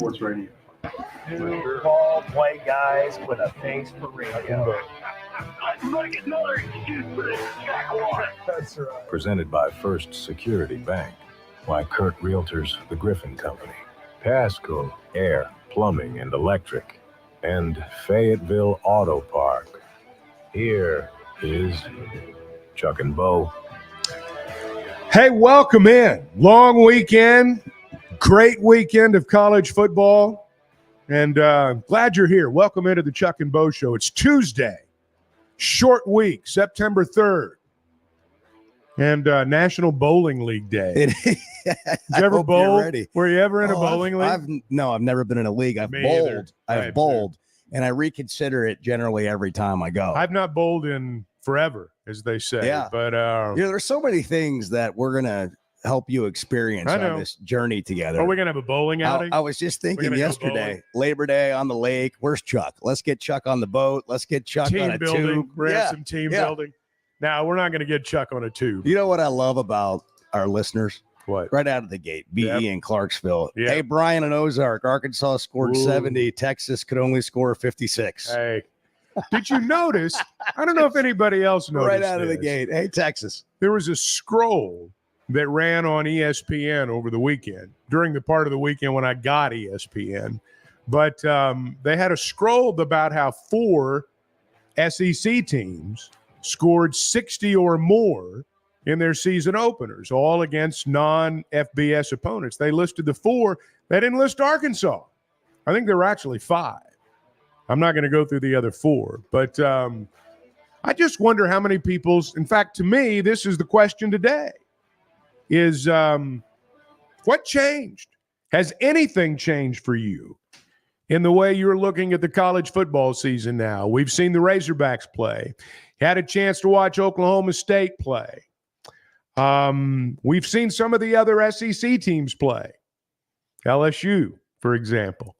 Sports Radio. Two ball play guys with a face for radio. That's right. Presented by First Security Bank. By Kurt Realtors, The Griffin Company. Pasco Air, Plumbing and Electric. And Fayetteville Auto Park. Here is Chuck and Bo. Hey, welcome in. Long weekend. Great weekend of college football. And glad you're here. Welcome into the Chuck and Bo Show. It's Tuesday. Short week, September 3rd. And National Bowling League Day. Did you ever bowl? Were you ever in a bowling league? No, I've never been in a league. I've bowled, and I reconsider it generally every time I go. I've not bowled in forever, as they say. Yeah. But there's so many things that we're going to help you experience on this journey together. Are we going to have a bowling outing? I was just thinking yesterday, Labor Day on the lake. Where's Chuck? Let's get Chuck on the boat. Let's get Chuck on a tube. We're going to have some team building. Now, we're not going to get Chuck on a tube. You know what I love about our listeners? What? Right out of the gate, BE in Clarksville. Yep. Hey, Brian in Ozark, Arkansas scored 70. Texas could only score 56. Hey, did you notice? I don't know if anybody else noticed. Right out of the gate. Hey, Texas. There was a scroll that ran on ESPN over the weekend, during the part of the weekend when I got ESPN. But they had a scroll about how 4 SEC teams scored 60 or more in their season openers, all against non-FBS opponents. They listed the 4. They didn't list Arkansas. I think there were actually 5. I'm not going to go through the other 4. But I just wonder how many people's – in fact, to me, this is the question today, is what changed? Has anything changed for you in the way you're looking at the college football season now? We've seen the Razorbacks play. Had a chance to watch Oklahoma State play. We've seen some of the other SEC teams play. LSU, for example,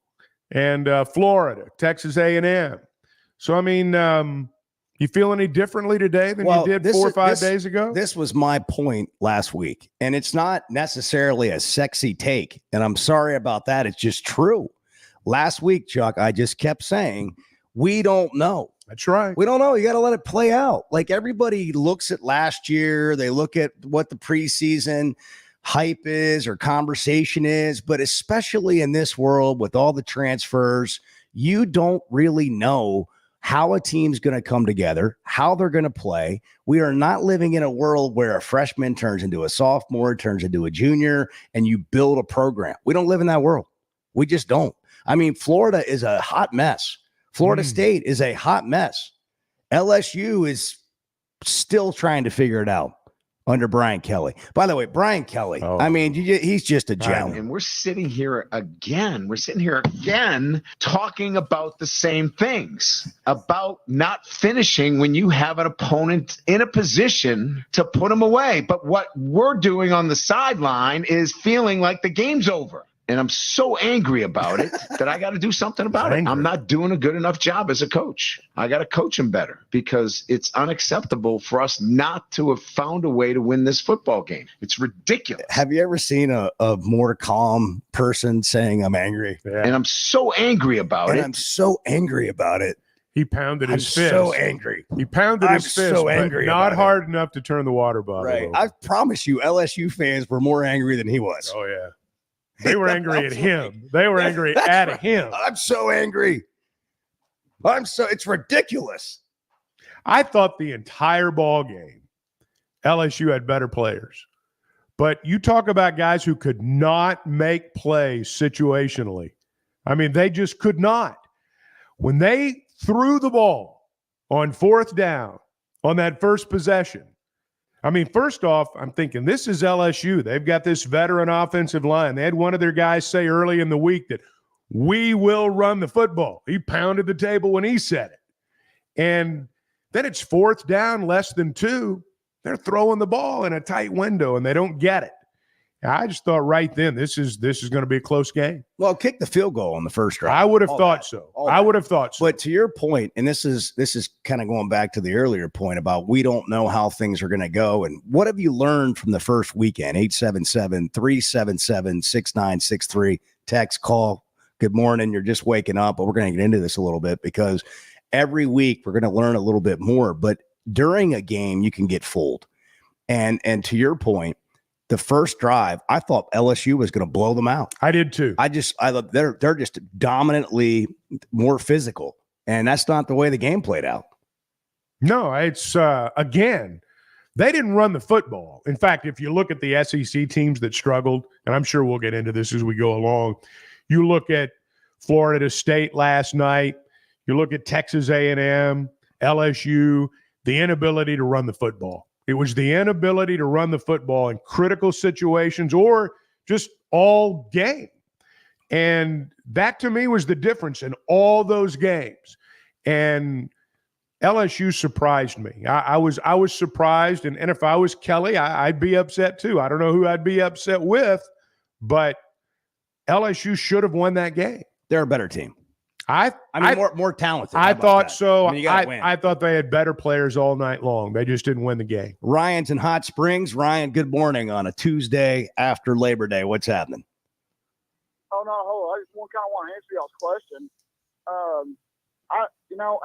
and Florida, Texas A&M. So, I mean, you feel any differently today than you did 4 or 5 days ago? This was my point last week, and it's not necessarily a sexy take, and I'm sorry about that. It's just true. Last week, Chuck, I just kept saying, we don't know. That's right. We don't know. You got to let it play out. Like, everybody looks at last year. They look at what the preseason hype is or conversation is, but especially in this world with all the transfers, you don't really know how a team's going to come together, how they're going to play. We are not living in a world where a freshman turns into a sophomore, turns into a junior, and you build a program. We don't live in that world. We just don't. I mean, Florida is a hot mess. Florida State is a hot mess. LSU is still trying to figure it out under Brian Kelly. By the way, Brian Kelly, I mean, he's just a gem. And we're sitting here again. We're sitting here again talking about the same things, about not finishing when you have an opponent in a position to put them away. But what we're doing on the sideline is feeling like the game's over. And I'm so angry about it that I got to do something about it. I'm not doing a good enough job as a coach. I got to coach him better because it's unacceptable for us not to have found a way to win this football game. It's ridiculous. Have you ever seen a more calm person saying I'm angry? Yeah. And I'm so angry about it. I'm so angry about it. He pounded his fist. I'm so angry. He pounded his fist, so angry, but not hard enough to turn the water bottle over. I promise you, LSU fans were more angry than he was. Oh, yeah. They were angry at him. They were angry at him. I'm so angry. It's ridiculous. I thought the entire ball game, LSU had better players. But you talk about guys who could not make plays situationally. I mean, they just could not. When they threw the ball on 4th down on that first possession, I mean, first off, I'm thinking this is LSU. They've got this veteran offensive line. They had one of their guys say early in the week that we will run the football. He pounded the table when he said it. And then it's 4th down, less than 2. They're throwing the ball in a tight window, and they don't get it. I just thought right then this is going to be a close game. Well, kick the field goal on the first drive. I would have thought so. I would have thought so. But to your point, and this is kind of going back to the earlier point about we don't know how things are going to go. And what have you learned from the first weekend? 877-377-6963. Text, call. good morning. You're just waking up, but we're going to get into this a little bit because every week we're going to learn a little bit more. But during a game, you can get fooled. And to your point, the first drive, I thought LSU was going to blow them out. I did too. I thought they're just dominantly more physical, and that's not the way the game played out. No, it's again, they didn't run the football. In fact, if you look at the SEC teams that struggled, and I'm sure we'll get into this as we go along, you look at Florida State last night, you look at Texas A&M, LSU, the inability to run the football. It was the inability to run the football in critical situations or just all game. And that to me was the difference in all those games. And LSU surprised me. I was surprised. And if I was Kelly, I'd be upset too. I don't know who I'd be upset with, but LSU should have won that game. They're a better team. I mean, more talented. I thought so. I thought they had better players all night long. They just didn't win the game. Ryan's in Hot Springs. Ryan, good morning on a Tuesday after Labor Day. What's happening? Oh, no, hold on. I just want to answer y'all's question.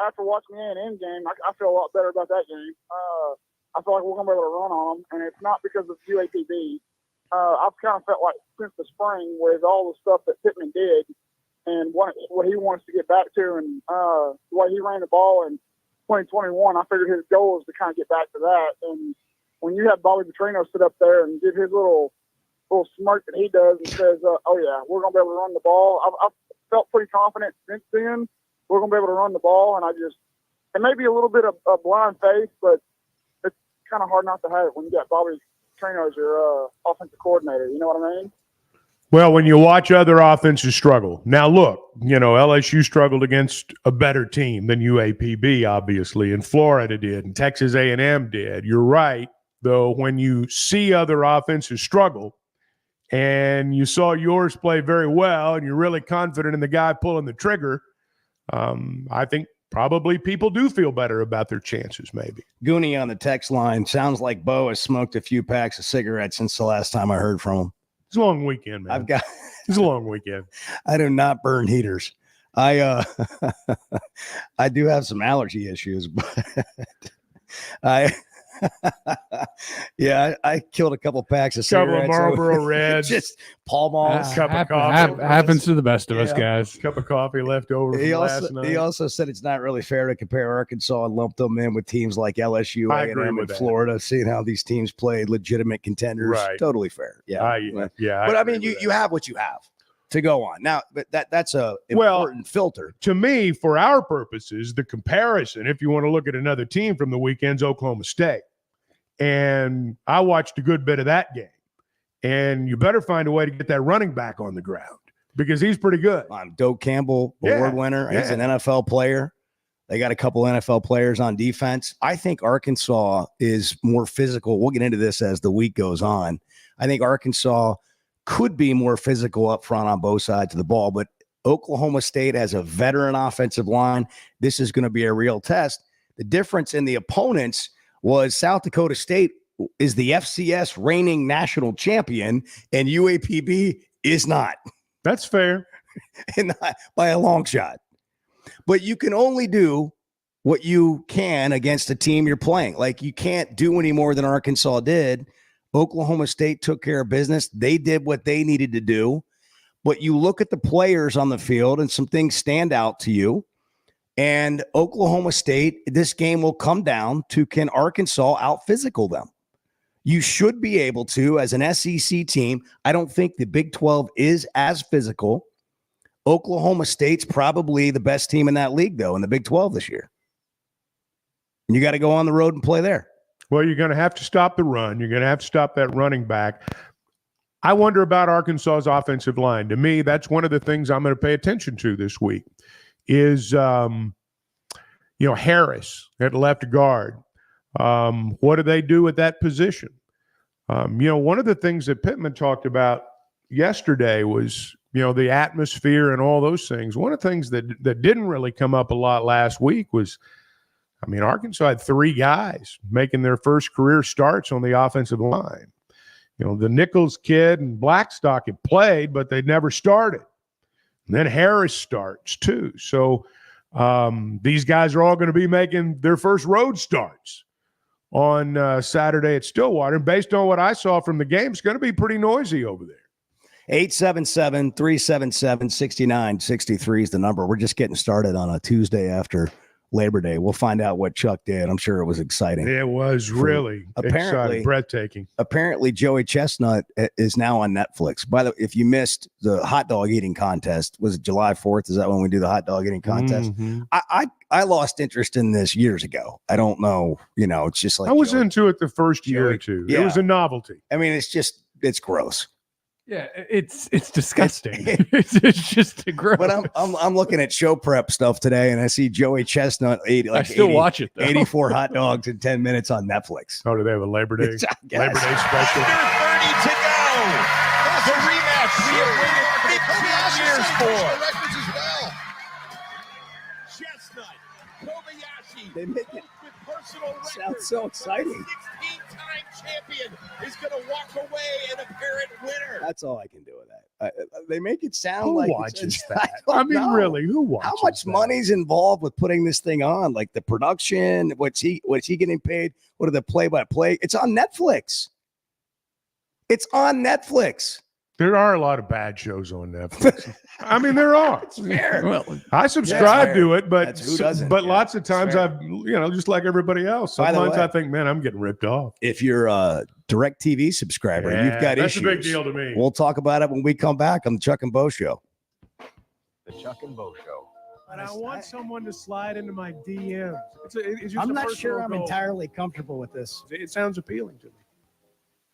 After watching the A&M game, I feel a lot better about that game. I feel like we're going to be able to run on them, and it's not because of UAPB. I've kind of felt like since the spring with all the stuff that Pittman did, and what he wants to get back to, and the way he ran the ball in 2021, I figured his goal is to kind of get back to that. And when you have Bobby Petrino sit up there and give his little smirk that he does and says, "Oh yeah, we're going to be able to run the ball," I've felt pretty confident since then. We're going to be able to run the ball, and it may be a little bit of a blind faith, but it's kind of hard not to have it when you got Bobby Petrino as your offensive coordinator. You know what I mean? Well, when you watch other offenses struggle. Now, look, LSU struggled against a better team than UAPB, obviously, and Florida did, and Texas A&M did. You're right, though, when you see other offenses struggle and you saw yours play very well and you're really confident in the guy pulling the trigger, I think probably people do feel better about their chances, maybe. Goonie on the text line. Sounds like Bo has smoked a few packs of cigarettes since the last time I heard from him. It's a long weekend, man. It's a long weekend. I do not burn heaters. I do have some allergy issues, but I killed a couple packs of cigarettes. Couple of Marlboro Reds. Just Pall Malls. Cup of coffee. Happens to the best of us, guys. Cup of coffee left over from last night. He also said it's not really fair to compare Arkansas and lump them in with teams like LSU, A&M, and Florida, seeing how these teams played legitimate contenders. Right. Totally fair. Yeah. But I mean, you have what you have to go on. Now, but that's a important filter. To me, for our purposes, the comparison, if you want to look at another team from the weekend's Oklahoma State. And I watched a good bit of that game. And you better find a way to get that running back on the ground because he's pretty good. Doak Campbell, award winner. He's an NFL player. They got a couple NFL players on defense. I think Arkansas is more physical. We'll get into this as the week goes on. I think Arkansas could be more physical up front on both sides of the ball, but Oklahoma State has a veteran offensive line. This is going to be a real test. The difference in the opponents was South Dakota State is the FCS reigning national champion, and UAPB is not. That's fair. And not by a long shot. But you can only do what you can against a team you're playing. Like, you can't do any more than Arkansas did. Oklahoma State took care of business. They did what they needed to do. But you look at the players on the field and some things stand out to you. And Oklahoma State, this game will come down to, can Arkansas out-physical them? You should be able to, as an SEC team. I don't think the Big 12 is as physical. Oklahoma State's probably the best team in that league, though, in the Big 12 this year. And you got to go on the road and play there. Well, you're going to have to stop the run. You're going to have to stop that running back. I wonder about Arkansas's offensive line. To me, that's one of the things I'm going to pay attention to this week is, Harris at left guard. What do they do at that position? One of the things that Pittman talked about yesterday was, the atmosphere and all those things. One of the things that didn't really come up a lot last week was, Arkansas had 3 guys making their first career starts on the offensive line. The Nichols kid and Blackstock had played, but they'd never started. And then Harris starts too. So these guys are all going to be making their first road starts on Saturday at Stillwater. And based on what I saw from the game, it's going to be pretty noisy over there. 877-377-6963 is the number. We're just getting started on a Tuesday after Labor Day. We'll find out what Chuck did. I'm sure it was exciting. It was really exciting, breathtaking. Apparently, Joey Chestnut is now on Netflix. By the way, if you missed the hot dog eating contest, was it July 4th? Is that when we do the hot dog eating contest? Mm-hmm. I lost interest in this years ago. I don't know. It's just like I was into it the first year or two. Yeah. It was a novelty. I mean, it's gross. Yeah, it's disgusting. it's just gross. But I'm looking at show prep stuff today, and I see Joey Chestnut watch it. Though. 84 hot dogs in 10 minutes on Netflix. Oh, do they have a Labor Day special? Under 30 to go. The rematch we have waited 15 years for. Chestnut, Kobayashi. They make it personal sound so exciting. 16-time champion is going to walk away an apparent winner. That's all I can do with that. They make it sound who like watches that? I mean, really, who watches? How much money's involved with putting this thing on? Like the production, what's he getting paid? What are the play-by-play? It's on Netflix. It's on Netflix. There are a lot of bad shows on Netflix. I mean, there are. It's fair. Well, I subscribe to it, but who doesn't? But lots of times I've, just like everybody else. Sometimes I think, man, I'm getting ripped off. If you're a DirecTV subscriber, you've got that's issues. That's a big deal to me. We'll talk about it when we come back on the Chuck and Bo Show. The Chuck and Bo Show. And I want someone to slide into my DMs. I'm not sure I'm entirely comfortable with this. It sounds appealing to me.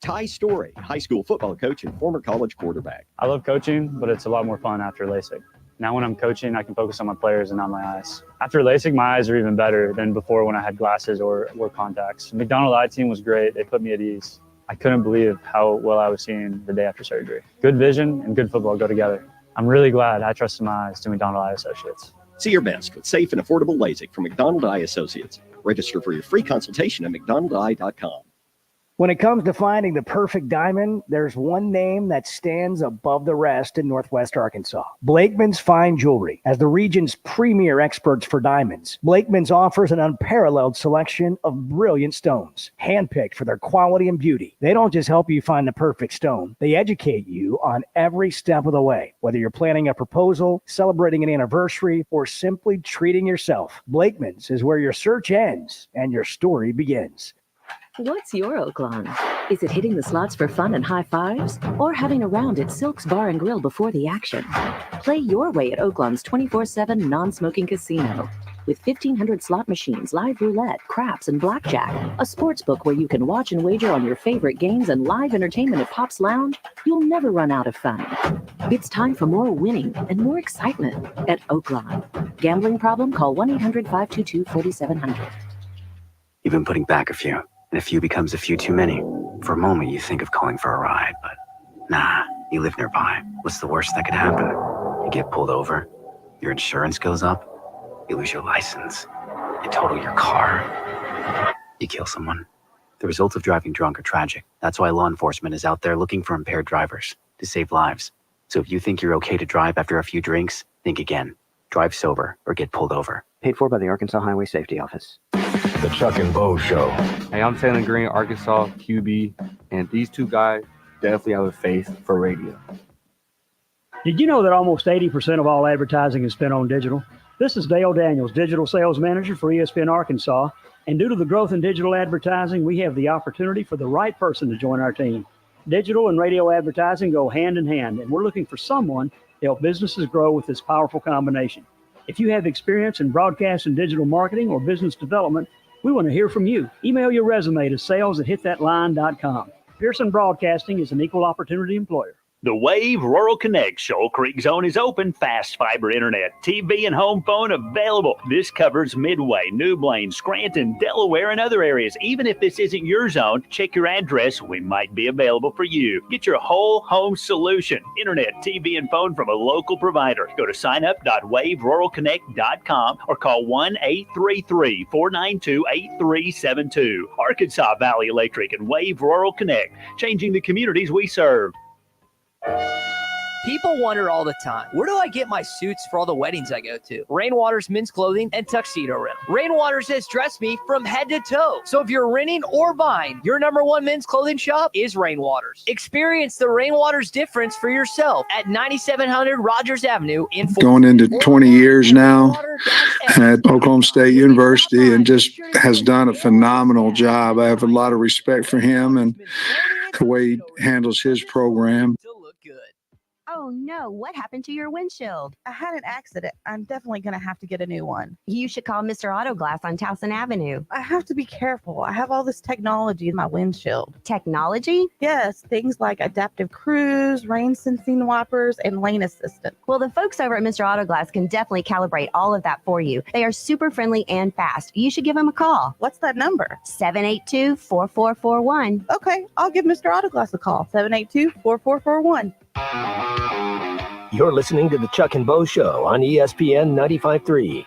Ty Story, high school football coach and former college quarterback. I love coaching, but it's a lot more fun after LASIK. Now when I'm coaching, I can focus on my players and not my eyes. After LASIK, my eyes are even better than before when I had glasses or wore contacts. The McDonald Eye Team was great. They put me at ease. I couldn't believe how well I was seeing the day after surgery. Good vision and good football go together. I'm really glad I trusted my eyes to McDonald Eye Associates. See your best with safe and affordable LASIK from McDonald Eye Associates. Register for your free consultation at mcdonaldeye.com. When it comes to finding the perfect diamond, there's one name that stands above the rest in Northwest Arkansas. Blakeman's Fine Jewelry. As the region's premier experts for diamonds, Blakeman's offers an unparalleled selection of brilliant stones, handpicked for their quality and beauty. They don't just help you find the perfect stone, they educate you on every step of the way. Whether you're planning a proposal, celebrating an anniversary, or simply treating yourself, Blakeman's is where your search ends and your story begins. What's your Oaklawn? Is it hitting the slots for fun and high fives? Or having a round at Silk's Bar and Grill before the action? Play your way at Oaklawn's 24/7 non-smoking casino. With 1,500 slot machines, live roulette, craps, and blackjack, a sports book where you can watch and wager on your favorite games and live entertainment at Pop's Lounge, you'll never run out of fun. It's time for more winning and more excitement at Oaklawn. Gambling problem? Call 1-800-522-4700. You've been putting back a few. And a few becomes a few too many. For a moment, you think of calling for a ride, but nah, you live nearby. What's the worst that could happen? You get pulled over, your insurance goes up, you lose your license, you total your car, you kill someone. The results of driving drunk are tragic. That's why law enforcement is out there looking for impaired drivers to save lives. So if you think you're okay to drive after a few drinks, think again. Drive sober or get pulled over. Paid for by the Arkansas Highway Safety Office. The Chuck and Bo Show. Hey, I'm Taylor Green, Arkansas QB, and these two guys definitely have a face for radio. Did you know that almost 80% of all advertising is spent on digital? This is Dale Daniels, Digital Sales Manager for ESPN Arkansas, and due to the growth in digital advertising, we have the opportunity for the right person to join our team. Digital and radio advertising go hand in hand, and we're looking for someone to help businesses grow with this powerful combination. If you have experience in broadcast and digital marketing or business development, we want to hear from you. Email your resume to sales@hitthatline.com. Pearson Broadcasting is an equal opportunity employer. The Wave Rural Connect Shoal Creek Zone is open. Fast fiber internet, TV, and home phone available. This covers Midway, New Blaine, Scranton, Delaware, and other areas. Even if this isn't your zone, check your address. We might be available for you. Get your whole home solution. Internet, TV, and phone from a local provider. Go to signup.waveruralconnect.com or call 1-833-492-8372. Arkansas Valley Electric and Wave Rural Connect, changing the communities we serve. People wonder all the time, where do I get my suits for all the weddings I go to? Rainwater's Men's Clothing and Tuxedo Rental. Rainwater's has dressed me from head to toe. So if you're renting or buying, your #1 men's clothing shop is Rainwater's. Experience the Rainwater's difference for yourself at 9700 Rogers Avenue in Fort Going into 20 years now at Oklahoma State University, and just has done a phenomenal job. I have a lot of respect for him and the way he handles his program. Oh no, what happened to your windshield? I had an accident. I'm definitely going to have to get a new one. You should call Mr. Autoglass on Towson Avenue. I have to be careful. I have all this technology in my windshield. Technology? Yes, things like adaptive cruise, rain sensing wipers, and lane assistant. Well, the folks over at Mr. Autoglass can definitely calibrate all of that for you. They are super friendly and fast. You should give them a call. What's that number? 782-4441. Okay, I'll give Mr. Autoglass a call. 782-4441. You're listening to the Chuck and Bo Show on ESPN 95.3.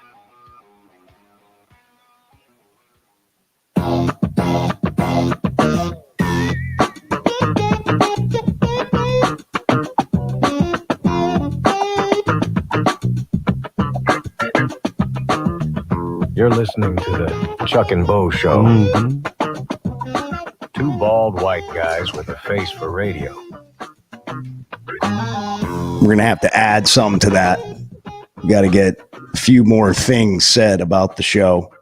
You're listening to the Chuck and Bo Show. Two bald white guys with a face for radio. We're going to have to add something to that. We got to get a few more things said about the show.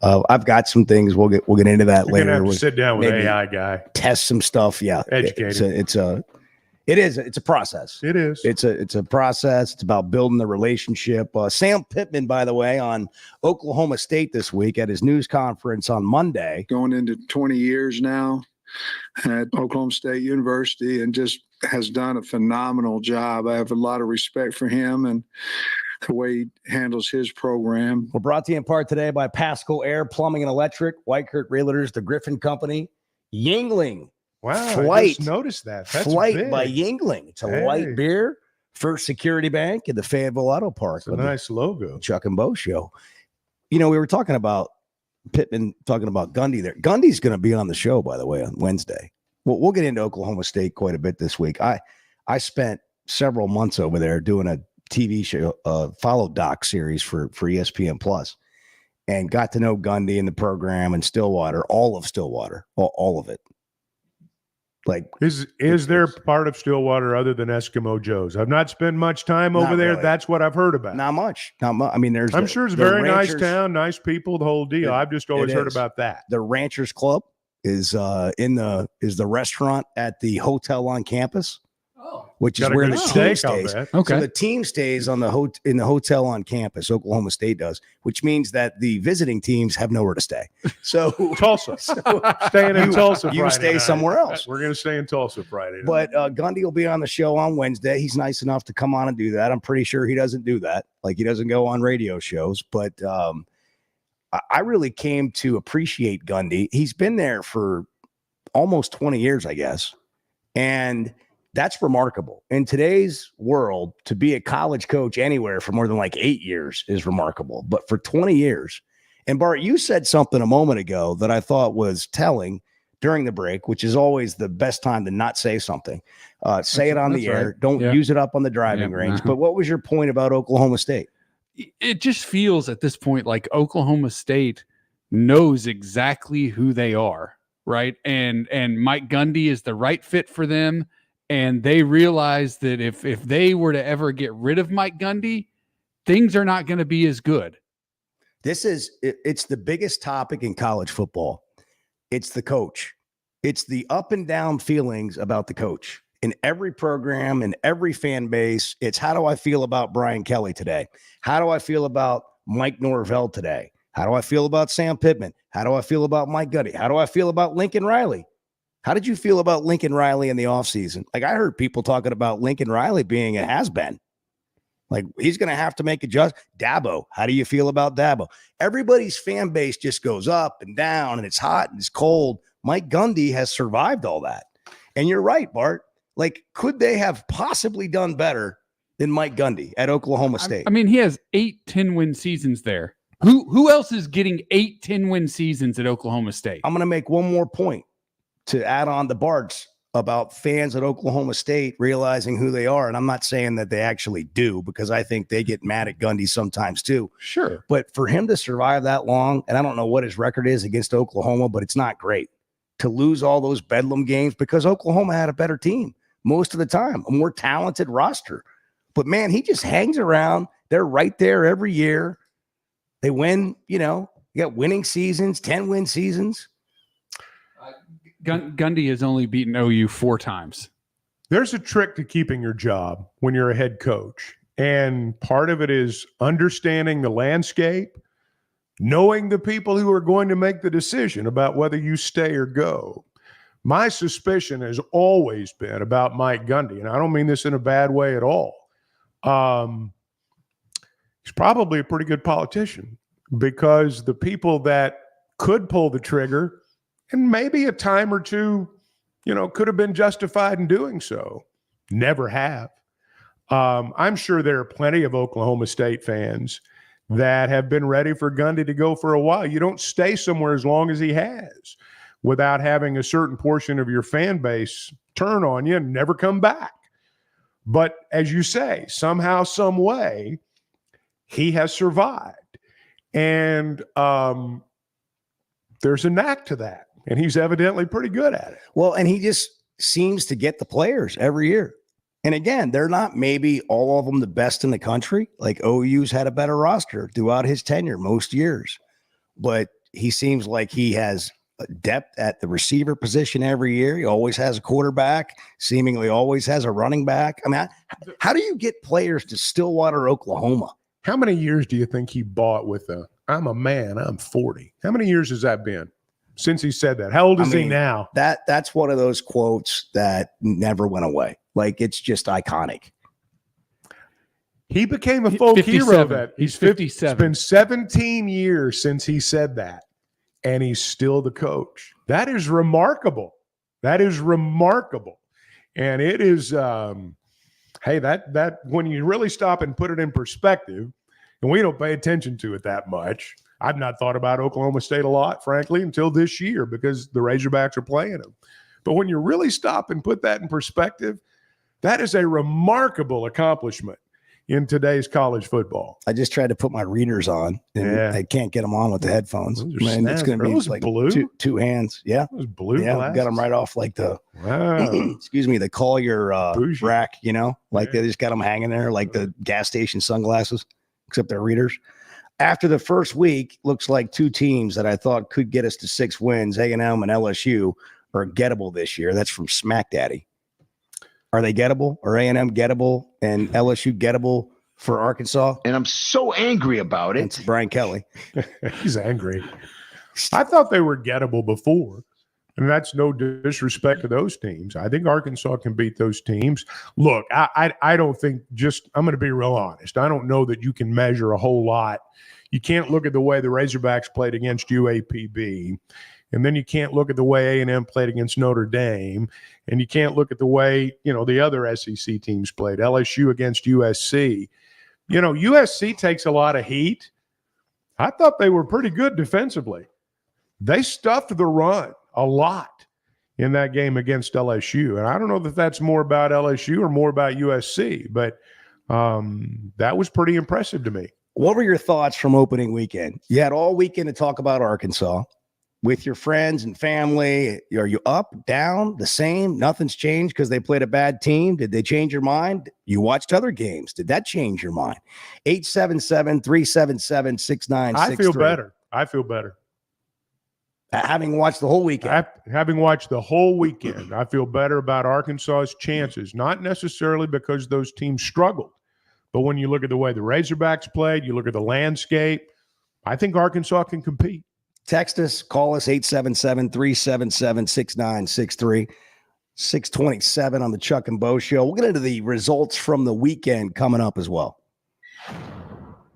I've got some things. We'll get into that You're later. gonna have to sit down with AI guy. Test some stuff. Yeah. Educate It's a process. It is. It's a process. It's about building the relationship. Sam Pittman, by the way, on Oklahoma State this week at his news conference on Monday. Going into 20 years now at Oklahoma State University, and just has done a phenomenal job. I have a lot of respect for him and the way he handles his program. We're brought to you in part today by Pasco Air Plumbing and Electric, Whitekirk Realtors, the Griffin Company, Yingling. Wow, Flight. I just noticed that. That's Flight big. by Yingling. It's a Hey. light beer. First Security Bank in the Fayetteville Auto Park. It's a nice logo. Chuck and Bo Show. You know, we were talking about Pittman, talking about Gundy there. Gundy's going to be on the show, by the way, on Wednesday. We'll get into Oklahoma State quite a bit this week. I spent several months over there doing a TV show, follow doc series for ESPN Plus, and got to know Gundy and the program and Stillwater, all of Stillwater, all of it. Like, is there part of Stillwater other than Eskimo Joe's? I've not spent much time over there. Really. That's what I've heard about. Not much. I mean, I'm sure it's a very nice town, nice people, the whole deal. I've just always heard about that. The Ranchers Club is the restaurant at the hotel on campus. Which is Got a where good the team steak, I'll stays. bet. Okay. So the team stays on in the hotel on campus. Oklahoma State does, which means that the visiting teams have nowhere to stay. So Tulsa, staying in Tulsa. You Friday stay night. somewhere else. We're going to stay in Tulsa Friday night. But Gundy will be on the show on Wednesday. He's nice enough to come on and do that. I'm pretty sure he doesn't do that. Like, he doesn't go on radio shows. But I really came to appreciate Gundy. He's been there for almost 20 years, I guess. And that's remarkable. In today's world, to be a college coach anywhere for more than like 8 years is remarkable. But for 20 years, and Bart, you said something a moment ago that I thought was telling during the break, which is always the best time to not say something. Say it on the air. Right. Don't use it up on the driving range. But what was your point about Oklahoma State? It just feels at this point like Oklahoma State knows exactly who they are, right? And Mike Gundy is the right fit for them. And they realize that if they were to ever get rid of Mike Gundy, things are not going to be as good. It's the biggest topic in college football. It's the coach. It's the up and down feelings about the coach in every program, in every fan base. It's, how do I feel about Brian Kelly today? How do I feel about Mike Norvell today? How do I feel about Sam Pittman? How do I feel about Mike Gundy? How do I feel about Lincoln Riley? How did you feel about Lincoln Riley in the offseason? Like, I heard people talking about Lincoln Riley being a has-been. Like, he's going to have to make adjustments. Dabo, how do you feel about Dabo? Everybody's fan base just goes up and down, and it's hot and it's cold. Mike Gundy has survived all that. And you're right, Bart. Like, could they have possibly done better than Mike Gundy at Oklahoma State? I mean, he has 8 10-win seasons there. Who else is getting 8 10-win seasons at Oklahoma State? I'm going to make one more point to add on to Bart's about fans at Oklahoma State realizing who they are. And I'm not saying that they actually do, because I think they get mad at Gundy sometimes too. Sure. But for him to survive that long, and I don't know what his record is against Oklahoma, but it's not great. To lose all those Bedlam games because Oklahoma had a better team most of the time, a more talented roster. But man, he just hangs around. They're right there every year. They win, you got winning seasons, 10-win seasons. Gundy has only beaten OU 4 times. There's a trick to keeping your job when you're a head coach. And part of it is understanding the landscape, knowing the people who are going to make the decision about whether you stay or go. My suspicion has always been about Mike Gundy, and I don't mean this in a bad way at all. He's probably a pretty good politician, because the people that could pull the trigger, and maybe a time or two, could have been justified in doing so, never have. I'm sure there are plenty of Oklahoma State fans that have been ready for Gundy to go for a while. You don't stay somewhere as long as he has without having a certain portion of your fan base turn on you and never come back. But as you say, somehow, some way, he has survived. And there's a knack to that. And he's evidently pretty good at it. Well, and he just seems to get the players every year. And again, they're not maybe all of them the best in the country. Like OU's had a better roster throughout his tenure most years. But he seems like he has depth at the receiver position every year. He always has a quarterback, seemingly always has a running back. I mean, how do you get players to Stillwater, Oklahoma? How many years do you think he bought with I'm a man, I'm 40? How many years has that been since he said that? How old is he now? That's one of those quotes that never went away. Like, it's just iconic. He became a folk hero. He's 57. It's been 17 years since he said that, and he's still the coach. That is remarkable. That is remarkable. And it is, hey, that when you really stop and put it in perspective, and we don't pay attention to it that much. I've not thought about Oklahoma State a lot, frankly, until this year, because the Razorbacks are playing them. But when you really stop and put that in perspective, that is a remarkable accomplishment in today's college football. I just tried to put my readers on, and I can't get them on with the headphones. Man, it's going to be like blue? Two hands. Yeah. Those blue glasses? Got them right off like the, excuse me, the Collier rack, like they just got them hanging there like the gas station sunglasses, except they're readers. After the first week, looks like 2 teams that I thought could get us to 6 wins, A&M and LSU, are gettable this year. That's from Smack Daddy. Are they gettable? Are A&M gettable and LSU gettable for Arkansas? And I'm so angry about it. It's Brian Kelly. He's angry. I thought they were gettable before. And that's no disrespect to those teams. I think Arkansas can beat those teams. Look, I don't think I'm going to be real honest. I don't know that you can measure a whole lot. You can't look at the way the Razorbacks played against UAPB. And then you can't look at the way A&M played against Notre Dame. And you can't look at the way, the other SEC teams played, LSU against USC. USC takes a lot of heat. I thought they were pretty good defensively. They stuffed the run a lot in that game against LSU. And I don't know that that's more about LSU or more about USC, but that was pretty impressive to me. What were your thoughts from opening weekend? You had all weekend to talk about Arkansas with your friends and family. Are you up, down, the same? Nothing's changed because they played a bad team. Did they change your mind? You watched other games. Did that change your mind? 877-377-6963. I feel better. Having watched the whole weekend. Having watched the whole weekend, I feel better about Arkansas's chances, not necessarily because those teams struggled, but when you look at the way the Razorbacks played, you look at the landscape, I think Arkansas can compete. Text us, call us, 877-377-6963. 627 on the Chuck and Bo Show. We'll get into the results from the weekend coming up as well.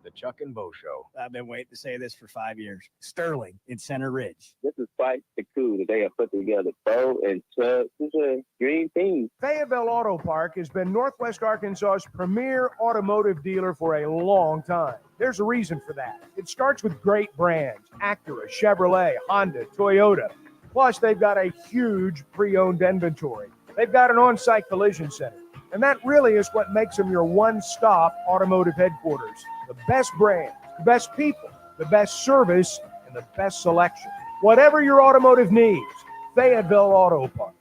The Chuck and Bo Show. I've been waiting to say this for 5 years. Sterling in Center Ridge. This is quite the coup that they have put together. Bo and Chuck, this is a dream team. Fayetteville Auto Park has been Northwest Arkansas's premier automotive dealer for a long time. There's a reason for that. It starts with great brands: Acura, Chevrolet, Honda, Toyota. Plus, they've got a huge pre-owned inventory. They've got an on-site collision center, and that really is what makes them your one-stop automotive headquarters. The best brand, the best people, the best service, and the best selection. Whatever your automotive needs, Fayetteville Auto Parts.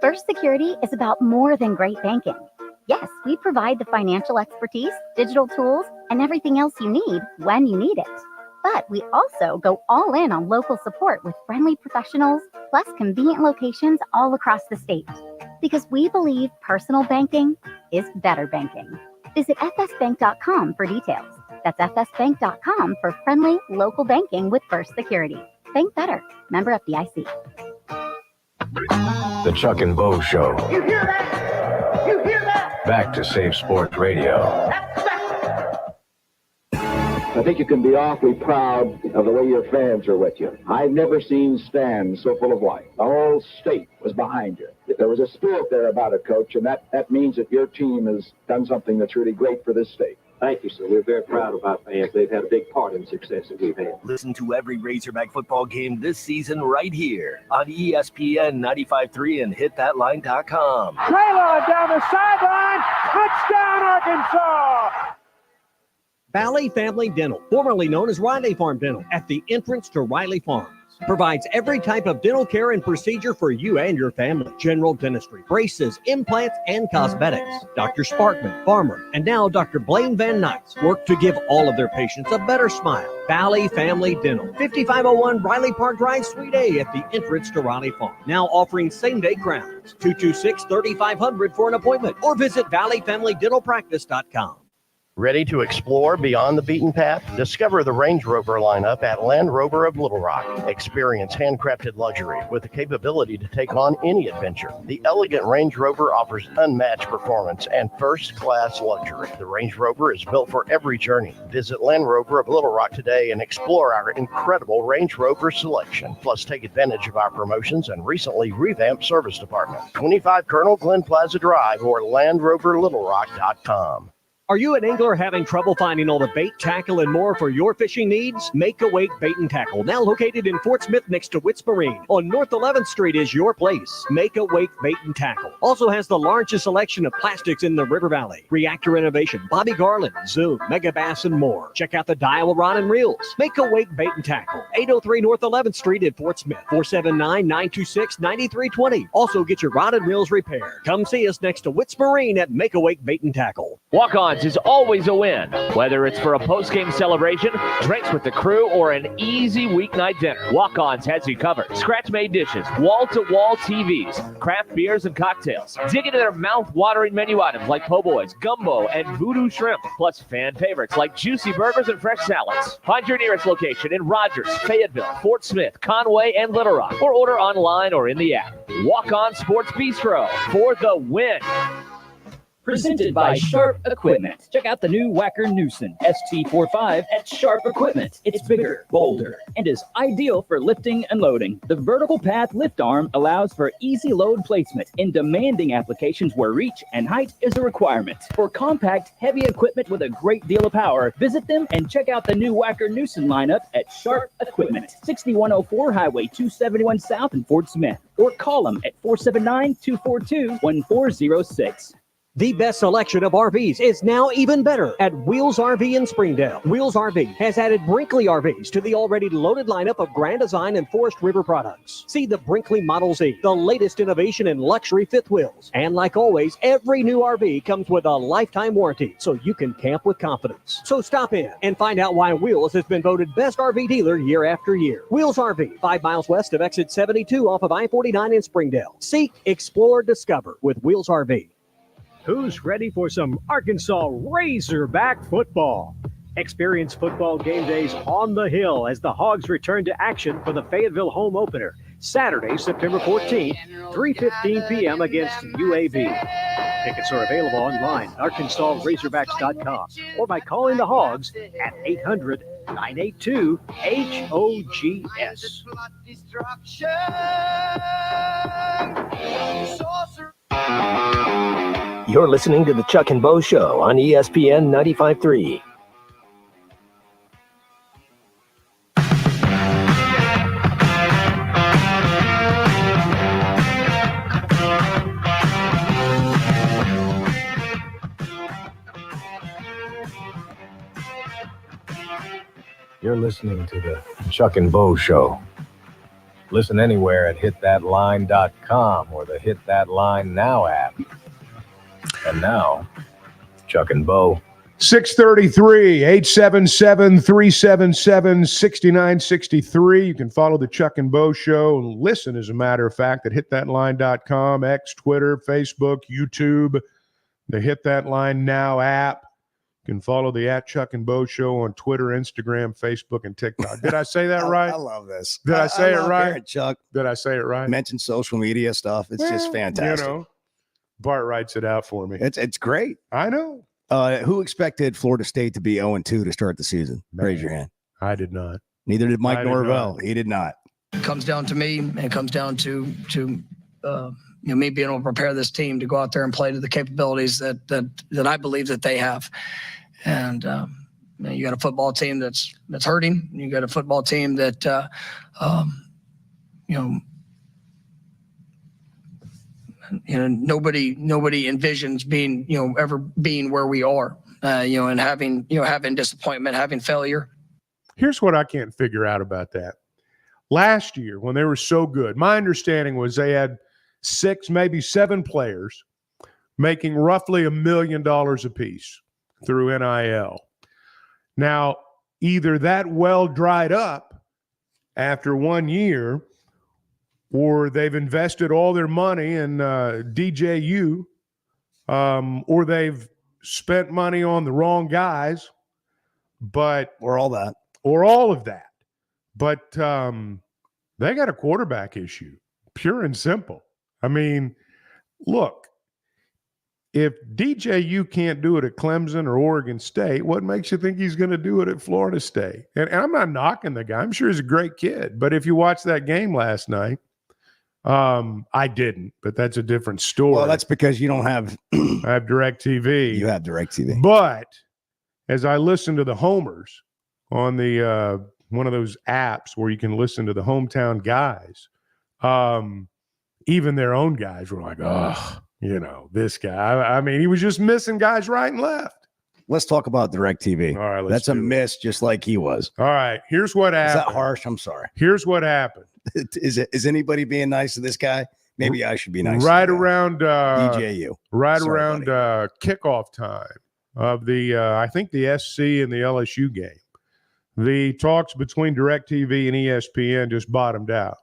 First Security is about more than great banking. Yes, we provide the financial expertise, digital tools, and everything else you need when you need it. But we also go all in on local support with friendly professionals, plus convenient locations all across the state. Because we believe personal banking is better banking. Visit fsbank.com for details. That's fsbank.com for friendly local banking with First Security. Bank better. Member FDIC. The Chuck and Bo Show. You hear that? You hear that? Back to Safe Sports Radio. I think you can be awfully proud of the way your fans are with you. I've never seen stands so full of life. The whole state was behind you. There was a spirit there about it, Coach, and that means that your team has done something that's really great for this state. Thank you, sir. We're very proud of our fans. They've had a big part in the success that we've had. Listen to every Razorback football game this season right here on ESPN 95.3 and hitthatline.com. Traylon down the sideline. Touchdown, Arkansas. Valley Family Dental, formerly known as Riley Farm Dental, at the entrance to Riley Farms, provides every type of dental care and procedure for you and your family. General dentistry, braces, implants, and cosmetics. Dr. Sparkman, Farmer, and now Dr. Blaine Van Nuys work to give all of their patients a better smile. Valley Family Dental, 5501 Riley Park Drive, Suite A at the entrance to Riley Farm. Now offering same-day crowns. 226-3500 for an appointment or visit valleyfamilydentalpractice.com. Ready to explore beyond the beaten path? Discover the Range Rover lineup at Land Rover of Little Rock. Experience handcrafted luxury with the capability to take on any adventure. The elegant Range Rover offers unmatched performance and first-class luxury. The Range Rover is built for every journey. Visit Land Rover of Little Rock today and explore our incredible Range Rover selection. Plus, take advantage of our promotions and recently revamped service department. 25 Colonel Glenn Plaza Drive or LandRoverLittleRock.com. Are you an angler having trouble finding all the bait, tackle, and more for your fishing needs? Make Awake Bait and Tackle, now located in Fort Smith next to Witts Marine on North 11th Street, is your place. Make Awake Bait and Tackle also has the largest selection of plastics in the River Valley. Reactor Innovation, Bobby Garland, Zoom, Mega Bass, and more. Check out the Daiwa Rod and Reels. Make Awake Bait and Tackle, 803 North 11th Street in Fort Smith, 479-926-9320. Also get your rod and reels repaired. Come see us next to Witts Marine at Make Awake Bait and Tackle. Walk-ons is always a win, whether it's for a post-game celebration, drinks with the crew, or an easy weeknight dinner. Walk-ons has you covered. Scratch-made dishes, wall-to-wall TVs, craft beers and cocktails. Dig into their mouth-watering menu items like po' boys, gumbo, and voodoo shrimp, plus fan favorites like juicy burgers and fresh salads. Find your nearest location in Rogers, Fayetteville, Fort Smith, Conway, and Little Rock, or order online or in the app. Walk-On Sports Bistro for the win. Presented by Sharp Equipment. Check out the new Wacker Newson ST45 at Sharp Equipment. It's bigger, bolder, and is ideal for lifting and loading. The vertical path lift arm allows for easy load placement in demanding applications where reach and height is a requirement. For compact, heavy equipment with a great deal of power, visit them and check out the new Wacker Newson lineup at Sharp Equipment, 6104 Highway 271 South in Fort Smith, or call them at 479-242-1406. The best selection of RVs is now even better at Wheels RV in Springdale. Wheels RV has added Brinkley RVs to the already loaded lineup of Grand Design and Forest River products. See the Brinkley Model Z, the latest innovation in luxury fifth wheels. And like always, every new RV comes with a lifetime warranty, so you can camp with confidence. So stop in and find out why Wheels has been voted best RV dealer year after year. Wheels RV, 5 miles west of exit 72 off of I-49 in Springdale. Seek, explore, discover with Wheels RV. Who's ready for some Arkansas Razorback football? Experience football game days on the Hill as the Hogs return to action for the Fayetteville home opener, Saturday, September 14th, 3:15 p.m. against UAB. Tickets are available online at ArkansasRazorbacks.com or by calling the Hogs at 800-982-HOGS. You're listening to The Chuck and Bo Show on ESPN 95.3. You're listening to the Chuck and Bo Show. Listen anywhere at hitthatline.com or the Hit That Line Now app. And now, Chuck and Bo. 633 877 377 6963. You can follow the Chuck and Bo Show and listen, as a matter of fact, at hitthatline.com, X, Twitter, Facebook, YouTube, the Hit That Line Now app. You can follow the at Chuck and Bo Show on Twitter, Instagram, Facebook, and TikTok. Did I say that right? I love this. Did I say it right? Hearing Chuck. Did I say it right? Mention social media stuff. It's just fantastic. You know, Bart writes it out for me. It's great. I know. Who expected Florida State to be 0-2 to start the season? Raise your hand. I did not. Neither did Mike Norvell. He did not. It comes down to me, and it comes down to me being able to prepare this team to go out there and play to the capabilities that I believe that they have. And you got a football team that's hurting. You got a football team that nobody envisions being ever being where we are. And having disappointment, having failure. Here's what I can't figure out about that. Last year, when they were so good, my understanding was they had 6, maybe 7 players making roughly $1 million apiece through NIL. Now, either that well dried up after 1 year, or they've invested all their money in DJU, or they've spent money on the wrong guys, or all that. But they got a quarterback issue, pure and simple. I mean, look, if DJU can't do it at Clemson or Oregon State, what makes you think he's going to do it at Florida State? And I'm not knocking the guy. I'm sure he's a great kid. But if you watched that game last night, I didn't, but that's a different story. Well, that's because you don't have I have DirecTV. You have DirecTV. But as I listen to the homers on the one of those apps where you can listen to the hometown guys, even their own guys were like, oh, this guy. I mean, he was just missing guys right and left. Let's talk about DirecTV. All right, that's a miss, just like he was. All right, here's what happened. Is that harsh? I'm sorry. Here's what happened. Is anybody being nice to this guy? Maybe I should be nice. Right around DJU. Right Sorry, around kickoff time of the I think the SC and the LSU game. The talks between DirecTV and ESPN just bottomed out.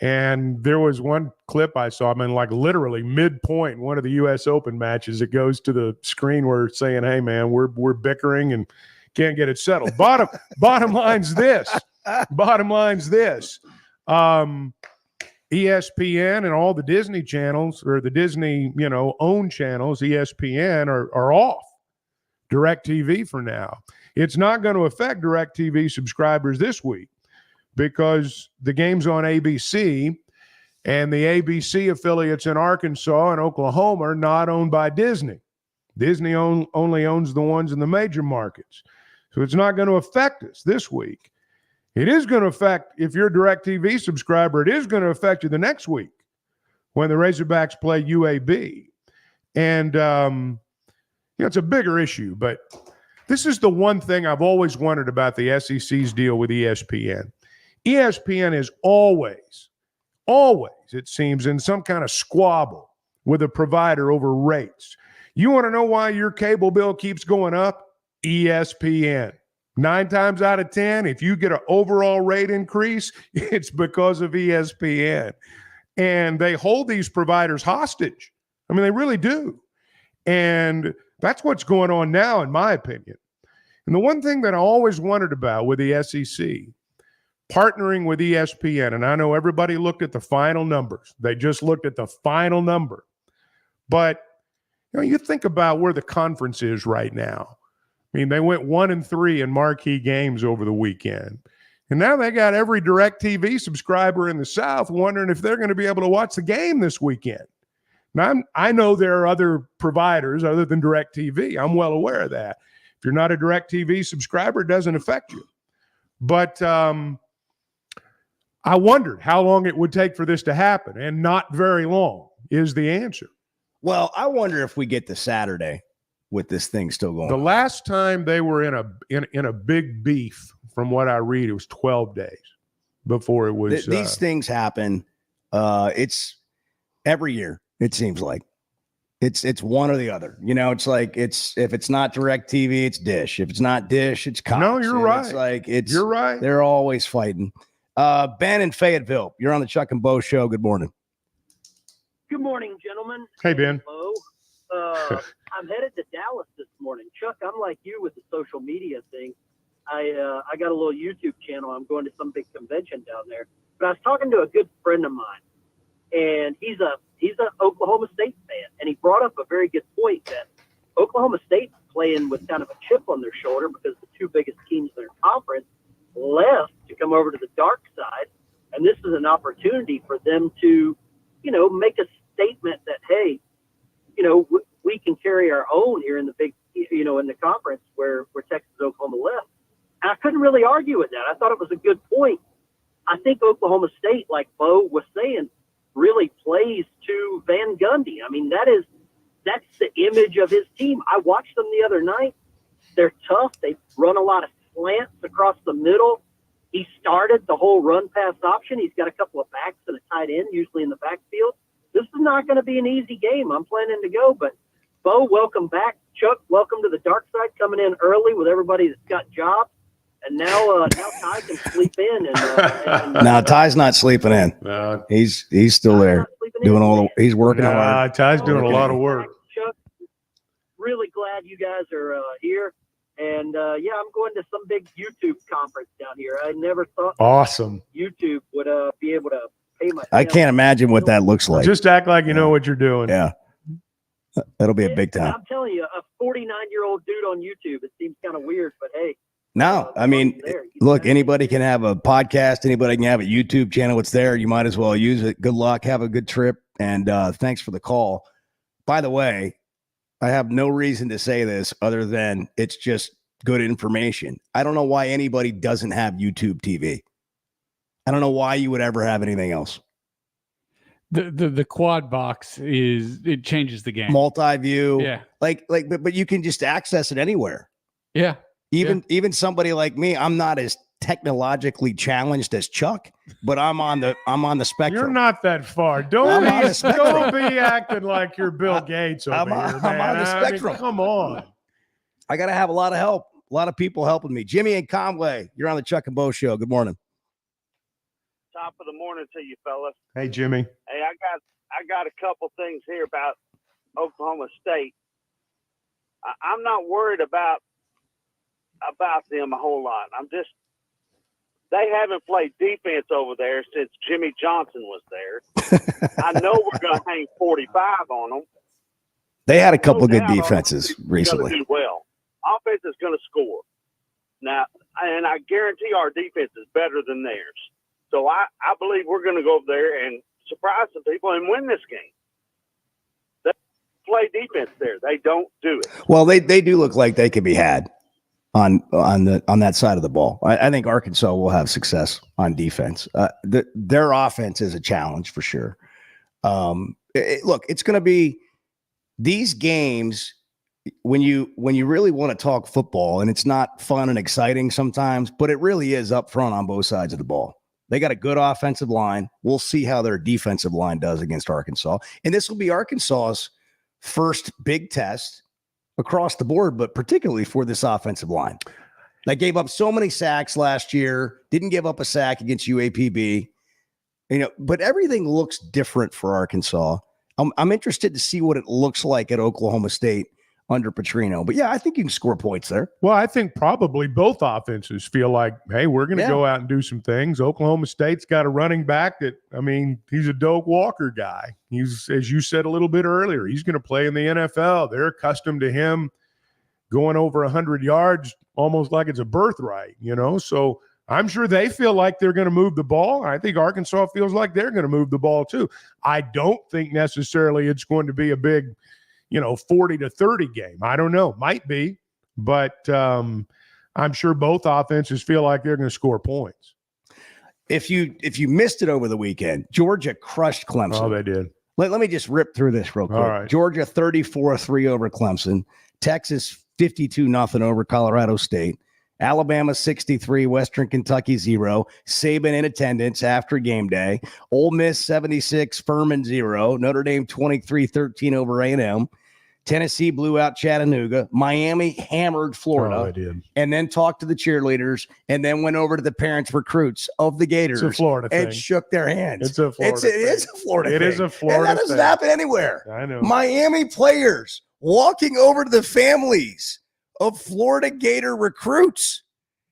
And there was one clip I saw, like literally midpoint in one of the U.S. Open matches. It goes to the screen where it's saying, hey, man, we're bickering and can't get it settled. Bottom line's this. ESPN and all the Disney channels, or the Disney, owned channels, ESPN, are off DirecTV for now. It's not going to affect DirecTV subscribers this week because the game's on ABC, and the ABC affiliates in Arkansas and Oklahoma are not owned by Disney. Disney only owns the ones in the major markets. So it's not going to affect us this week. It is going to affect, if you're a DirecTV subscriber, it is going to affect you the next week when the Razorbacks play UAB. And, it's a bigger issue, but this is the one thing I've always wondered about the SEC's deal with ESPN. ESPN is always, it seems, in some kind of squabble with a provider over rates. You want to know why your cable bill keeps going up? ESPN. 9 times out of 10, if you get an overall rate increase, it's because of ESPN. And they hold these providers hostage. I mean, they really do. And that's what's going on now, in my opinion. And the one thing that I always wondered about with the SEC, partnering with ESPN, and I know everybody looked at the final numbers. They just looked at the final number. But, you think about where the conference is right now. I mean, they went 1-3 in marquee games over the weekend. And now they got every DirecTV subscriber in the South wondering if they're going to be able to watch the game this weekend. Now, I know there are other providers other than DirecTV. I'm well aware of that. If you're not a DirecTV subscriber, it doesn't affect you. But I wondered how long it would take for this to happen, and not very long is the answer. Well, I wonder if we get to Saturday with this thing still going The on. last time they were in a big beef, from what I read, it was 12 days before it was. These things happen. It's every year. It seems like it's one or the other. It's like if it's not DirecTV, it's Dish. If it's not Dish, it's Cox. No, you're right. It's like you're right. They're always fighting. Ben in Fayetteville, you're on the Chuck and Bo show. Good morning. Good morning, gentlemen. Hey, Ben. Hello. I'm headed to Dallas this morning. Chuck, I'm like you with the social media thing. I got a little YouTube channel. I'm going to some big convention down there. But I was talking to a good friend of mine, and he's a Oklahoma State fan, and he brought up a very good point that Oklahoma State's playing with kind of a chip on their shoulder because the two biggest teams in their conference left to come over to the dark side, and this is an opportunity for them to, make a statement that, hey, we can carry our own here in the big, in the conference where Texas and Oklahoma left. And I couldn't really argue with that. I thought it was a good point. I think Oklahoma State, like Bo was saying, really plays to Van Gundy. I mean, that's the image of his team. I watched them the other night. They're tough. They run a lot of slants across the middle. He started the whole run pass option. He's got a couple of backs and a tight end, usually in the backfield. This is not going to be an easy game. I'm planning to go, but Bo, welcome back. Chuck, welcome to the dark side, coming in early with everybody that's got jobs. And now Ty can sleep in. No, Ty's not sleeping in. No. He's still there doing he's working hard. Ty's doing a lot of work. Chuck, really glad you guys are here. And I'm going to some big YouTube conference down here. I never thought Awesome. YouTube would be able to pay my. I can't imagine what that looks like. Just act like you know what you're doing. Yeah. That'll be a big time. I'm telling you, a 49-year-old dude on YouTube, it seems kind of weird, but hey. No, I mean, look, anybody can have a podcast. Anybody can have a YouTube channel. It's there. You might as well use it. Good luck. Have a good trip. And thanks for the call. By the way, I have no reason to say this other than it's just good information. I don't know why anybody doesn't have YouTube TV. I don't know why you would ever have anything else. The quad box it changes the game. Multi-view. Yeah. But you can just access it anywhere. Yeah. Even somebody like me, I'm not as technologically challenged as Chuck, but I'm on the spectrum. You're not that far. Don't be acting like you're Bill Gates over here, man. I'm on the spectrum. I mean, come on. I got to have a lot of help. A lot of people helping me. Jimmy and Conway, you're on the Chuck and Bo show. Good morning. Top of the morning to you, fellas. Hey, Jimmy. Hey, I got a couple things here about Oklahoma State. I'm not worried about them a whole lot. They haven't played defense over there since Jimmy Johnson was there. I know we're going to hang 45 on them. They had a couple of good defenses recently. Do well. Offense is going to score. Now, and I guarantee our defense is better than theirs. So I believe we're going to go over there and surprise some people and win this game. They play defense there. They don't do it. Well, they do look like they can be had on that side of the ball. I think Arkansas will have success on defense. Their offense is a challenge for sure. Look, it's going to be these games when you really want to talk football, and it's not fun and exciting sometimes, but it really is up front on both sides of the ball. They got a good offensive line. We'll see how their defensive line does against Arkansas. And this will be Arkansas's first big test across the board, but particularly for this offensive line. They gave up so many sacks last year, didn't give up a sack against UAPB. But everything looks different for Arkansas. I'm interested to see what it looks like at Oklahoma State under Petrino. But yeah, I think you can score points there. Well, I think probably both offenses feel like, hey, we're going to go out and do some things. Oklahoma State's got a running back he's a Doak Walker guy. He's, as you said a little bit earlier, he's going to play in the NFL. They're accustomed to him going over 100 yards almost like it's a birthright, So I'm sure they feel like they're going to move the ball. I think Arkansas feels like they're going to move the ball too. I don't think necessarily it's going to be a big 40-30 game. I don't know. Might be. But I'm sure both offenses feel like they're going to score points. If you missed it over the weekend, Georgia crushed Clemson. Oh, they did. Let me just rip through this real quick. All right. Georgia 34-3 over Clemson. Texas 52-0 over Colorado State. Alabama 63, Western Kentucky 0. Saban in attendance after game day. Ole Miss 76, Furman 0. Notre Dame 23-13 over A&M. Tennessee blew out Chattanooga. Miami hammered Florida. Oh, they did. And then talked to the cheerleaders and then went over to the parents recruits of the Gators It's a Florida and thing. shook their hands. It's a Florida thing. It is a Florida thing. It is a Florida and that doesn't thing. happen anywhere. I know. Miami players walking over to the families of Florida Gator recruits,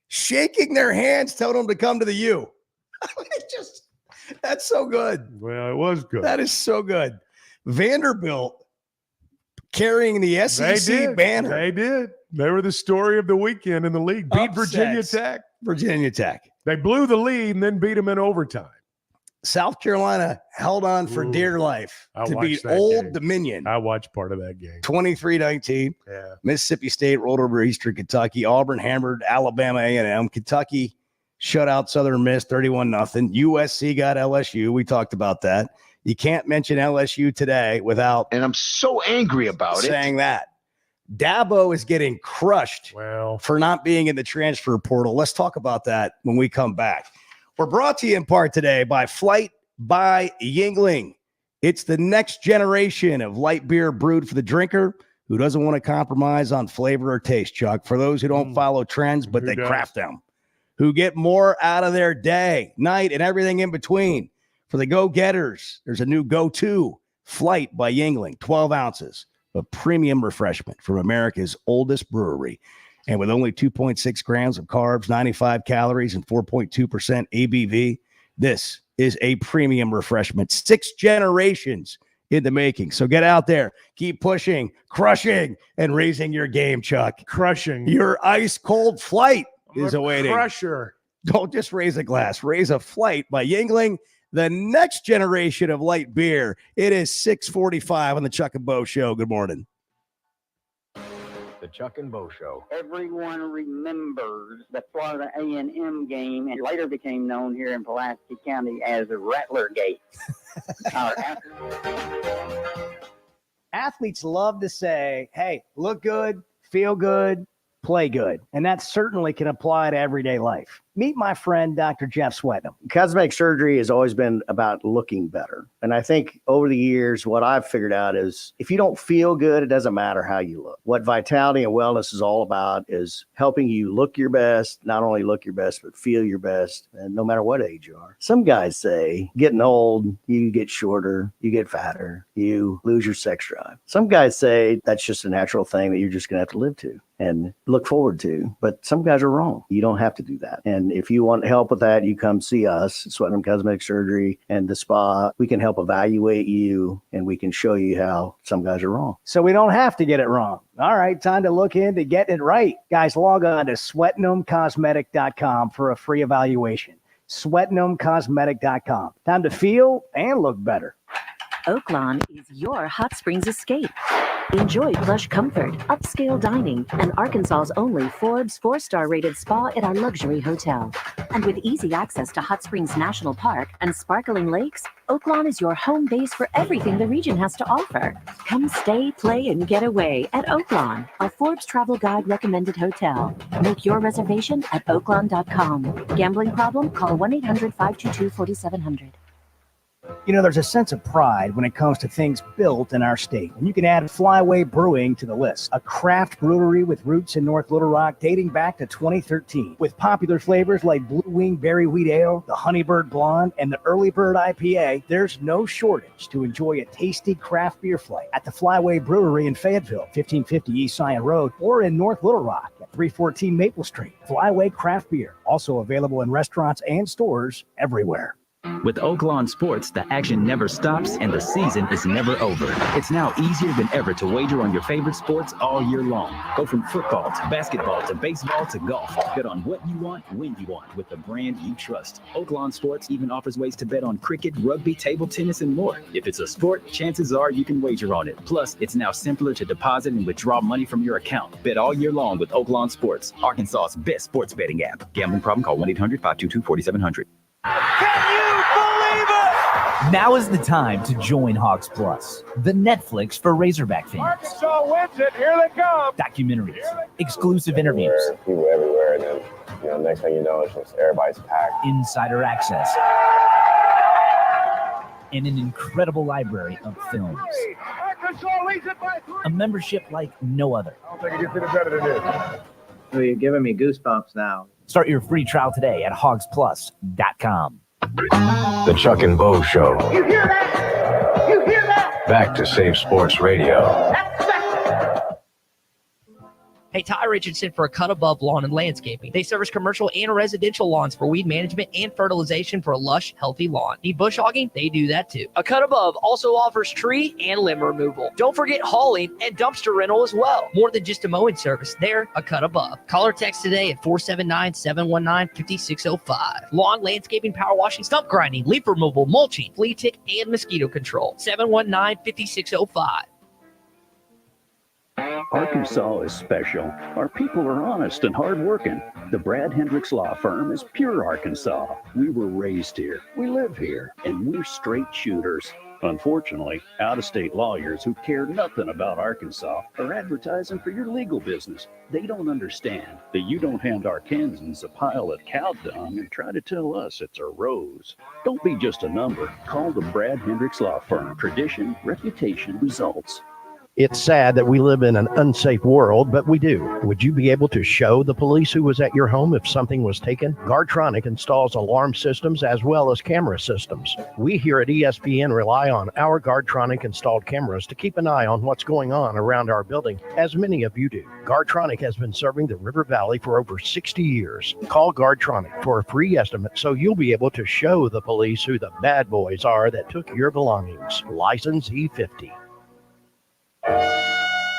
shaking their hands, telling them to come to the U. That's so good. Well, it was good. That is so good. Vanderbilt carrying the SEC banner. They did. They were the story of the weekend in the league. Beat Virginia Tech. Virginia Tech. They blew the lead and then beat them in overtime. South Carolina held on for dear life to beat Old Dominion. I watched part of that game. 23-19. Yeah. Mississippi State rolled over Eastern Kentucky. Auburn hammered Alabama A&M. Kentucky shut out Southern Miss 31-0. USC got LSU. We talked about that. You can't mention LSU today without, and I'm so angry about saying that. Dabo is getting crushed for not being in the transfer portal. Let's talk about that when we come back. We're brought to you in part today by Flight by Yingling. It's the next generation of light beer brewed for the drinker who doesn't want to compromise on flavor or taste, Chuck. For those who don't follow trends, but they craft them, who get more out of their day, night, and everything in between. For the go-getters, there's a new go-to, Flight by Yingling, 12 ounces of premium refreshment from America's oldest brewery. And with only 2.6 grams of carbs, 95 calories, and 4.2% ABV, this is a premium refreshment. 6 generations in the making. So get out there, keep pushing, crushing, and raising your game, Chuck. Crushing. Your ice-cold Flight is awaiting. Crusher. Don't just raise a glass. Raise a Flight by Yingling, the next generation of light beer. It is 6:45 on the Chuck and Bo Show. Good morning. The Chuck and Bo Show. Everyone remembers the Florida A&M game, and later became known here in Pulaski County as the Rattler Gate. Athletes love to say, hey, look good, feel good, play good. And that certainly can apply to everyday life. Meet my friend, Dr. Jeff Swetnam. Cosmetic surgery has always been about looking better. And I think over the years, what I've figured out is if you don't feel good, it doesn't matter how you look. What vitality and wellness is all about is helping you look your best, not only look your best, but feel your best, and no matter what age you are. Some guys say getting old, you get shorter, you get fatter, you lose your sex drive. Some guys say that's just a natural thing that you're just going to have to live to and look forward to. But some guys are wrong. You don't have to do that. And if you want help with that, you come see us, Swetnam Cosmetic Surgery and the spa. We can help evaluate you and we can show you how some guys are wrong. So we don't have to get it wrong. All right, time to look into getting it right. Guys, log on to SwetnamCosmetic.com for a free evaluation. SwetnamCosmetic.com. Time to feel and look better. Oaklawn is your hot springs escape. Enjoy plush comfort, upscale dining, and Arkansas's only Forbes 4-star rated spa at our luxury hotel. And with easy access to Hot Springs National Park and sparkling lakes, Oaklawn is your home base for everything the region has to offer. Come stay, play, and get away at Oaklawn, a Forbes Travel Guide recommended hotel. Make your reservation at oaklawn.com. Gambling problem? Call 1-800-522-4700. You know, there's a sense of pride when it comes to things built in our state. And you can add Flyway Brewing to the list, a craft brewery with roots in North Little Rock dating back to 2013. With popular flavors like Blue Wing Berry Wheat Ale, the Honeybird Blonde, and the Early Bird IPA, there's no shortage to enjoy a tasty craft beer flight at the Flyway Brewery in Fayetteville, 1550 East Zion Road, or in North Little Rock at 314 Maple Street. Flyway Craft Beer, also available in restaurants and stores everywhere. With Oaklawn Sports, the action never stops and the season is never over. It's now easier than ever to wager on your favorite sports all year long. Go from football to basketball to baseball to golf. Bet on what you want, when you want, with the brand you trust. Oaklawn Sports even offers ways to bet on cricket, rugby, table tennis, and more. If it's a sport, chances are you can wager on it. Plus, it's now simpler to deposit and withdraw money from your account. Bet all year long with Oaklawn Sports, Arkansas's best sports betting app. Gambling problem? Call 1-800-522-4700. Now is the time to join Hogs Plus, the Netflix for Razorback fans. Arkansas wins it. Here they come. Documentaries, exclusive interviews, There are people everywhere, and then next thing you know, it's just everybody's packed. Insider access, and an incredible library of films. Arkansas leads it by 3. A membership like no other. I don't think it gets any better than this. Oh, you're giving me goosebumps now. Start your free trial today at hogsplus.com. The Chuck and Bo Show. You hear that? You hear that? Back to Safe Sports Radio. Hey, Ty Richardson for A Cut Above Lawn and Landscaping. They service commercial and residential lawns for weed management and fertilization for a lush, healthy lawn. Need bush hogging? They do that too. A Cut Above also offers tree and limb removal. Don't forget hauling and dumpster rental as well. More than just a mowing service, they're A Cut Above. Call or text today at 479-719-5605. Lawn, landscaping, power washing, stump grinding, leaf removal, mulching, flea tick, and mosquito control. 719-5605. Arkansas is special. Our people are honest and hardworking. The Brad Hendricks Law Firm is pure Arkansas. We were raised here, we live here, and we're straight shooters. Unfortunately, out-of-state lawyers who care nothing about Arkansas are advertising for your legal business. They don't understand that you don't hand Arkansans a pile of cow dung and try to tell us it's a rose. Don't be just a number. Call the Brad Hendricks Law Firm. Tradition, reputation, results. It's sad that we live in an unsafe world, but we do. Would you be able to show the police who was at your home if something was taken? Guardtronic installs alarm systems as well as camera systems. We here at ESPN rely on our Guardtronic installed cameras to keep an eye on what's going on around our building, as many of you do. Guardtronic has been serving the River Valley for over 60 years. Call Guardtronic for a free estimate so you'll be able to show the police who the bad boys are that took your belongings. License E50.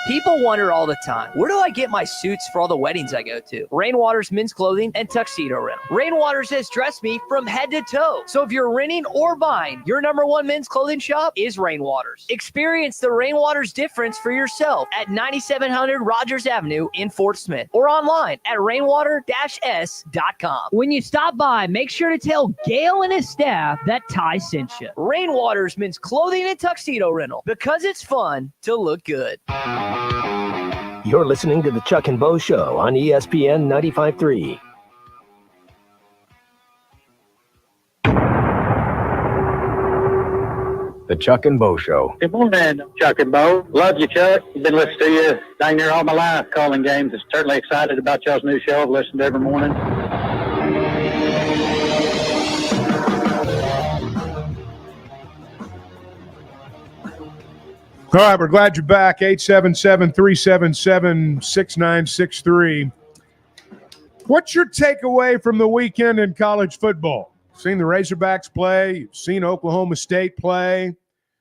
People wonder all the time, where do I get my suits for all the weddings I go to? Rainwater's Men's Clothing and Tuxedo Rental. Rainwater's has dressed me from head to toe. So if you're renting or buying, your #1 men's clothing shop is Rainwater's. Experience the Rainwater's difference for yourself at 9700 Rogers Avenue in Fort Smith or online at rainwater-s.com. When you stop by, make sure to tell Gail and his staff that Ty sent you. Rainwater's Men's Clothing and Tuxedo Rental, because it's fun to look good. You're listening to the Chuck and Bo Show on ESPN 95.3. The Chuck and Bo Show. Good morning, Chuck and Bo. Love you, Chuck. Been listening to you dang near all my life calling games. Certainly excited about y'all's new show. I've listened every morning. All right, we're glad you're back. 877-377-6963. What's your takeaway from the weekend in college football? Seen the Razorbacks play. You've seen Oklahoma State play.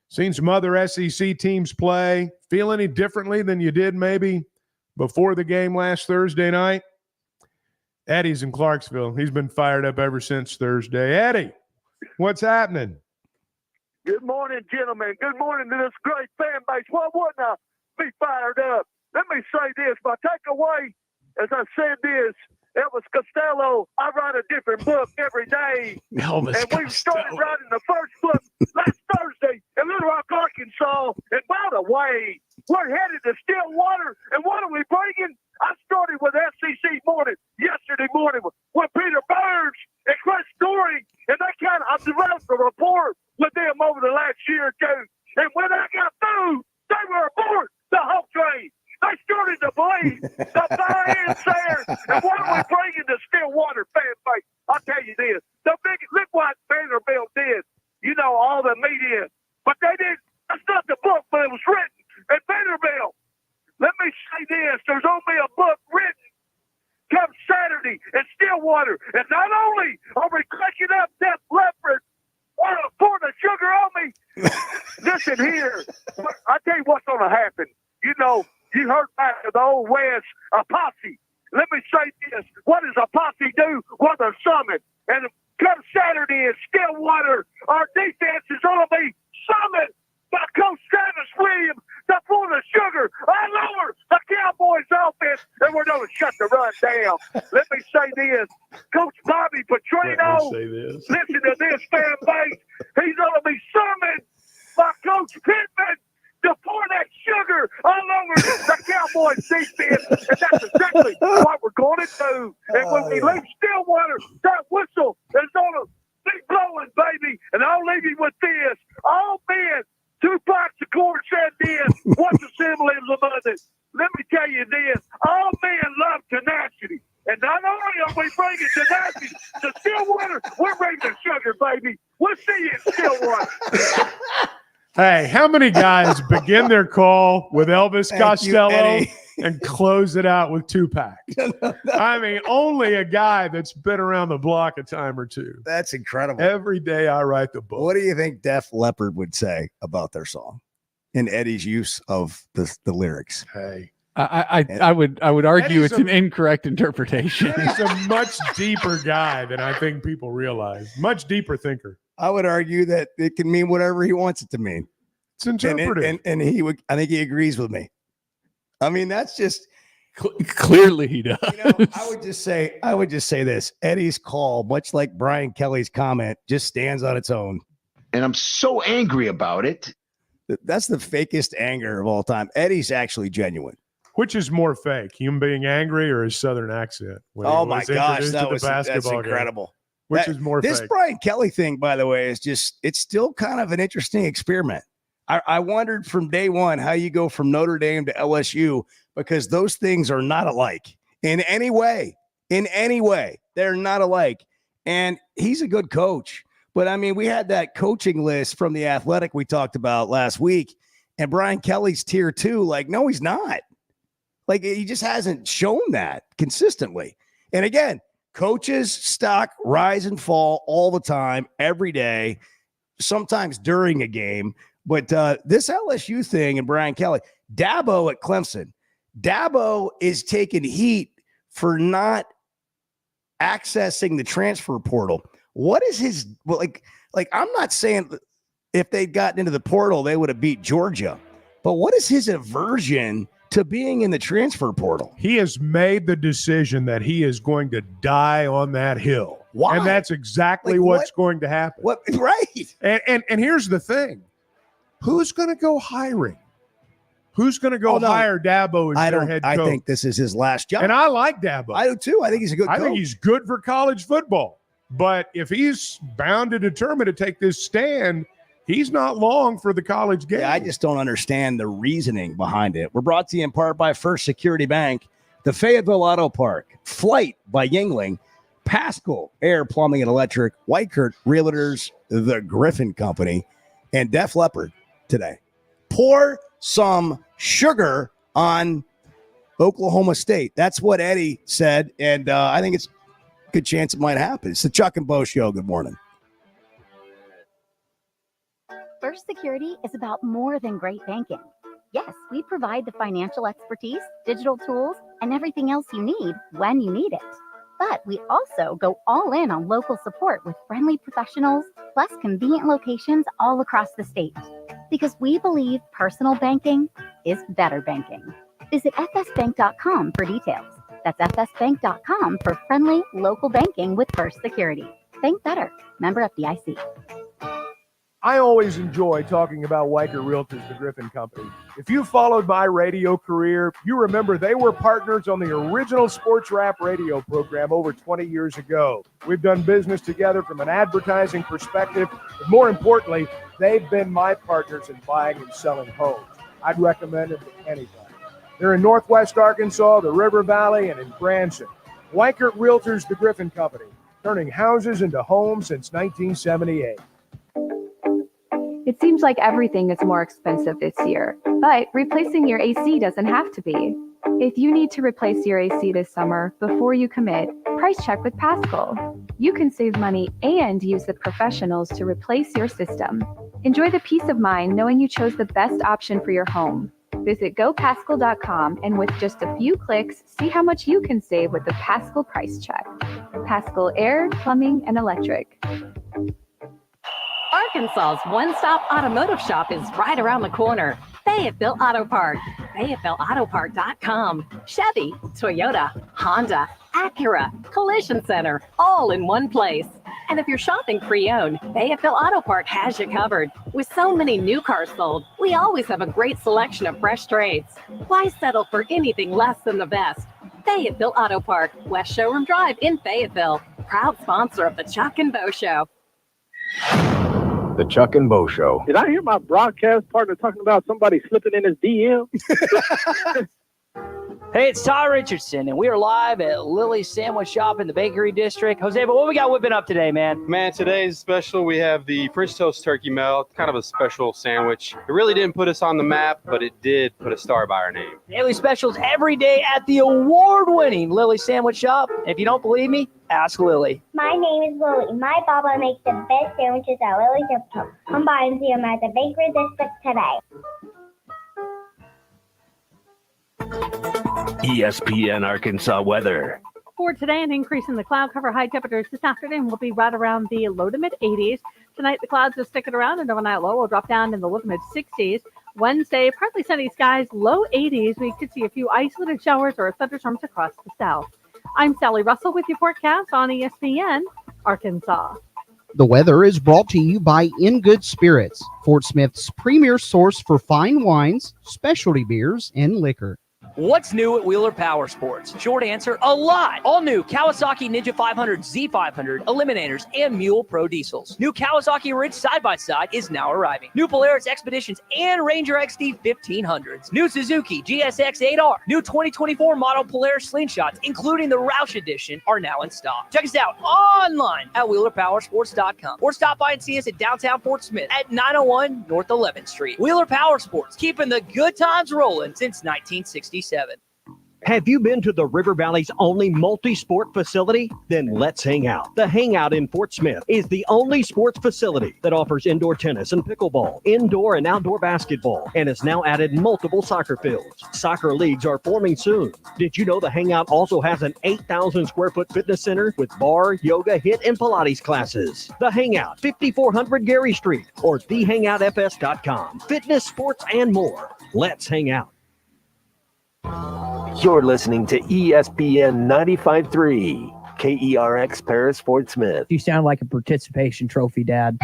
Seen some other SEC teams play. Feel any differently than you did maybe before the game last Thursday night? Eddie's in Clarksville. He's been fired up ever since Thursday. Eddie, what's happening? Good morning, gentlemen. Good morning to this great fan base. Why wouldn't I be fired up? Let me say this. My takeaway, as I said this, Elvis Costello, I write a different book every day. Elvis and we started writing the first book last Thursday in Little Rock, Arkansas. And by the way, we're headed to Stillwater. And what are we bringing? I started with SEC morning yesterday morning with Peter Burns and Chris Story. And I developed a rapport with them over the last year or two. And when I got through, they were aboard the whole train. They started to believe the buy-in's there. And what are we bringing to Stillwater fan base? I'll tell you this. Look what Vanderbilt did. You know, all the media. But they didn't. That's not the book, but it was written at Vanderbilt. Let me say this. There's only a book written come Saturday in Stillwater. And not only are we clicking up Def Leppard or pouring the sugar on me, listen here. I tell you what's going to happen. You know, you heard back to the old West, a posse. Let me say this. What does a posse do? Well, they're summoned. And come Saturday in Stillwater, our defense is going to be summoned by Coach Travis Williams to pull the sugar all over the Cowboys offense, and we're going to shut the run down. Let me say this. Coach Bobby Petrino, Say this. listen to this fan base. He's going to be summoned by Coach Pittman to pour that sugar all over the Cowboys defense. And that's exactly what we're going to do. And when we leave Stillwater, that whistle is going to be blowing, baby. And I'll leave you with this. All men, 2 pots of corn said this. What's the symbolism of it? Let me tell you this. All men love tenacity. And not only are we bringing tenacity to Stillwater, we're bringing sugar, baby. We'll see you in Stillwater. Hey, how many guys begin their call with Elvis Costello and close it out with Tupac? I mean, only a guy that's been around the block a time or two. That's incredible. Every day I write the book. What do you think Def Leppard would say about their song and Eddie's use of the lyrics? Hey. I would argue Eddie's it's an incorrect interpretation. He's a much deeper guy than I think people realize. Much deeper thinker. I would argue that it can mean whatever he wants it to mean. It's interpretive. And he would, I think he agrees with me. I mean, that's just clearly he does. I would just say this. Eddie's call, much like Brian Kelly's comment, just stands on its own. And I'm so angry about it. That's the fakest anger of all time. Eddie's actually genuine. Which is more fake, him being angry or his southern accent? Oh my gosh, that's incredible. Game? Which is more this fake? Brian Kelly thing, by the way, is just, it's still kind of an interesting experiment. I wondered from day one how you go from Notre Dame to LSU, because those things are not alike in any way. In any way, they're not alike. And he's a good coach. But I mean, we had that coaching list from The Athletic we talked about last week, and Brian Kelly's tier 2. Like, no, he's not. Like, he just hasn't shown that consistently. And again, coaches' stock rise and fall all the time, every day, sometimes during a game. But this LSU thing and Brian Kelly, Dabo at Clemson, Dabo is taking heat for not accessing the transfer portal. What is his, like I'm not saying if they'd gotten into the portal, they would have beat Georgia. But what is his aversion to being in the transfer portal? He has made the decision that he is going to die on that hill. Why? And that's exactly what's going to happen. What? Right. And here's the thing. Who's going to go hiring? Who's going to go hire Dabo as their head coach? I think this is his last job. And I like Dabo. I do too. I think he's a good coach. I think he's good for college football. But if he's bound and determined to take this stand, he's not long for the college game. Yeah, I just don't understand the reasoning behind it. We're brought to you in part by First Security Bank, the Fayetteville Auto Park, Flight by Yingling, Pascal Air Plumbing and Electric, Weichert Realtors, the Griffin Company, and Def Leppard today. Pour some sugar on Oklahoma State. That's what Eddie said, and I think it's a good chance it might happen. It's the Chuck and Bo Show. Good morning. First Security is about more than great banking. Yes, we provide the financial expertise, digital tools, and everything else you need when you need it. But we also go all in on local support with friendly professionals, plus convenient locations all across the state. Because we believe personal banking is better banking. Visit fsbank.com for details. That's fsbank.com for friendly local banking with First Security. Bank better. Member FDIC. I always enjoy talking about Weichert Realtors, the Griffin Company. If you followed my radio career, you remember they were partners on the original sports rap radio program over 20 years ago. We've done business together from an advertising perspective, but more importantly, they've been my partners in buying and selling homes. I'd recommend them to anybody. They're in Northwest Arkansas, the River Valley, and in Branson. Weichert Realtors, the Griffin Company, turning houses into homes since 1978. It seems like everything is more expensive this year, but replacing your AC doesn't have to be. If you need to replace your AC this summer, before you commit, price check with Pascal. You can save money and use the professionals to replace your system. Enjoy the peace of mind knowing you chose the best option for your home. Visit gopascal.com and with just a few clicks, see how much you can save with the Pascal price check. Pascal Air, Plumbing, and Electric. Arkansas's one-stop automotive shop is right around the corner. Fayetteville Auto Park. FayettevilleAutoPark.com. Chevy, Toyota, Honda, Acura, collision center, all in one place. And if you're shopping pre-owned, Fayetteville Auto Park has you covered. With so many new cars sold, we always have a great selection of fresh trades. Why settle for anything less than the best? Fayetteville Auto Park, West Showroom Drive in Fayetteville. Proud sponsor of the Chuck and Bo Show. The Chuck and Bo Show. Did I hear my broadcast partner talking about somebody slipping in his DM? Hey, it's Ty Richardson, and we are live at Lily's Sandwich Shop in the Bakery District. Jose, but what we got whipping up today, man? Man, today's special, we have the French toast turkey melt, kind of a special sandwich. It really didn't put us on the map, but it did put a star by our name. Daily specials every day at the award-winning Lily's Sandwich Shop. If you don't believe me, ask Lily. My name is Lily. My Papa makes the best sandwiches at Lily's Shop. Come by and see him at the Bakery District today. ESPN Arkansas weather. For today, an increase in the cloud cover. High temperatures this afternoon will be right around the low to mid 80s. Tonight, the clouds are sticking around, and overnight low will drop down in the low to mid 60s. Wednesday, partly sunny skies, low 80s. We could see a few isolated showers or thunderstorms across the south. I'm Sally Russell with your forecast on ESPN Arkansas. The weather is brought to you by In Good Spirits, Fort Smith's premier source for fine wines, specialty beers, and liquor. What's new at Wheeler Power Sports? Short answer, a lot. All new Kawasaki Ninja 500, Z500, Eliminators, and Mule Pro Diesels. New Kawasaki Ridge side-by-side is now arriving. New Polaris Expeditions and Ranger XD 1500s. New Suzuki GSX 8R. New 2024 model Polaris Slingshots, including the Roush Edition, are now in stock. Check us out online at WheelerPowersports.com or stop by and see us at downtown Fort Smith at 901 North 11th Street. Wheeler Power Sports, keeping the good times rolling since 1967. Have you been to the River Valley's only multi-sport facility? Then let's hang out. The Hangout in Fort Smith is the only sports facility that offers indoor tennis and pickleball, indoor and outdoor basketball, and has now added multiple soccer fields. Soccer leagues are forming soon. Did you know the Hangout also has an 8,000 square foot fitness center with bar, yoga, HIIT, and Pilates classes? The Hangout, 5400 Gary Street, or thehangoutfs.com. Fitness, sports, and more. Let's hang out. You're listening to ESPN 95.3, KERX Paris Fort Smith. You sound like a participation trophy, Dad.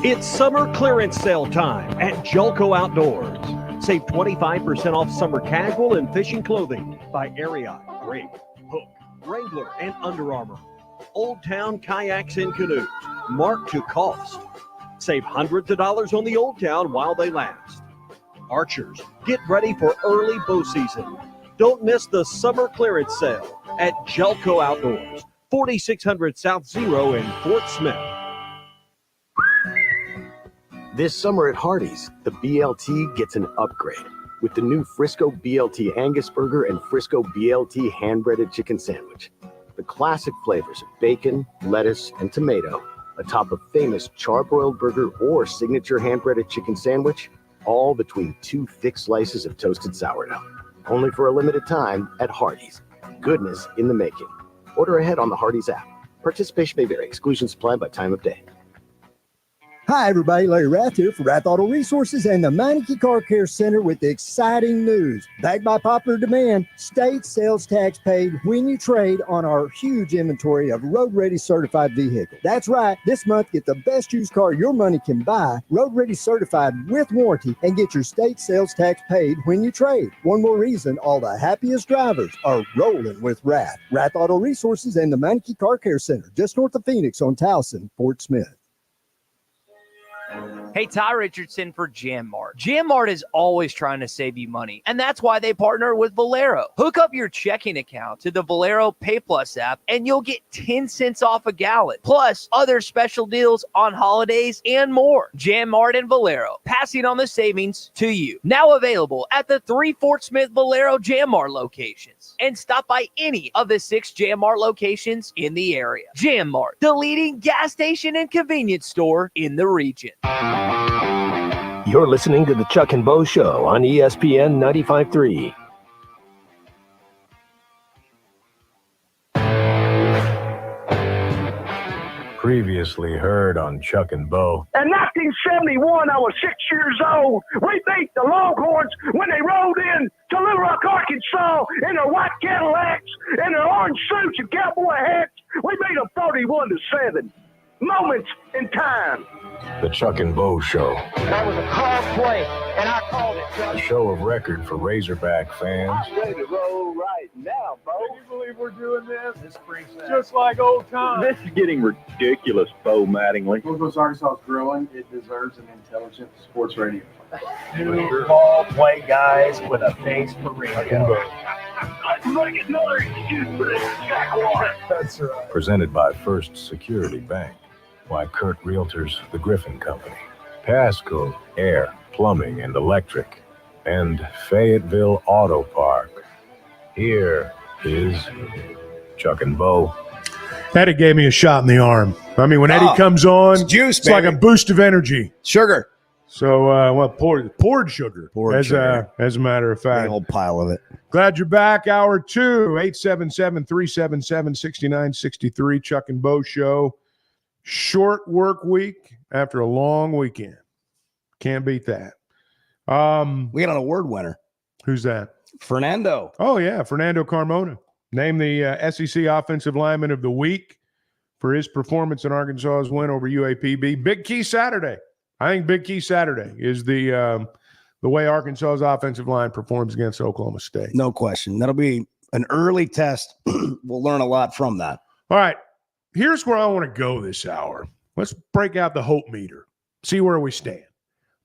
It's summer clearance sale time at Julco Outdoors. Save 25% off summer casual and fishing clothing by Ariat, Rig, Hook, Wrangler, and Under Armour. Old Town kayaks and canoes, marked to cost. Save hundreds of dollars on the Old Town while they last. Archers, get ready for early bow season. Don't miss the summer clearance sale at Jelco Outdoors, 4600 South Zero in Fort Smith. This summer at Hardee's, the BLT gets an upgrade with the new Frisco BLT Angus Burger and Frisco BLT hand-breaded chicken sandwich. The classic flavors of bacon, lettuce, and tomato atop a famous charbroiled burger or signature hand-breaded chicken sandwich, all between two thick slices of toasted sourdough. Only for a limited time at Hardee's. Goodness in the making. Order ahead on the Hardee's app. Participation may vary. Exclusions apply by time of day. Hi, everybody. Larry Rath here for Rath Auto Resources and the Meineke Car Care Center with exciting news. Backed by popular demand, state sales tax paid when you trade on our huge inventory of road-ready certified vehicles. That's right. This month, get the best used car your money can buy, road-ready certified with warranty, and get your state sales tax paid when you trade. One more reason all the happiest drivers are rolling with Rath. Rath Auto Resources and the Meineke Car Care Center, just north of Phoenix on Towson, Fort Smith. Hey, Ty Richardson for Jam Mart. Jam Mart is always trying to save you money, and that's why they partner with Valero. Hook up your checking account to the Valero Pay Plus app, and you'll get 10 cents off a gallon, plus other special deals on holidays and more. Jam Mart and Valero, passing on the savings to you. Now available at the 3 Fort Smith Valero Jam Mart locations. And stop by any of the 6 Jam Mart locations in the area. Jam Mart, the leading gas station and convenience store in the region. You're listening to the Chuck and Bo Show on ESPN 95.3. Previously heard on Chuck and Bo. In 1971, I was 6 years old. We beat the Longhorns when they rolled in to Little Rock, Arkansas in their white Cadillacs and their orange suits and cowboy hats. We beat them 41-7. Moments in time. The Chuck and Bo Show. That was a called play, and I called it. A show of record for Razorback fans. I'm ready to roll right now, Bo. Can you believe we're doing this? This brings just like old times. This is getting ridiculous, Bo Mattingly. Because Arkansas is growing, it deserves an intelligent sports radio. Two ball play guys with a face for radio. Let's make another excuse for this jackwater. That's right. Presented by First Security Bank. Why Kurt Realtors, the Griffin Company. Pasco, Air, Plumbing, and Electric. And Fayetteville Auto Park. Here is Chuck and Bo. Eddie gave me a shot in the arm. I mean, when Eddie comes on, it's juice, it's like a boost of energy. Sugar. So, poured sugar, as a matter of fact. A whole pile of it. Glad you're back. Hour 2, 877-377-6963, Chuck and Bo Show. Short work week after a long weekend. Can't beat that. We got an award winner. Who's that? Fernando. Oh, yeah, Fernando Carmona. Named the SEC Offensive Lineman of the Week for his performance in Arkansas's win over UAPB. Big Key Saturday. I think Big Key Saturday is the way Arkansas's offensive line performs against Oklahoma State. No question. That'll be an early test. We'll learn a lot from that. All right. Here's where I want to go this hour. Let's break out the hope meter, see where we stand.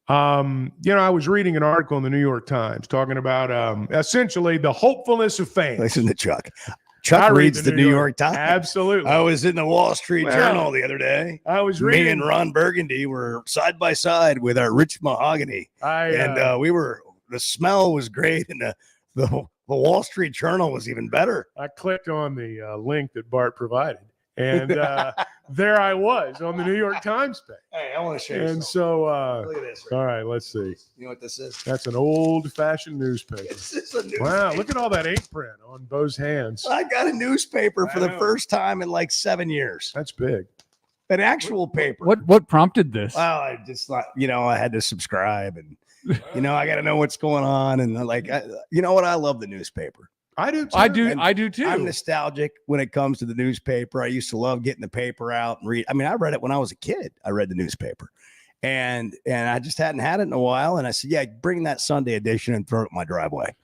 I was reading an article in the New York Times talking about essentially the hopefulness of fans. Listen to Chuck. Chuck reads the New York Times. Absolutely. I was in the Wall Street Journal the other day. I was reading. Me and Ron Burgundy were side by side with our rich mahogany. The smell was great, and the Wall Street Journal was even better. I clicked on the link that Bart provided, and there I was on the New York Times page. Hey, I want to show you And something. so, Look at this. all right, let's see. You know what this is? That's an old-fashioned newspaper. This is a newspaper. Wow, look at all that ink print on Bo's hands. I got a newspaper for the first time in like 7 years. That's big. An actual paper. What prompted this? Well, I just thought, I had to subscribe, and I got to know what's going on, and you know what? I love the newspaper. I do too. I do too. I'm nostalgic when it comes to the newspaper. I used to love getting the paper out and read. I mean, I read it when I was a kid. I read the newspaper, and I just hadn't had it in a while. And I said, "Yeah, bring that Sunday edition and throw it in my driveway."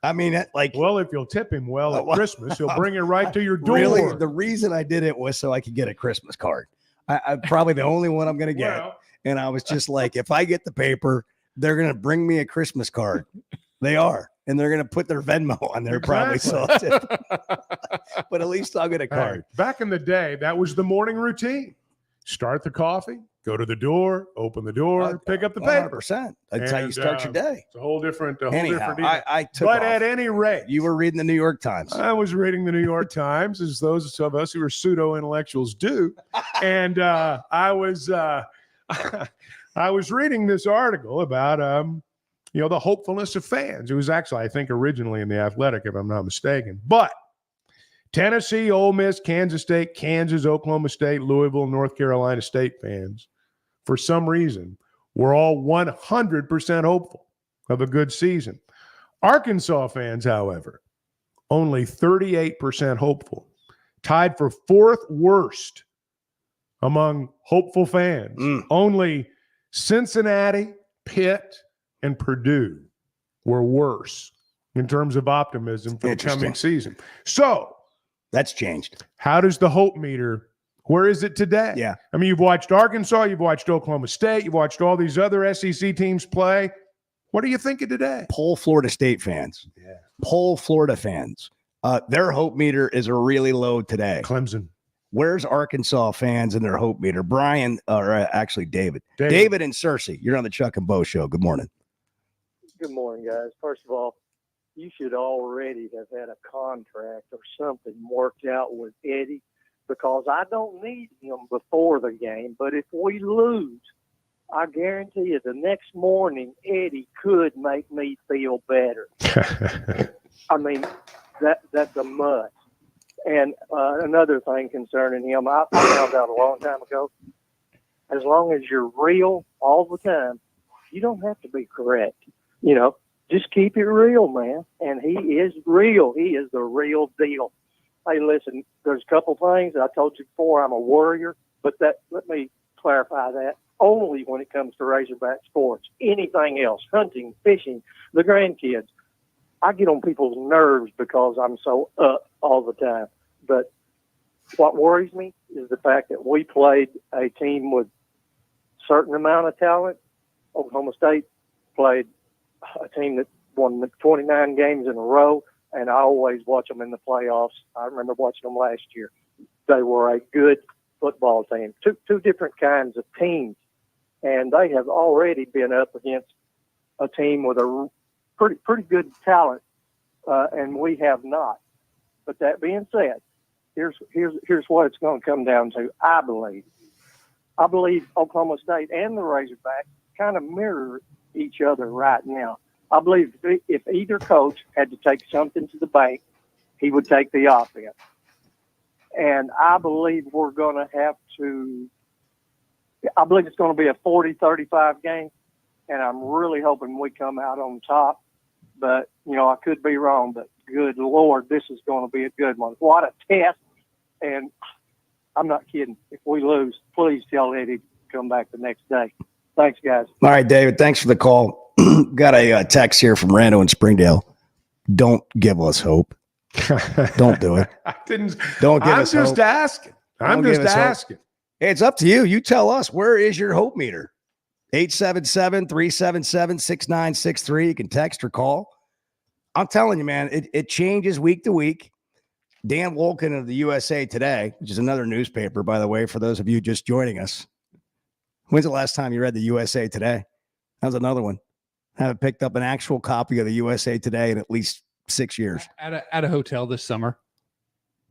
I mean, well, if you'll tip him well at Christmas, he'll bring it right to your door. Really, the reason I did it was so I could get a Christmas card. I'm probably the only one I'm going to get. And I was just like, if I get the paper, they're going to bring me a Christmas card. They are. And they're going to put their Venmo on there, probably. So, but at least I'll get a card. Hey, back in the day, that was the morning routine. Start the coffee, go to the door, open the door, pick up the paper. 100%. That's how you start your day. It's a whole different. Anyhow, I took but off. at any rate, you were reading the New York Times. I was reading the New York Times, as those of us who are pseudo intellectuals do, and I was reading this article about the hopefulness of fans. It was actually, I think, originally in The Athletic, if I'm not mistaken. But Tennessee, Ole Miss, Kansas State, Kansas, Oklahoma State, Louisville, North Carolina State fans, for some reason, were all 100% hopeful of a good season. Arkansas fans, however, only 38% hopeful, tied for fourth worst among hopeful fans. Only Cincinnati, Pitt, and Purdue were worse in terms of optimism for the coming season. So that's changed. How does the hope meter, where is it today? Yeah. I mean, you've watched Arkansas, you've watched Oklahoma State, you've watched all these other SEC teams play. What are you thinking today? Poll Florida State fans. Yeah. Poll Florida fans. Their hope meter is really low today. Clemson. Where's Arkansas fans and their hope meter? Brian, or actually David. David and Cersei, you're on the Chuck and Bo Show. Good morning. Good morning, guys. First of all, you should already have had a contract or something worked out with Eddie, because I don't need him before the game. But if we lose, I guarantee you the next morning, Eddie could make me feel better. I mean, that's a must. And another thing concerning him, I found out a long time ago, as long as you're real all the time, you don't have to be correct. You know, just keep it real, man. And he is real. He is the real deal. Hey, listen, there's a couple things I told you before. I'm a warrior, but let me clarify that. Only when it comes to Razorback sports. Anything else, hunting, fishing, the grandkids, I get on people's nerves because I'm so up all the time. But what worries me is the fact that we played a team with a certain amount of talent. Oklahoma State played a team that won 29 games in a row, and I always watch them in the playoffs. I remember watching them last year. They were a good football team, two different kinds of teams, and they have already been up against a team with a pretty good talent, and we have not. But that being said, here's what it's going to come down to. I believe Oklahoma State and the Razorbacks kind of mirror each other right now. I believe if either coach had to take something to the bank, he would take the offense. And I believe we're going to have to – I believe it's going to be a 40-35 game, and I'm really hoping we come out on top. But, you know, I could be wrong, but good Lord, this is going to be a good one. What a test. And I'm not kidding. If we lose, please tell Eddie to come back the next day. Thanks, guys. All right, David, thanks for the call. Got a text here from Rando in Springdale. Don't give us hope. Don't do it. Don't give us hope. I'm just asking. I'm just asking. Hey, it's up to you. You tell us, where is your hope meter? 877-377-6963. You can text or call. I'm telling you, man, it changes week to week. Dan Wolken of the USA Today, which is another newspaper, by the way, for those of you just joining us. When's the last time you read the USA Today? That was another one. I haven't picked up an actual copy of the USA Today in at least 6 years. At a hotel this summer.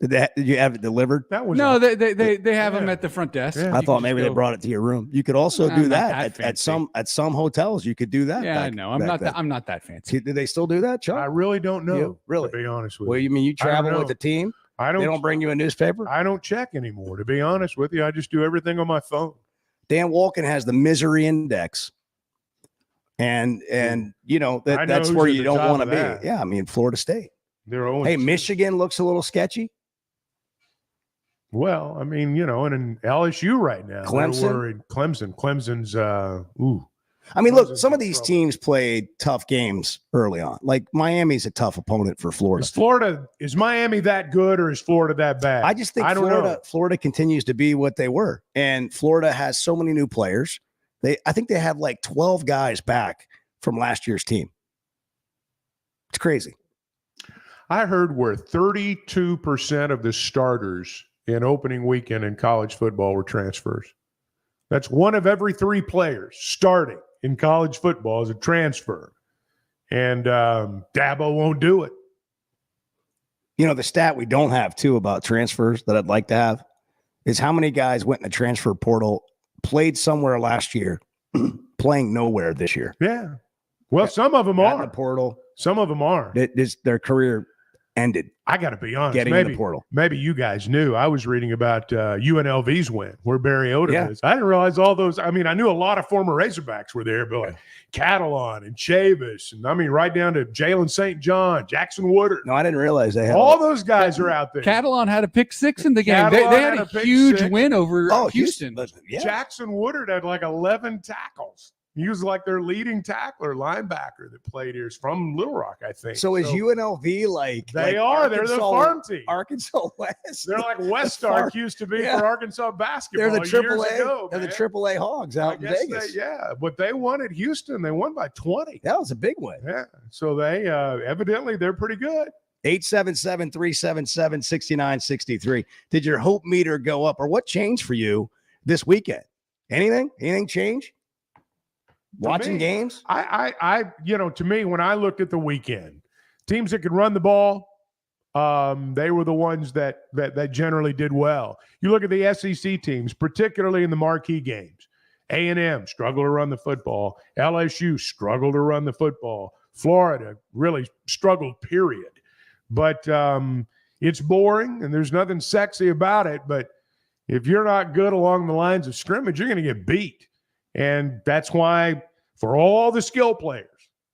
Did you have it delivered? That was no. They have them at the front desk. Yeah. I thought maybe they brought it to your room. You could also do that at some hotels. You could do that. Yeah, I know. I'm not that fancy. Do they still do that, Chuck? I really don't know. Really? To be honest with you. Well, you mean you travel with the team? They don't bring you a newspaper? I don't check anymore. To be honest with you, I just do everything on my phone. Dan Wolken has the misery index. And you know, that's where you don't want to be. Yeah, I mean, Florida State. Hey, Michigan looks a little sketchy. Well, I mean, you know, and in LSU right now, Clemson's I mean, look, some of these teams played tough games early on. Like Miami's a tough opponent for Florida. Is Miami that good or is Florida that bad? I just think Florida continues to be what they were. And Florida has so many new players. I think they have like 12 guys back from last year's team. It's crazy. I heard where 32% of the starters in opening weekend in college football were transfers. That's one of every three players starting in college football is a transfer. And Dabo won't do it. You know, the stat we don't have, too, about transfers that I'd like to have is how many guys went in the transfer portal, played somewhere last year, playing nowhere this year. Yeah. Well, some of them are. In the portal. Some of them are. Their career ended. I got to be honest. Getting in the portal. Maybe you guys knew. I was reading about UNLV's win, where Barry Odom is. I didn't realize all those. I mean, I knew a lot of former Razorbacks were there, but like Catalon and Chavis, and I mean, right down to Jalen St. John, Jackson Woodard. No, I didn't realize they had all those guys are out there. Catalon had a pick six in the game. They had a huge win over Houston. Jackson Woodard had like 11 tackles. He was like their leading tackler, linebacker that played here. He's from Little Rock, I think. So is UNLV like they are? They're the farm team. Arkansas West. They're like West Stark used to be for Arkansas basketball. They're the AAA. Years ago, they're the AAA Hogs out in Vegas. But they won at Houston. They won by 20. That was a big win. Yeah. So they evidently they're pretty good. 877-377-6963. Did your hope meter go up, or what changed for you this weekend? Anything? Anything change? Watching games? I to me, when I looked at the weekend, teams that could run the ball, they were the ones that generally did well. You look at the SEC teams, particularly in the marquee games. A&M struggled to run the football. LSU struggled to run the football. Florida really struggled, period. But It's boring and there's nothing sexy about it, but if you're not good along the lines of scrimmage, you're going to get beat. And that's why for all the skill players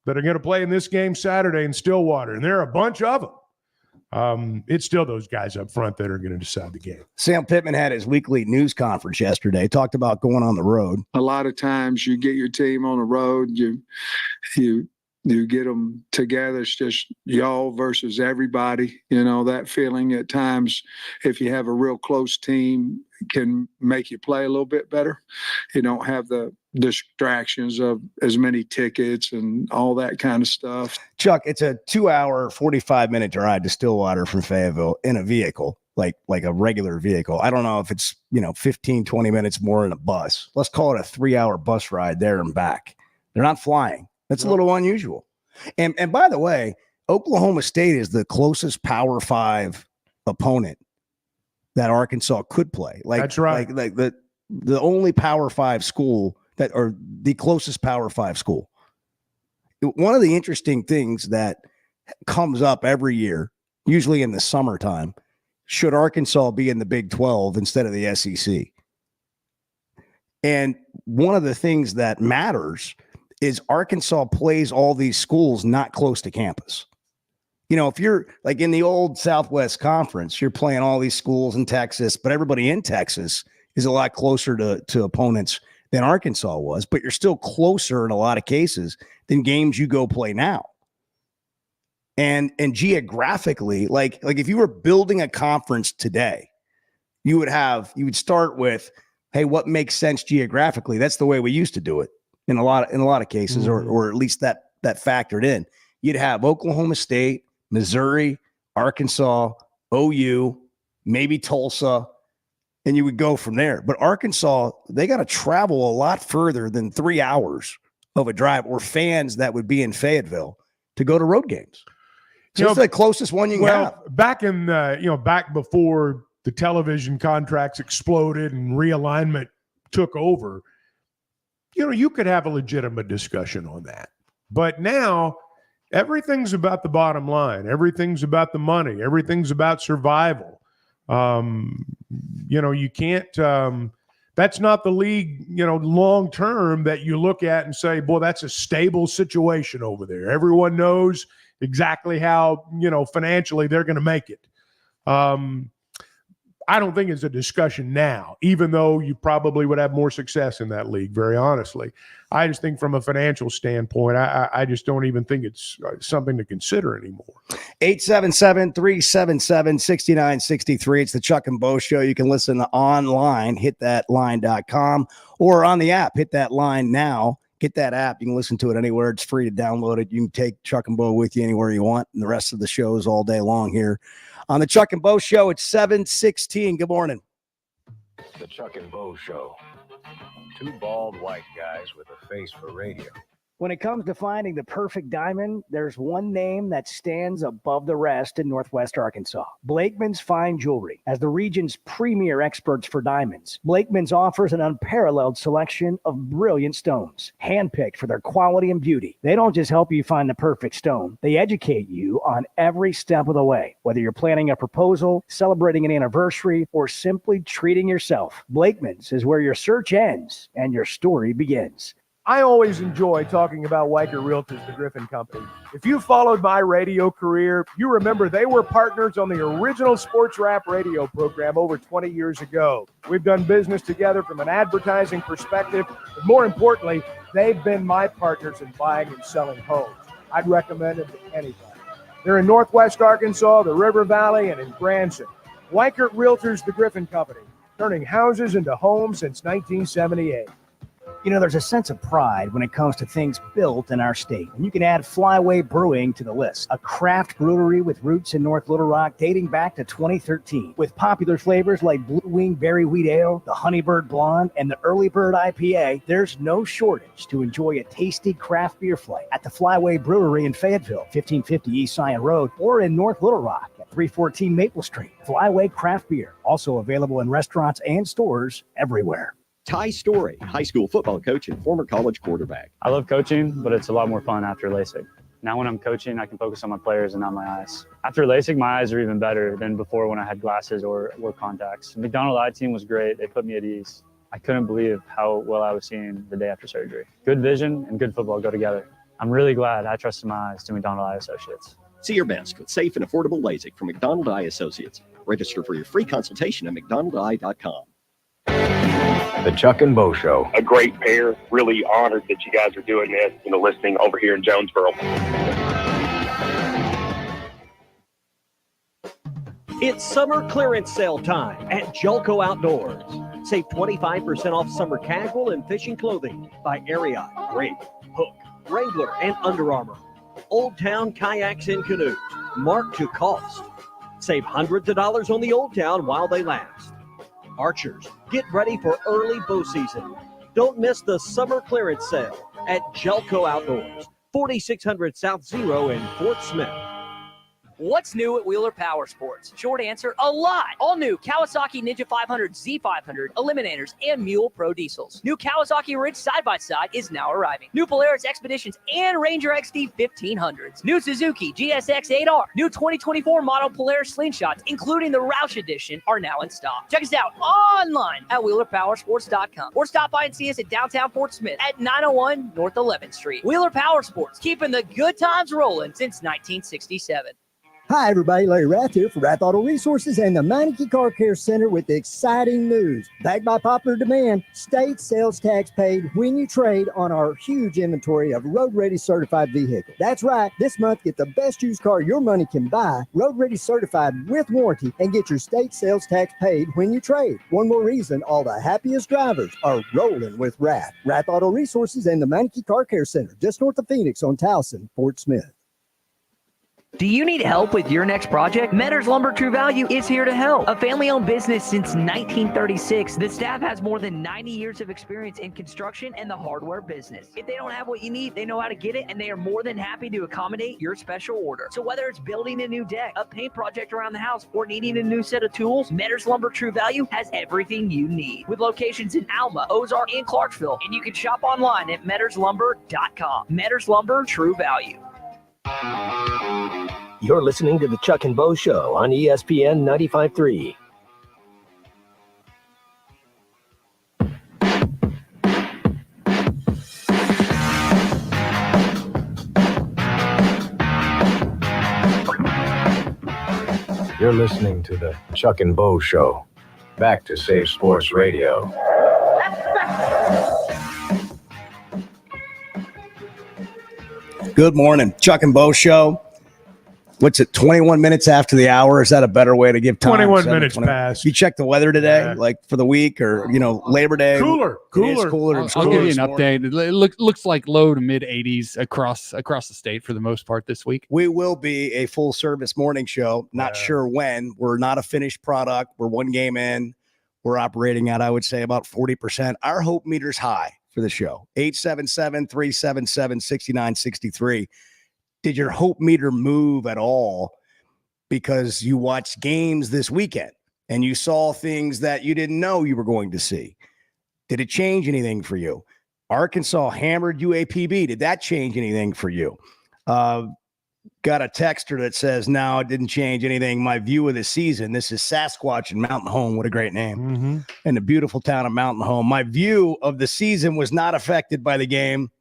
that are going to play in this game Saturday in Stillwater, and there are a bunch of them, it's still those guys up front that are going to decide the game. Sam Pittman had his weekly news conference yesterday, talked about going on the road. A lot of times you get your team on the road, you get them together. It's just y'all versus everybody. You know, that feeling at times, if you have a real close team, can make you play a little bit better. You don't have the distractions of as many tickets and all that kind of stuff. Chuck, it's a 2-hour, 45-minute drive to Stillwater from Fayetteville in a vehicle, like a regular vehicle. I don't know if it's, 15, 20 minutes more in a bus. Let's call it a 3-hour bus ride there and back. They're not flying. That's a little unusual. And by the way, Oklahoma State is the closest Power 5 opponent that Arkansas could play. That's right. Like the only Power 5 school that, or the closest Power 5 school. One of the interesting things that comes up every year, usually in the summertime, should Arkansas be in the Big 12 instead of the SEC? And one of the things that matters is Arkansas plays all these schools not close to campus. If you're like in the old Southwest Conference, you're playing all these schools in Texas, but everybody in Texas is a lot closer to opponents than Arkansas was, but you're still closer in a lot of cases than games you go play now. And geographically, like if you were building a conference today, you would start with, hey, what makes sense geographically? That's the way we used to do it. In a lot of cases, or at least that factored in. You'd have Oklahoma State, Missouri, Arkansas, OU, maybe Tulsa, and you would go from there. But Arkansas, they got to travel a lot further than 3 hours of a drive, or fans that would be in Fayetteville to go to road games. So it's the closest one you can have. Back in back before the television contracts exploded and realignment took over, you could have a legitimate discussion on that. But now everything's about the bottom line. Everything's about the money. Everything's about survival. You can't, that's not the league, long term that you look at and say, boy, that's a stable situation over there. Everyone knows exactly how, financially they're going to make it. I don't think it's a discussion now, even though you probably would have more success in that league, very honestly. I just think from a financial standpoint, I just don't even think it's something to consider anymore. 877-377-6963. It's the Chuck and Bo Show. You can listen online, hitthatline.com, or on the app, Hit That Line Now. Get that app. You can listen to it anywhere. It's free to download it. You can take Chuck and Bo with you anywhere you want, and the rest of the shows all day long here on the Chuck and Bo Show. It's 7:16. Good morning. The Chuck and Bo Show. Two bald white guys with a face for radio. When it comes to finding the perfect diamond, there's one name that stands above the rest in Northwest Arkansas. Blakeman's Fine Jewelry. As the region's premier experts for diamonds, Blakeman's offers an unparalleled selection of brilliant stones, handpicked for their quality and beauty. They don't just help you find the perfect stone, they educate you on every step of the way. Whether you're planning a proposal, celebrating an anniversary, or simply treating yourself, Blakeman's is where your search ends and your story begins. I always enjoy talking about Weicker Realtors, the Griffin Company. If you followed my radio career, you remember they were partners on the original sports rap radio program over 20 years ago. We've done business together from an advertising perspective, but more importantly, they've been my partners in buying and selling homes. I'd recommend them to anybody. They're in Northwest Arkansas, the River Valley, and in Branson. Weicker Realtors, the Griffin Company, turning houses into homes since 1978. There's a sense of pride when it comes to things built in our state. And you can add Flyway Brewing to the list, a craft brewery with roots in North Little Rock dating back to 2013. With popular flavors like Blue Wing Berry Wheat Ale, the Honeybird Blonde, and the Early Bird IPA, there's no shortage to enjoy a tasty craft beer flight at the Flyway Brewery in Fayetteville, 1550 East Zion Road, or in North Little Rock at 314 Maple Street. Flyway Craft Beer, also available in restaurants and stores everywhere. Ty Story, high school football coach and former college quarterback. I love coaching, but it's a lot more fun after LASIK. Now when I'm coaching, I can focus on my players and not my eyes. After LASIK, my eyes are even better than before when I had glasses or wore contacts. The McDonald Eye Team was great. They put me at ease. I couldn't believe how well I was seeing the day after surgery. Good vision and good football go together. I'm really glad I trusted my eyes to McDonald Eye Associates. See your best with safe and affordable LASIK from McDonald Eye Associates. Register for your free consultation at mcdonaldeye.com. The Chuck and Bo Show. A great pair. Really honored that you guys are doing this, listening over here in Jonesboro. It's summer clearance sale time at Jelco Outdoors. Save 25% off summer casual and fishing clothing by Ariat, Grape, Hook, Wrangler, and Under Armour. Old Town kayaks and canoes, marked to cost. Save hundreds of dollars on the Old Town while they last. Archers, get ready for early bow season. Don't miss the summer clearance sale at Jelco Outdoors, 4600 South Zero in Fort Smith. What's new at Wheeler Power Sports? Short answer, a lot. All new Kawasaki Ninja 500, Z500, Eliminators, and Mule Pro Diesels. New Kawasaki Ridge Side-by-Side is now arriving. New Polaris Expeditions and Ranger XD 1500s. New Suzuki GSX 8R. New 2024 model Polaris Slingshots, including the Roush Edition, are now in stock. Check us out online at WheelerPowersports.com or stop by and see us at downtown Fort Smith at 901 North 11th Street. Wheeler Power Sports, keeping the good times rolling since 1967. Hi, everybody. Larry Rath here for Rath Auto Resources and the Meineke Car Care Center with exciting news. Backed by popular demand, state sales tax paid when you trade on our huge inventory of road-ready certified vehicles. That's right. This month, get the best used car your money can buy, road-ready certified with warranty, and get your state sales tax paid when you trade. One more reason all the happiest drivers are rolling with Rath. Rath Auto Resources and the Meineke Car Care Center, just north of Phoenix on Towson, Fort Smith. Do you need help with your next project? Metters Lumber True Value is here to help. A family-owned business since 1936, the staff has more than 90 years of experience in construction and the hardware business. If they don't have what you need, they know how to get it, and they are more than happy to accommodate your special order. So whether it's building a new deck, a paint project around the house, or needing a new set of tools, Metters Lumber True Value has everything you need. With locations in Alma, Ozark, and Clarksville, and you can shop online at metterslumber.com. Metters Lumber True Value. You're listening to the Chuck and Bo Show on ESPN 95.3. You're listening to the Chuck and Bo Show. Back to Safe Sports Radio. Good morning, Chuck and Bo Show. What's it, 21 minutes after the hour? Is that a better way to give time? 21 minutes past. You check the weather today, like for the week or, Labor Day? Cooler. It is cooler. I'll give you an update. It looks like low to mid 80s across the state for the most part this week. We will be a full service morning show. Not sure when. We're not a finished product. We're one game in. We're operating at, I would say, about 40%. Our hope meter's high for the show. 877-377-6963. Did your hope meter move at all because you watched games this weekend and you saw things that you didn't know you were going to see? Did it change anything for you? Arkansas hammered UAPB. Did that change anything for you? Got a texter that says, no, it didn't change anything. My view of the season, this is Sasquatch in Mountain Home. What a great name. In the beautiful town of Mountain Home. My view of the season was not affected by the game.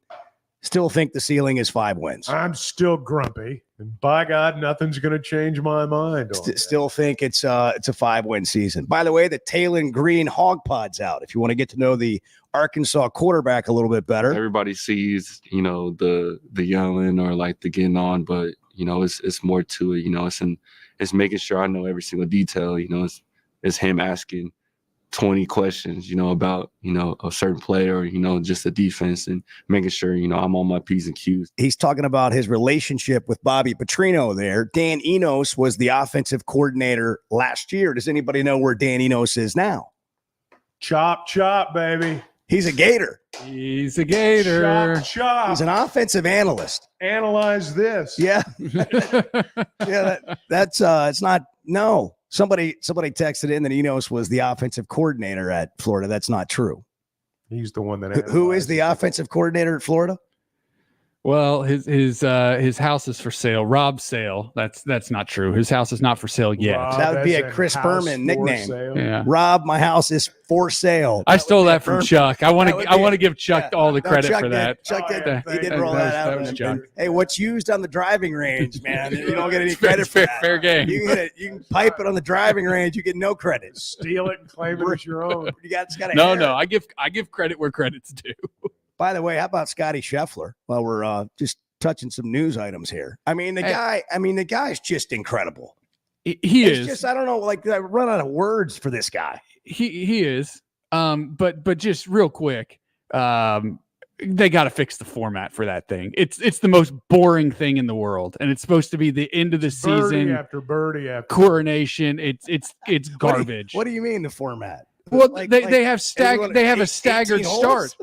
Still think the ceiling is 5 wins. I'm still grumpy, and by God, nothing's going to change my mind. Still think it's a 5-win season. By the way, the Talon Green Hog Pod's out. If you want to get to know the Arkansas quarterback a little bit better, everybody sees the yelling or like the getting on, but it's more to it. It's making sure I know every single detail. It's him asking 20 questions, about, a certain player, just the defense and making sure, I'm on my P's and Q's. He's talking about his relationship with Bobby Petrino there. Dan Enos was the offensive coordinator last year. Does anybody know where Dan Enos is now? Chop, chop, baby. He's a Gator. He's a Gator. Chop, chop. He's an offensive analyst. Analyze this. Yeah. That's it's not, no. Somebody texted in that Enos was the offensive coordinator at Florida. That's not true. He's the one that. Who is the offensive coordinator at Florida? Well, his house is for sale. Rob's sale. That's not true. His house is not for sale yet. Rob, That would be as a in Chris house Berman for nickname. sale. Yeah. Rob, my house is for sale. I stole would be that a from Berman. Chuck. I want That would to be- give Chuck all the No, credit Chuck for did. that. Chuck did. Yeah. He did That roll was- that out. that was Chuck. Hey, what's used on the driving range, man? You don't get any It's fair- credit for fair- that. fair game. You can get it. You can pipe it on the driving range. You get no credit. Steal it and claim it as your own. You got to No. I give credit where credit's due. By the way, how about Scotty Scheffler? While we're just touching some news items here. I mean, the guy's just incredible. He It's is. just, I don't know, like I run out of words for this guy. He is. But just real quick, they got to fix the format for that thing. It's the most boring thing in the world, and it's supposed to be the end of the Birdie season after birdie after coronation. It's garbage. What do you mean the format? Well, Like- they like have they have a 18 staggered holes? start.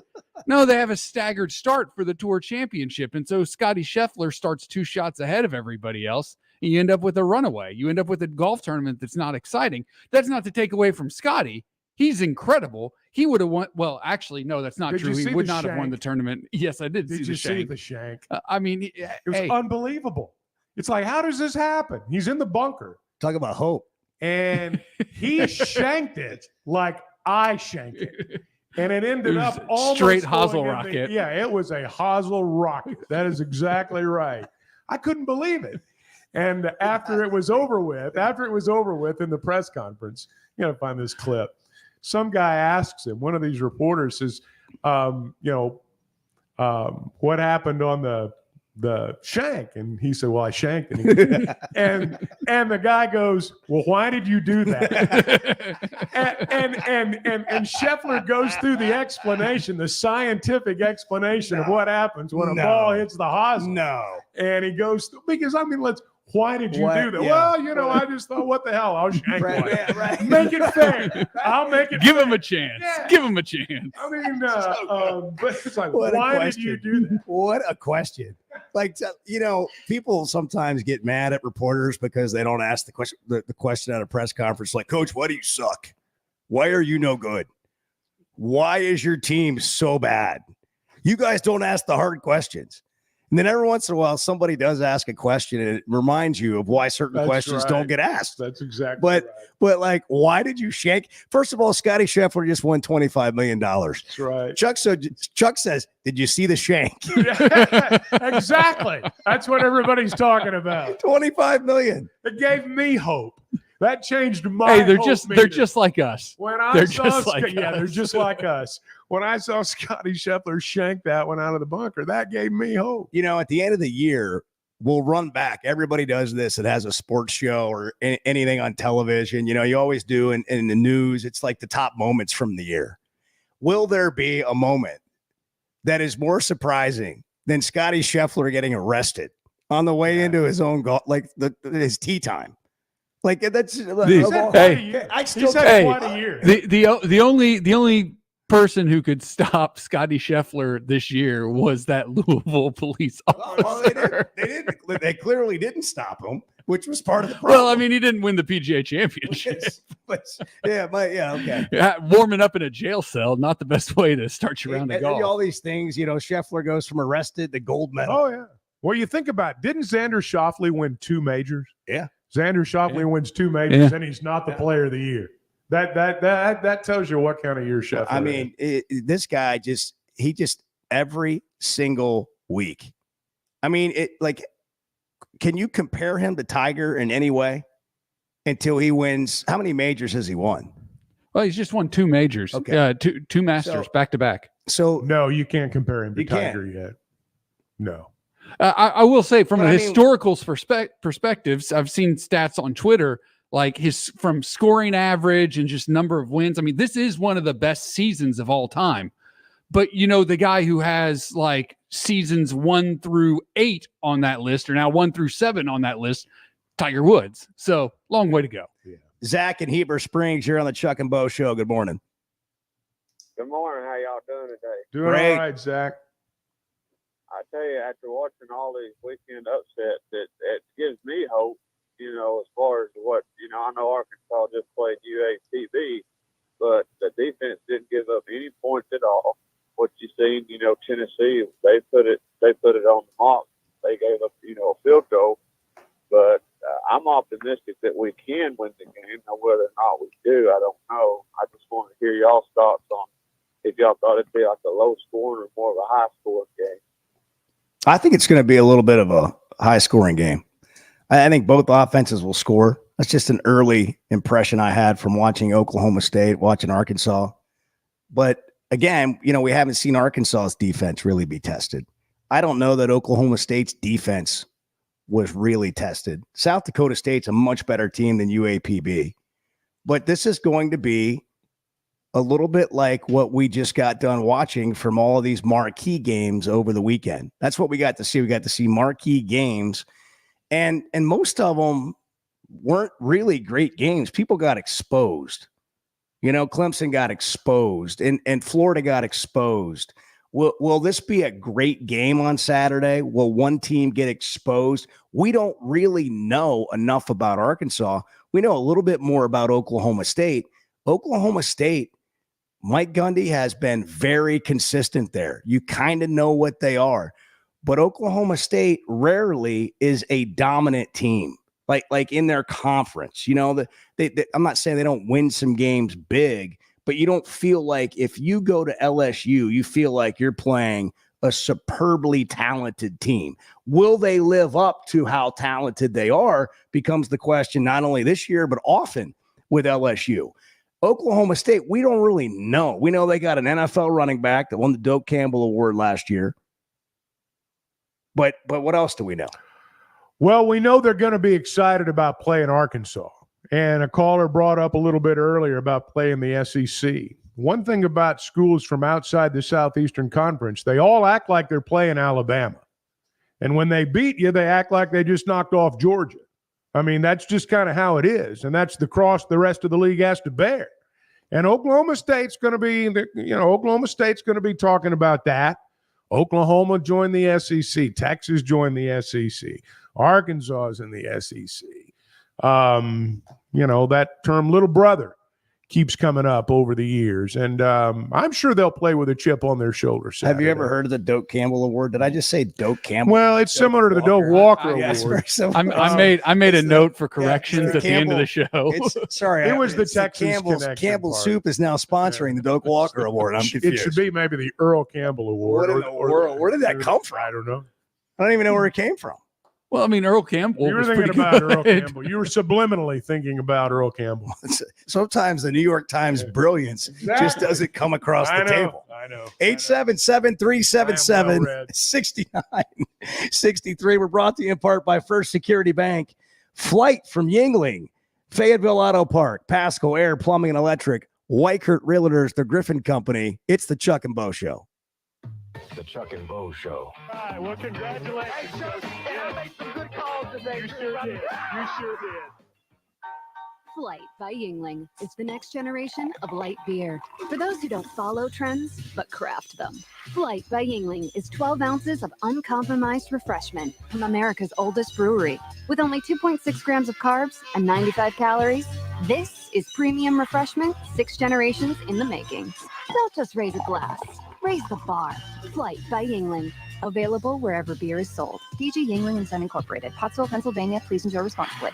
No, they have a staggered start for the Tour Championship, and so Scotty Scheffler starts 2 shots ahead of everybody else. And you end up with a runaway. You end up with a golf tournament that's not exciting. That's not to take away from Scotty. He's incredible. He would have won. Well, actually, no, that's not Did you true. see He would the not have won shank? the tournament. Yes, I did. Did you see the shank? I mean, It was unbelievable. It's like, how does this happen? He's in the bunker. Talk about hope. And he shanked it like I shanked it. And it ended It was up almost straight going hosel in the- rocket. Yeah, it was a hosel rocket. That is exactly right. I couldn't believe it. And after it was over with in the press conference, you got to find this clip. Some guy asks him, one of these reporters says, what happened on the shank? And he said, well, I shanked it. and the guy goes, well, why did you do that? and Scheffler goes through the explanation, the scientific explanation of what happens when a ball hits the hosel. No. And he goes, because why did you do that? Yeah. Well, I just thought, what the hell? I'll shank Right, one. yeah, right. Make it fair. I'll make it Give fair. him a chance. Yeah. Give him a chance. I mean, but it's like, What a why did question. you do that? What a question. Like, people sometimes get mad at reporters because they don't ask the question at a press conference, like, Coach, why do you suck? Why are you no good? Why is your team so bad? You guys don't ask the hard questions. And then every once in a while, somebody does ask a question and it reminds you of why certain That's questions right. don't get asked. That's exactly But like, why did you shank? First of all, Scotty Scheffler just won $25 million. That's right. Chuck says, did you see the shank? Exactly. That's what everybody's talking about. 25 million. It gave me hope. That changed my Hey, they're hope just meter. like us. When I They're saw just like they're us. just like us. When I saw Scotty Scheffler shank that one out of the bunker, that gave me hope. At the end of the year, we'll run back. Everybody does this. It has a sports show or anything on television. You always do in the news. It's like the top moments from the year. Will there be a moment that is more surprising than Scotty Scheffler getting arrested on the way into his own golf, like his tee time? Like that's I still quite a year. The only person who could stop Scotty Scheffler this year was that Louisville police officer. Well, they clearly didn't stop him, which was part of the problem. Well, I mean, he didn't win the PGA Championship. Okay. Yeah, warming up in a jail cell, not the best way to start your round of golf. All these things, Scheffler goes from arrested to gold medal. Oh, yeah. Well, you think about it. Didn't Xander Schauffele win 2 majors? Yeah. Xander Schauffele wins 2 majors, Yeah. and he's not the player of the year. That tells you what kind of year Scheffler I mean, this guy he just every single week. I mean, can you compare him to Tiger in any way until he wins? How many majors has he won? Well, he's just won 2 majors. Okay. Two Masters back to back. So no, you can't compare him to You can't. Tiger yet. No. I will say from But a I mean- historical perspectives, I've seen stats on Twitter, like from scoring average and just number of wins. I mean, this is one of the best seasons of all time. But the guy who has like seasons 1 through 8 on that list, or now 1 through 7 on that list, Tiger Woods. So long way to go. Zach in Heber Springs, you're on the Chuck and Bo Show. Good morning. Good morning. How y'all doing today? Doing Great. all right, Zach. I tell you, after watching all these weekend upsets, it gives me hope, as far as what, I know Arkansas just played UAPB, but the defense didn't give up any points at all. What you seen, Tennessee, they put it on the optimistic that we can win the game. Now, whether or not we do, I don't know. I just want to hear y'all's thoughts on if y'all thought it'd be like a low scoring or more of a high scoring game. I think it's going to be a little bit of a high scoring game. I think both offenses will score. That's just an early impression I had from watching Oklahoma State, watching Arkansas. But again, we haven't seen Arkansas's defense really be tested. I don't know that Oklahoma State's defense was really tested. South Dakota State's a much better team than UAPB. But this is going to be a little bit like what we just got done watching from all of these marquee games over the weekend. That's what we got to see. We got to see marquee games, and most of them weren't really great games. People got exposed. Clemson got exposed, and Florida got exposed. Will this be a great game on Saturday? Will one team get exposed? We don't really know enough about Arkansas. We know a little bit more about Oklahoma State. Oklahoma State, Mike Gundy has been very consistent there. You kind of know what they are. But Oklahoma State rarely is a dominant team, like in their conference. I'm not saying they don't win some games big, but you don't feel like if you go to LSU, you feel like you're playing a superbly talented team. Will they live up to how talented they are becomes the question not only this year, but often with LSU. Oklahoma State, we don't really know. We know they got an NFL running back that won the Doak Campbell Award last year. But what else do we know? Well, we know they're going to be excited about playing Arkansas. And a caller brought up a little bit earlier about playing the SEC. One thing about schools from outside the Southeastern Conference, they all act like they're playing Alabama. And when they beat you, they act like they just knocked off Georgia. I mean, that's just kind of how it is. And that's the cross the rest of the league has to bear. And Oklahoma State's going to be, Oklahoma State's going to be talking about that. Oklahoma joined the SEC. Texas joined the SEC. Arkansas is in the SEC. That term little brother keeps coming up over the years. And I'm sure they'll play with a chip on their shoulder Saturday. Have you ever heard of the Doak Campbell Award? Did I just say Doak Campbell? Well, it's similar to the Doak Walker Award. I made a note for corrections at the end of the show. It was the Texas Connection Campbell part. Soup is now sponsoring the Doak Walker Award. I'm confused. It should be maybe the Earl Campbell Award. What in the world? Where did that come from? I don't know. I don't even know where it came from. Well, I mean, Earl Campbell. You were thinking about Earl Campbell. You were subliminally thinking about Earl Campbell. Sometimes the New York Times brilliance just doesn't come across the table. I know. 877-377-6963. We're brought to you in part by First Security Bank. Flight from Yingling, Fayetteville Auto Park, Pasco Air, Plumbing and Electric, Weichert Realtors, the Griffin Company. It's the Chuck and Bo Show. The Chuck and Bo Show. All right, well, congratulations. Hey, Chuck, I made some good calls today. You sure did. You sure did. Flight by Yingling is the next generation of light beer. For those who don't follow trends, but craft them. Flight by Yingling is 12 ounces of uncompromised refreshment from America's oldest brewery. With only 2.6 grams of carbs and 95 calories, this is premium refreshment 6 generations in the making. Don't just raise a glass. Raise the bar. Flight by Yingling. Available wherever beer is sold. DG Yingling and Son Incorporated. Pottsville, Pennsylvania. Please enjoy responsibly.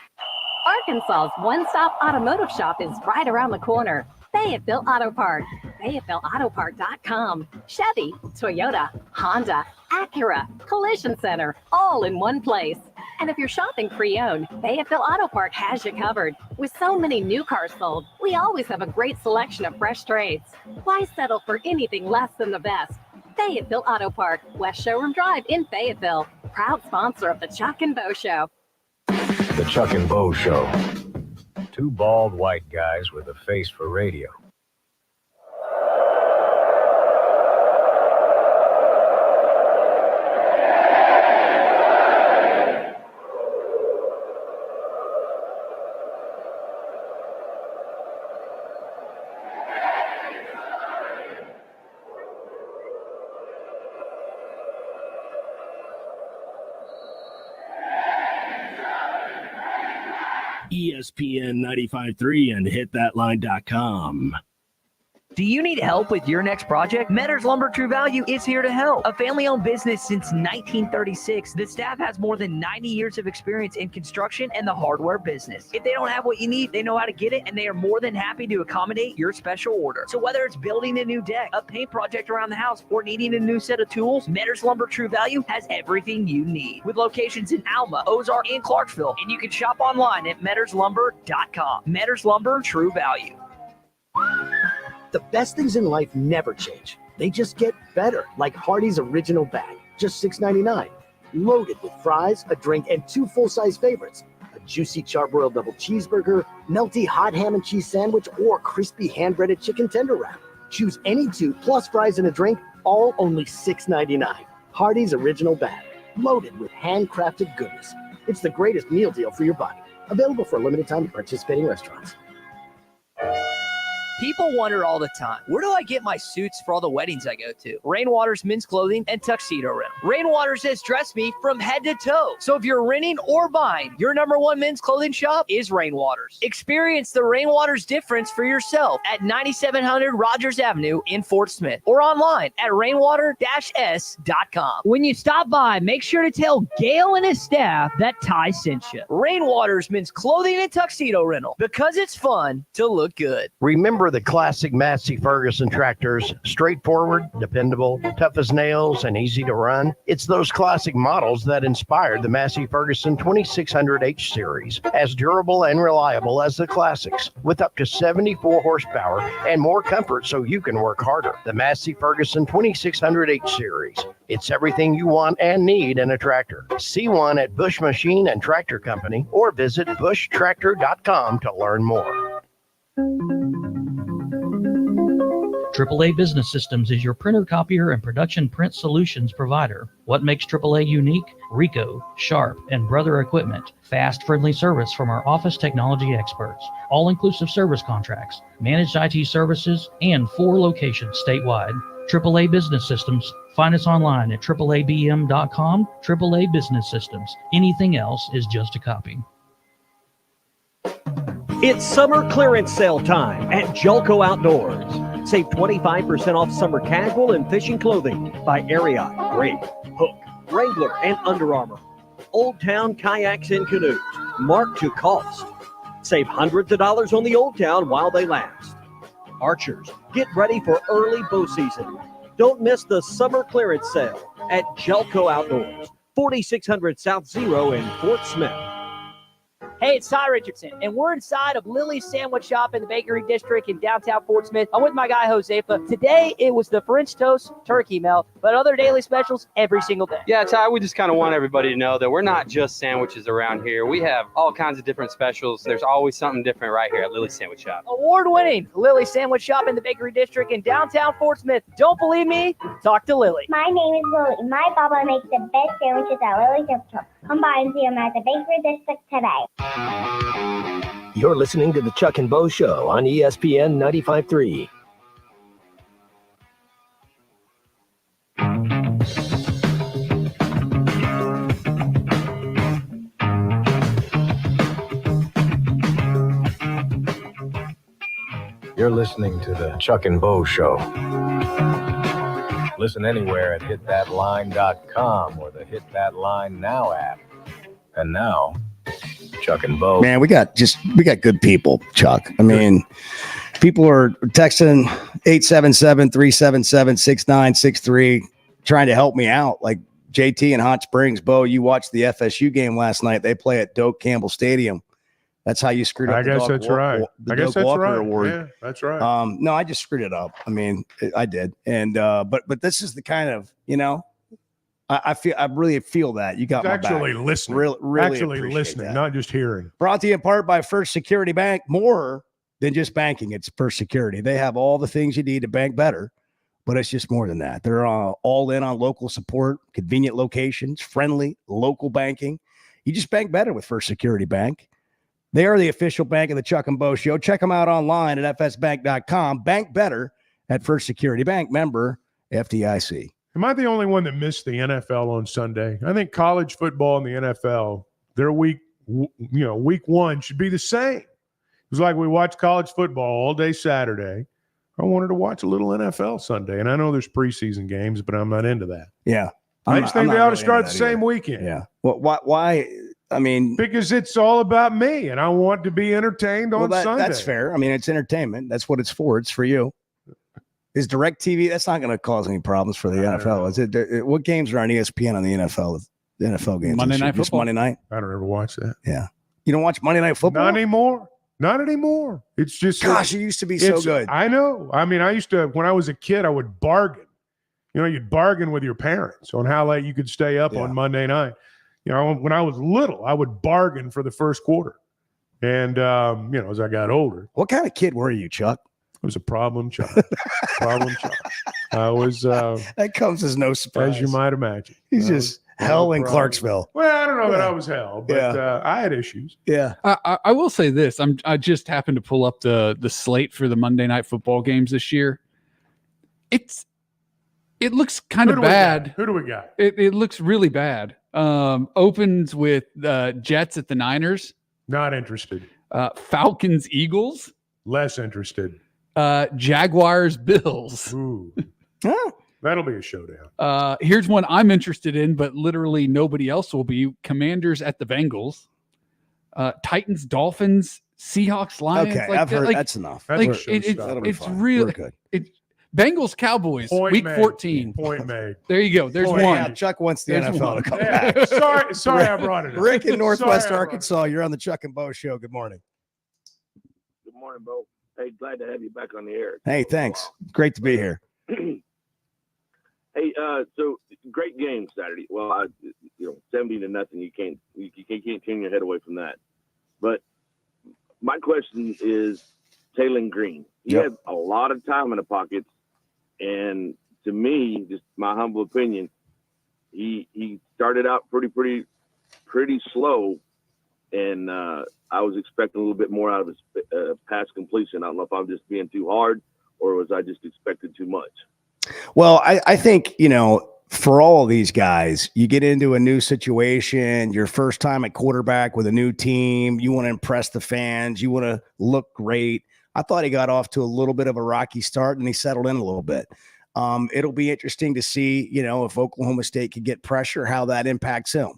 Arkansas's one-stop automotive shop is right around the corner. Fayetteville Auto Park. FayettevilleAutoPark.com. Chevy, Toyota, Honda, Acura, Collision Center, all in one place. And if you're shopping pre-owned, Fayetteville Auto Park has you covered. With so many new cars sold, we always have a great selection of fresh trades. Why settle for anything less than the best? Fayetteville Auto Park, West Showroom Drive in Fayetteville. Proud sponsor of the Chuck and Bo Show. The Chuck and Bo Show. Two bald white guys with a face for radio. ESPN 95.3 and hitthatline.com. Do you need help with your next project? Metters Lumber True Value is here to help. A family-owned business since 1936, the staff has more than 90 years of experience in construction and the hardware business. If they don't have what you need, they know how to get it, and they are more than happy to accommodate your special order. So whether it's building a new deck, a paint project around the house, or needing a new set of tools, Metters Lumber True Value has everything you need. With locations in Alma, Ozark, and Clarksville, and you can shop online at metterslumber.com. Metters Lumber True Value. The best things in life never change. They just get better, like Hardee's Original Bag, just $6.99. Loaded with fries, a drink, and 2 full-size favorites. A juicy charbroiled double cheeseburger, melty hot ham and cheese sandwich, or crispy hand-breaded chicken tender wrap. Choose any 2 plus fries and a drink, all only $6.99. Hardee's Original Bag, loaded with handcrafted goodness. It's the greatest meal deal for your body. Available for a limited time at participating restaurants. People wonder all the time, where do I get my suits for all the weddings I go to? Rainwater's Men's Clothing and Tuxedo Rental. Rainwater's has dressed me from head to toe. So if you're renting or buying, your #1 men's clothing shop is Rainwater's. Experience the Rainwater's difference for yourself at 9700 Rogers Avenue in Fort Smith or online at rainwater-s.com. When you stop by, make sure to tell Gail and his staff that Ty sent you. Rainwater's Men's Clothing and Tuxedo Rental, because it's fun to look good. Remember the classic Massey Ferguson tractors, straightforward, dependable, tough as nails, and easy to run? It's those classic models that inspired the Massey Ferguson 2600H series, as durable and reliable as the classics, with up to 74 horsepower and more comfort so you can work harder. The Massey Ferguson 2600H series. It's everything you want and need in a tractor. See one at Bush Machine and Tractor Company or visit bushtractor.com to learn more. AAA Business Systems is your printer, copier, and production print solutions provider. What makes AAA unique? Ricoh, Sharp, and Brother Equipment. Fast, friendly service from our office technology experts. All-inclusive service contracts, managed IT services, and 4 locations statewide. AAA Business Systems. Find us online at AAABM.com. AAA Business Systems. Anything else is just a copy. It's summer clearance sale time at Jelco Outdoors. Save 25% off summer casual and fishing clothing by Ariat, Grave, Hook, Wrangler, and Under Armour. Old Town kayaks and canoes, marked to cost. Save hundreds of dollars on the Old Town while they last. Archers, get ready for early bow season. Don't miss the summer clearance sale at Jelco Outdoors, 4600 South Zero in Fort Smith. Hey, it's Ty Richardson, and we're inside of Lily's Sandwich Shop in the Bakery District in downtown Fort Smith. I'm with my guy, Josefa. Today, it was the French toast turkey melt, but other daily specials every single day. Yeah, Ty, we just kind of want everybody to know that we're not just sandwiches around here. We have all kinds of different specials. There's always something different right here at Lily's Sandwich Shop. Award-winning Lily's Sandwich Shop in the Bakery District in downtown Fort Smith. Don't believe me? Talk to Lily. My name is Lily. My papa makes the best sandwiches at Lily's Sandwich Shop. Come by and see him at the Bakery District today. You're listening to the Chuck and Bo Show on ESPN 95.3. You're listening to the Chuck and Bo Show. Listen anywhere at hitthatline.com or the Hit That Line Now app. And now, Chuck and Bo. Man, we got good people, Chuck. I mean, people are texting 877-377-6963 trying to help me out. Like JT in Hot Springs. Bo, you watched the FSU game last night. They play at Doak Campbell Stadium. That's how you screwed up. I guess that's right. The Doak Walker Award. Yeah, that's right. No, I just screwed it up. I mean, I did. And but this is the kind of, I really feel that you got my actually back. Listening. Really actually appreciate listening, that. not just hearing. Brought to you in part by First Security Bank. More than just banking, it's First Security. They have all the things you need to bank better, but it's just more than that. They're all in on local support, convenient locations, friendly local banking. You just bank better with First Security Bank. They are the official bank of the Chuck and Bo Show. Check them out online at fsbank.com. Bank better at First Security Bank. Member FDIC. Am I the only one that missed the NFL on Sunday? I think college football and the NFL, their week one should be the same. It was like we watched college football all day Saturday. I wanted to watch a little NFL Sunday, and I know there's preseason games, but I'm not into that. Yeah. I just think they ought to start the same weekend. Yeah. Well, why? I mean, because it's all about me, and I want to be entertained on Sunday. That's fair. I mean, it's entertainment. That's what it's for. It's for you. Is DirecTV? That's not going to cause any problems for the NFL, is it? What games are on ESPN on the NFL? The NFL games. Monday Night Football. Monday night. I don't ever watch that. Yeah. You don't watch Monday Night Football? Not anymore. Not anymore. It's just gosh, it used to be so good. I know. I mean, I used to when I was a kid, I would bargain. You'd bargain with your parents on how late you could stay up on Monday night. When I was little, I would bargain for the first quarter. And as I got older. What kind of kid were you, Chuck? I was a problem child. I was that comes as no surprise. As you might imagine. He's just hell in Clarksville. Well, I don't know that I was hell, but I had issues. Yeah. I will say this. I just happened to pull up the slate for the Monday Night Football games this year. It looks kind of bad. Who do we got? It looks really bad. Opens with Jets at the Niners. Not interested. Falcons Eagles. Less interested. Jaguars Bills. Ooh. That'll be a showdown. Here's one I'm interested in, but literally nobody else will be. Commanders at the Bengals. Titans Dolphins. Seahawks Lions. Okay, I've heard that's enough. It's really good. Bengals Cowboys week 14. Point made. There you go. There's one. Yeah, Chuck wants the NFL to come back. Sorry, I brought it up. Rick in Northwest Arkansas. You're on the Chuck and Bo Show. Good morning. Good morning, Bo. Hey, glad to have you back on the air. Hey, thanks. Great to be here. Hey, so great game Saturday. Well, 70-0. You can't turn your head away from that. But my question is, Taylor Green. He had a lot of time in the pockets, and to me, just my humble opinion, he started out pretty slow, and I was expecting a little bit more out of his pass completion. I don't know if I'm just being too hard, or was I just expecting too much? Well, I think, for all of these guys, you get into a new situation, your first time at quarterback with a new team, you want to impress the fans, you want to look great. I thought he got off to a little bit of a rocky start, and he settled in a little bit. It'll be interesting to see, if Oklahoma State could get pressure, how that impacts him.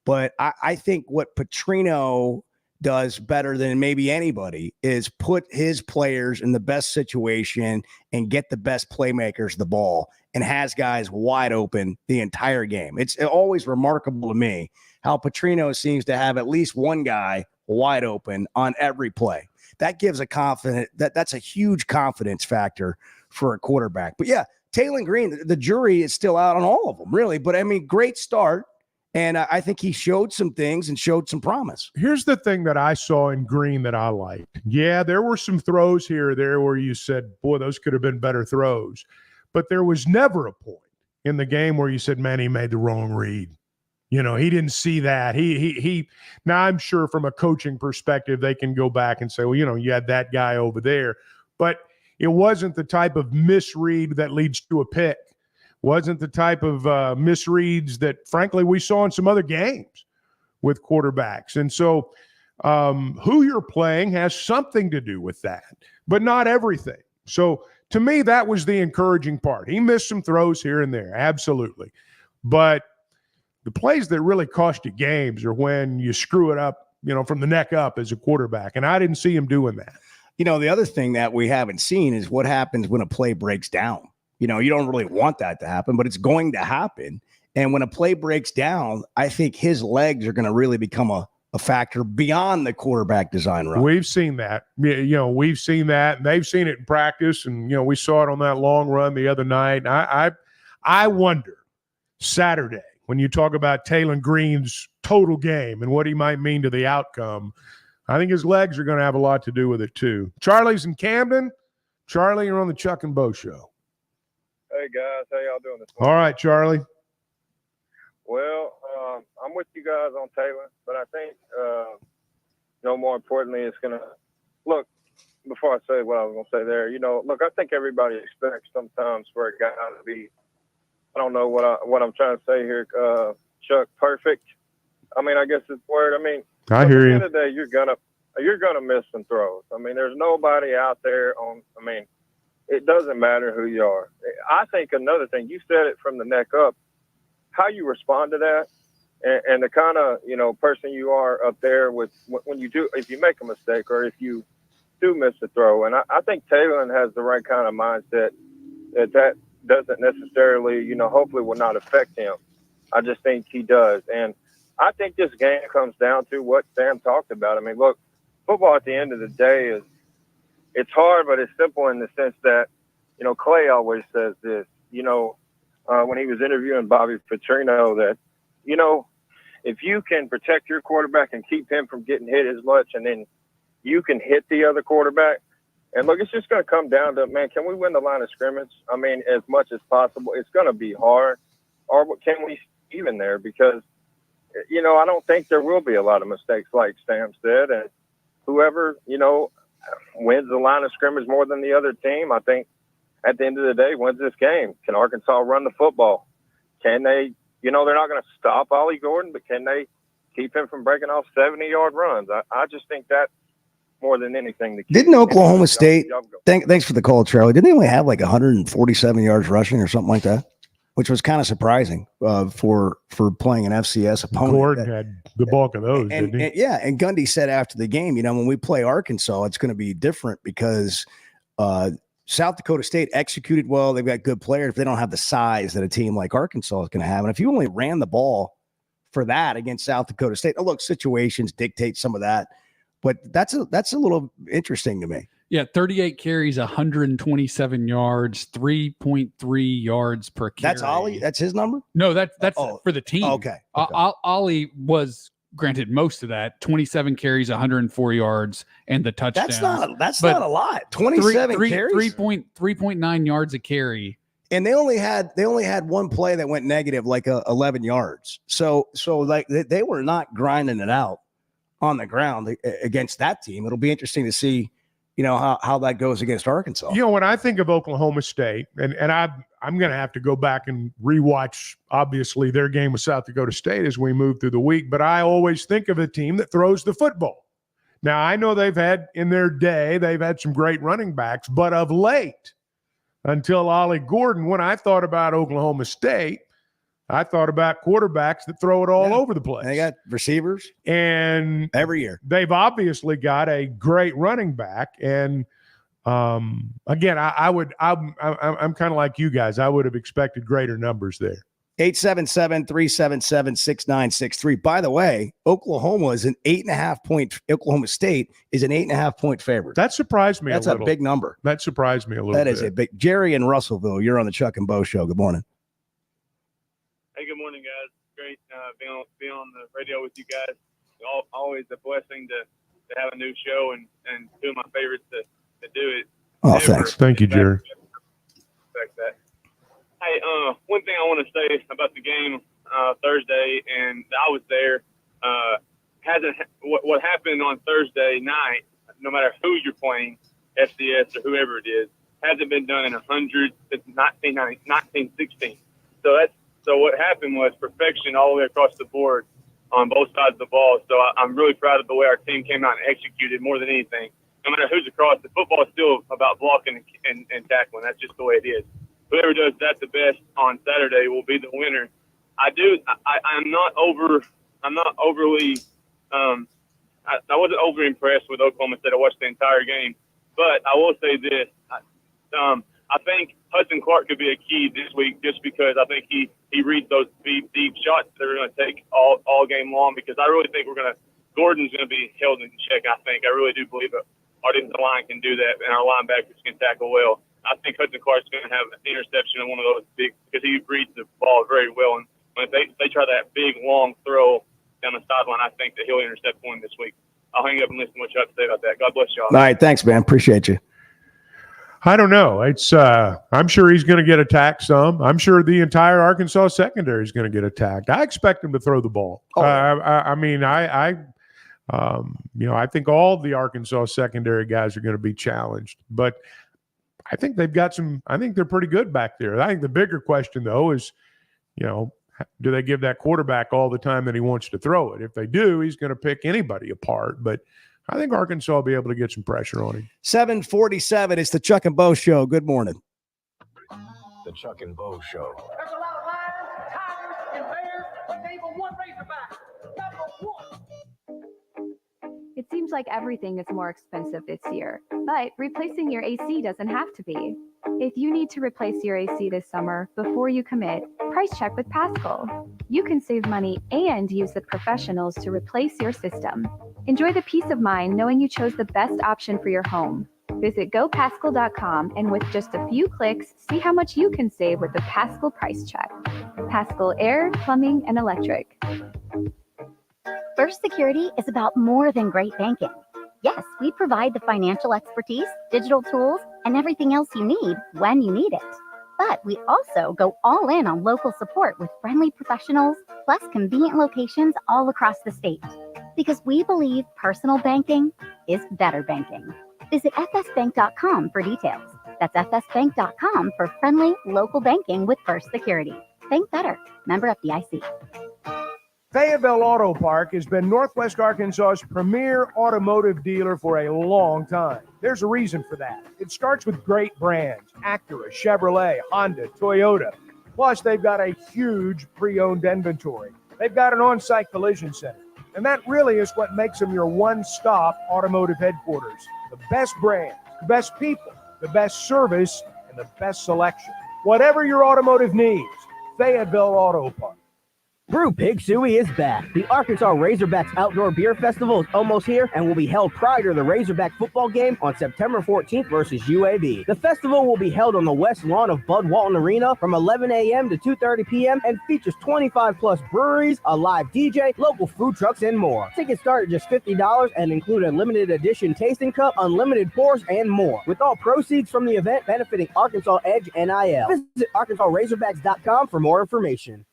But I think what Petrino does better than maybe anybody is put his players in the best situation and get the best playmakers the ball and has guys wide open the entire game. It's always remarkable to me how Petrino seems to have at least one guy wide open on every play. That gives that's a huge confidence factor for a quarterback. But yeah, Taylor Green, the jury is still out on all of them, really. But I mean, great start. And I think he showed some things and showed some promise. Here's the thing that I saw in Green that I liked. Yeah, there were some throws here or there where you said, boy, those could have been better throws. But there was never a point in the game where you said, man, he made the wrong read. He didn't see that. He. Now, I'm sure from a coaching perspective, they can go back and say, well, you had that guy over there. But it wasn't the type of misread that leads to a pick. Wasn't the type of misreads that, frankly, we saw in some other games with quarterbacks. And so who you're playing has something to do with that, but not everything. So to me, that was the encouraging part. He missed some throws here and there, absolutely. But the plays that really cost you games are when you screw it up, from the neck up as a quarterback. And I didn't see him doing that. The other thing that we haven't seen is what happens when a play breaks down. You don't really want that to happen, but it's going to happen. And when a play breaks down, I think his legs are going to really become a factor beyond the quarterback design run. We've seen that. We've seen that. And they've seen it in practice. And, we saw it on that long run the other night. I wonder Saturday, when you talk about Taylor Green's total game and what he might mean to the outcome, I think his legs are going to have a lot to do with it too. Charlie's in Camden. Charlie, you're on the Chuck and Bo Show. Hey, guys. How y'all doing this morning? All right, Charlie. Well, I'm with you guys on Taylor, but I think, more importantly, it's going to – look, before I say what I was going to say there, look, I think everybody expects sometimes for a guy to be – I don't know what I'm trying to say here, Chuck, perfect. I mean, I guess it's word. I mean, I hear you. At the end of the day, you're gonna miss some throws. I mean, there's nobody out there it doesn't matter who you are. I think another thing, you said it from the neck up, how you respond to that and the kind of, person you are up there with when you do, if you make a mistake or if you do miss a throw. And I think Taylor has the right kind of mindset that doesn't necessarily, hopefully will not affect him. I just think he does. And I think this game comes down to what Sam talked about. I mean, look, football at the end of the day it's hard, but it's simple in the sense that, Clay always says this, when he was interviewing Bobby Petrino, that, if you can protect your quarterback and keep him from getting hit as much, and then you can hit the other quarterback. And look, it's just going to come down to, man, can we win the line of scrimmage? I mean, as much as possible. It's going to be hard. Or can we even there? Because, I don't think there will be a lot of mistakes, like Sam said. And whoever, wins the line of scrimmage more than the other team, I think at the end of the day wins this game. Can Arkansas run the football? Can they, they're not going to stop Ollie Gordon, but can they keep him from breaking off 70-yard runs? I just think that more than anything. Didn't Oklahoma State, thanks for the call, Charlie, didn't they only have like 147 yards rushing or something like that? Which was kind of surprising for playing an FCS opponent. Gordon had the bulk of those, didn't he? And Gundy said after the game, when we play Arkansas, it's going to be different because South Dakota State executed well. They've got good players. They don't have the size that a team like Arkansas is going to have. And if you only ran the ball for that against South Dakota State, look, situations dictate some of that, but that's a little interesting to me. Yeah, 38 carries, 127 yards, 3.3 yards per carry. That's Ollie? That's his number? No, that's for the team. Okay. Ollie was granted most of that, 27 carries, 104 yards, and the touchdown. That's not a lot. 27 carries? 3.9 yards a carry. And they only had one play that went negative, like 11 yards. So like they were not grinding it out on the ground against that team. It'll be interesting to see, how that goes against Arkansas. When I think of Oklahoma State, and I'm going to have to go back and rewatch, obviously, their game with South Dakota State as we move through the week, but I always think of a team that throws the football. Now, I know they've had some great running backs, but of late, until Ollie Gordon, when I thought about Oklahoma State, I thought about quarterbacks that throw it all over the place. They got receivers, and every year they've obviously got a great running back. And again, I'm kind of like you guys. I would have expected greater numbers there. 877-377-6963. By the way, Oklahoma State is an 8.5 point favorite. That surprised me. That's a big number. That surprised me a little bit. That is a big. Jerry in Russellville, you're on the Chuck and Bo show. Good morning. Hey, good morning, guys. Great being on the radio with you guys. Always a blessing to have a new show and two of my favorites to do it. Oh, thanks. Thank you, Jerry. Respect that. Hey, one thing I want to say about the game Thursday, and I was there. What happened on Thursday night, no matter who you're playing, FCS or whoever it is, hasn't been done in 1916. So what happened was perfection all the way across the board on both sides of the ball. So I'm really proud of the way our team came out and executed more than anything. No matter who's across, the football is still about blocking and tackling. That's just the way it is. Whoever does that the best on Saturday will be the winner. I wasn't overly impressed with Oklahoma State. I watched the entire game, but I will say this. I think Hudson Clark could be a key this week just because I think he reads those deep shots that are going to take all game long, because I really think Gordon's going to be held in check. I really do believe that our defensive line can do that and our linebackers can tackle well. I think Hudson Clark's going to have an interception in one of those big, because he reads the ball very well. And when they try that big, long throw down the sideline, I think that he'll intercept one this week. I'll hang up and listen to what you have to say about that. God bless y'all. All right. Thanks, man. Appreciate you. I don't know. It's I'm sure he's going to get attacked some. I'm sure the entire Arkansas secondary is going to get attacked. I expect him to throw the ball. I think all the Arkansas secondary guys are going to be challenged, but I think they've got some. I think they're pretty good back there. I think the bigger question, though, is, do they give that quarterback all the time that he wants to throw it? If they do, he's going to pick anybody apart. But I think Arkansas will be able to get some pressure on him. 7:47. It's the Chuck and Bo Show. Good morning. The Chuck and Bo Show. There's a lot of lions, tigers, and bears, but they even one Razorback. Number 1. It seems like everything is more expensive this year, but replacing your AC doesn't have to be. If you need to replace your AC this summer, before you commit, price check with Paschal. You can save money and use the professionals to replace your system. Enjoy the peace of mind knowing you chose the best option for your home. Visit GoPaschal.com and with just a few clicks, see how much you can save with the Paschal price check. Paschal Air, Plumbing, and Electric. First Security is about more than great banking. Yes, we provide the financial expertise, digital tools, and everything else you need when you need it. But we also go all in on local support with friendly professionals, plus convenient locations all across the state. Because we believe personal banking is better banking. Visit fsbank.com for details. That's fsbank.com for friendly local banking with First Security. Bank better. Member FDIC. Fayetteville Auto Park has been Northwest Arkansas's premier automotive dealer for a long time. There's a reason for that. It starts with great brands: Acura, Chevrolet, Honda, Toyota. Plus, they've got a huge pre-owned inventory. They've got an on-site collision center. And that really is what makes them your one-stop automotive headquarters. The best brands, the best people, the best service, and the best selection. Whatever your automotive needs, Fayetteville Auto Park. Brew Pig Suey is back. The Arkansas Razorbacks Outdoor Beer Festival is almost here and will be held prior to the Razorback football game on September 14th versus UAB. The festival will be held on the west lawn of Bud Walton Arena from 11 a.m. to 2:30 p.m. and features 25-plus breweries, a live DJ, local food trucks, and more. Tickets start at just $50 and include a limited edition tasting cup, unlimited pours, and more, with all proceeds from the event benefiting Arkansas Edge NIL. Visit ArkansasRazorbacks.com for more information.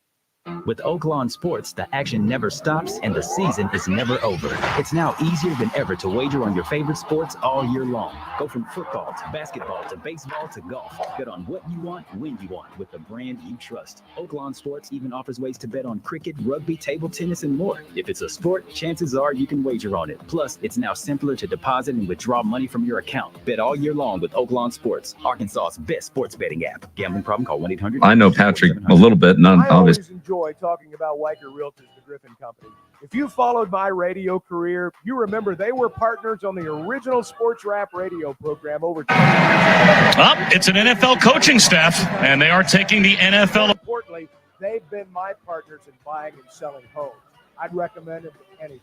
With Oaklawn Sports, the action never stops and the season is never over. It's now easier than ever to wager on your favorite sports all year long. Go from football to basketball to baseball to golf. Bet on what you want, when you want, with the brand you trust. Oaklawn Sports even offers ways to bet on cricket, rugby, table tennis, and more. If it's a sport, chances are you can wager on it. Plus, it's now simpler to deposit and withdraw money from your account. Bet all year long with Oaklawn Sports, Arkansas's best sports betting app. Gambling problem? Call 1-800. I know Patrick a little bit, not I always obvious. enjoy talking about Weicker Realtors, the Griffin Company. If you followed my radio career, you remember they were partners on the original Sports Rap radio program over 20 years ago. Well, it's an NFL coaching staff, and they are taking the NFL. Importantly, they've been my partners in buying and selling homes. I'd recommend them to anybody.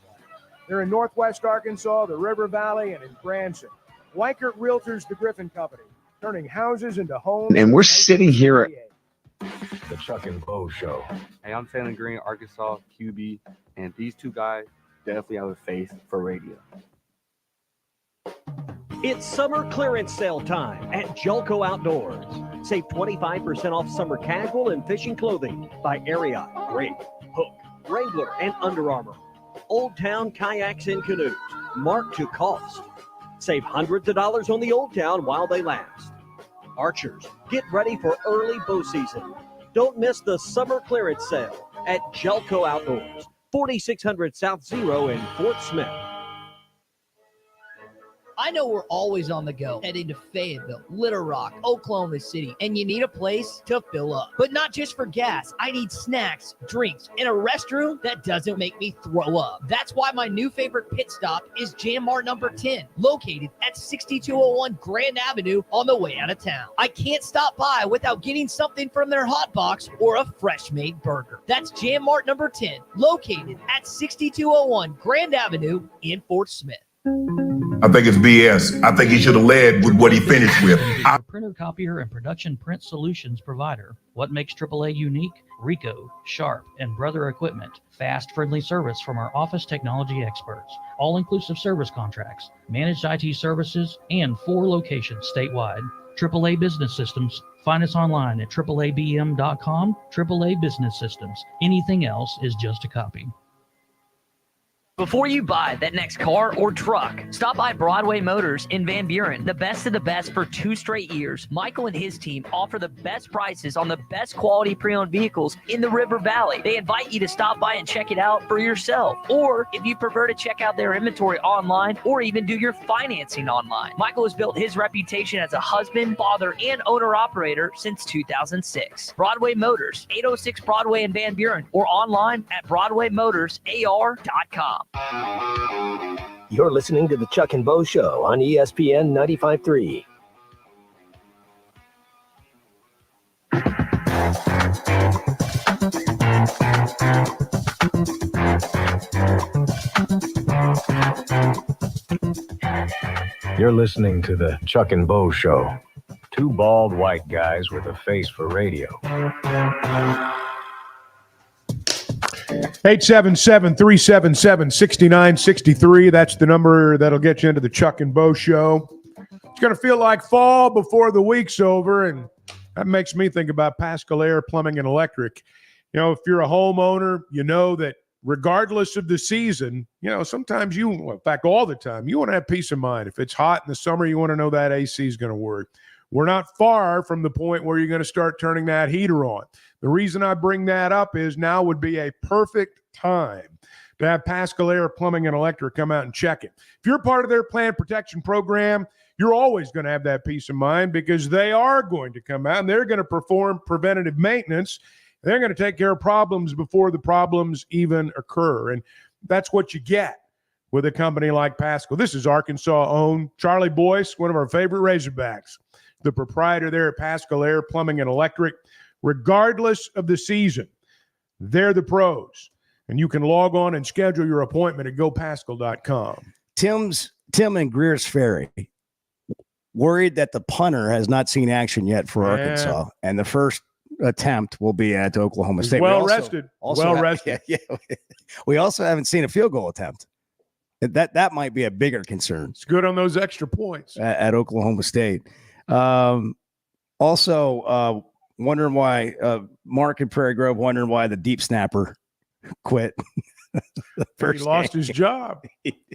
They're in Northwest Arkansas, the River Valley, and in Branson. Weicker Realtors, the Griffin Company, turning houses into homes. And we're sitting here at The Chuck and Bo Show. Hey, I'm Taylor Green, Arkansas QB, and these two guys definitely have a face for radio. It's summer clearance sale time at Jelco Outdoors. Save 25% off summer casual and fishing clothing by Ariat, Rig, Hook, Wrangler, and Under Armour. Old Town kayaks and canoes, marked to cost. Save hundreds of dollars on the Old Town while they last. Archers, get ready for early bow season. Don't miss the summer clearance sale at Jelco Outdoors, 4600 South Zero in Fort Smith. I know we're always on the go, heading to Fayetteville, Little Rock, Oklahoma City, and you need a place to fill up. But not just for gas. I need snacks, drinks, and a restroom that doesn't make me throw up. That's why my new favorite pit stop is Jam Mart number 10, located at 6201 Grand Avenue on the way out of town. I can't stop by without getting something from their hot box or a fresh-made burger. That's Jam Mart number 10, located at 6201 Grand Avenue in Fort Smith. I think it's BS. I think he should have led with what he finished with. Your printer, copier, and production print solutions provider. What makes AAA unique? Rico, Sharp, and Brother Equipment. Fast, friendly service from our office technology experts. All-inclusive service contracts, managed IT services, and 4 locations statewide. AAA Business Systems. Find us online at AAABM.com. AAA Business Systems. Anything else is just a copy. Before you buy that next car or truck, stop by Broadway Motors in Van Buren. The best of the best for 2 straight years. Michael and his team offer the best prices on the best quality pre-owned vehicles in the River Valley. They invite you to stop by and check it out for yourself. Or if you prefer to check out their inventory online or even do your financing online. Michael has built his reputation as a husband, father, and owner-operator since 2006. Broadway Motors, 806 Broadway in Van Buren, or online at BroadwayMotorsAR.com. You're listening to the Chuck and Bo Show on ESPN 95.3. You're listening to the Chuck and Bo Show. Two bald white guys with a face for radio. 877-377-6963. That's the number that'll get you into the Chuck and Bo Show. It's going to feel like fall before the week's over, and that makes me think about Pascal Air Plumbing and Electric. You know, if you're a homeowner, you know that regardless of the season, you know, sometimes in fact, all the time, you want to have peace of mind. If it's hot in the summer, you want to know that AC is going to work. We're not far from the point where you're going to start turning that heater on. The reason I bring that up is now would be a perfect time to have Pascal Air Plumbing and Electric come out and check it. If you're part of their plant protection program, you're always going to have that peace of mind because they are going to come out and they're going to perform preventative maintenance. They're going to take care of problems before the problems even occur. And that's what you get with a company like Pascal. This is Arkansas-owned. Charlie Boyce, one of our favorite Razorbacks, the proprietor there at Pascal Air Plumbing and Electric. Regardless of the season, they're the pros. And you can log on and schedule your appointment at gopascal.com. Tim in Greer's Ferry worried that the punter has not seen action yet for Arkansas. And the first attempt will be at Oklahoma State. Well rested. Yeah. We also haven't seen a field goal attempt. That might be a bigger concern. It's good on those extra points. At Oklahoma State. Also, wondering why Mark in Prairie Grove wondering why the deep snapper quit. He lost his job.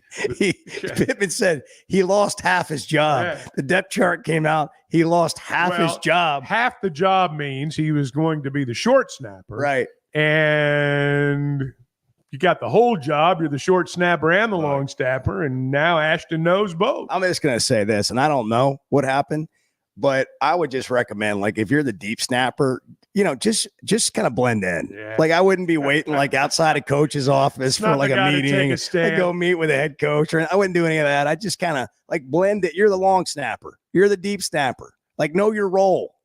Pittman said he lost half his job. Yeah. The depth chart came out. He lost half his job. Half the job means he was going to be the short snapper. Right. And you got the whole job. You're the short snapper and the long snapper. And now Ashton knows both. I'm just going to say this, and I don't know what happened, but I would just recommend, like, if you're the deep snapper, you know, just kind of blend in. Yeah. Like, I wouldn't be waiting like outside a coach's office for like a meeting and go meet with a head coach. Or I wouldn't do any of that. I just kind of like blend it. You're the long snapper. You're the deep snapper. Like, know your role,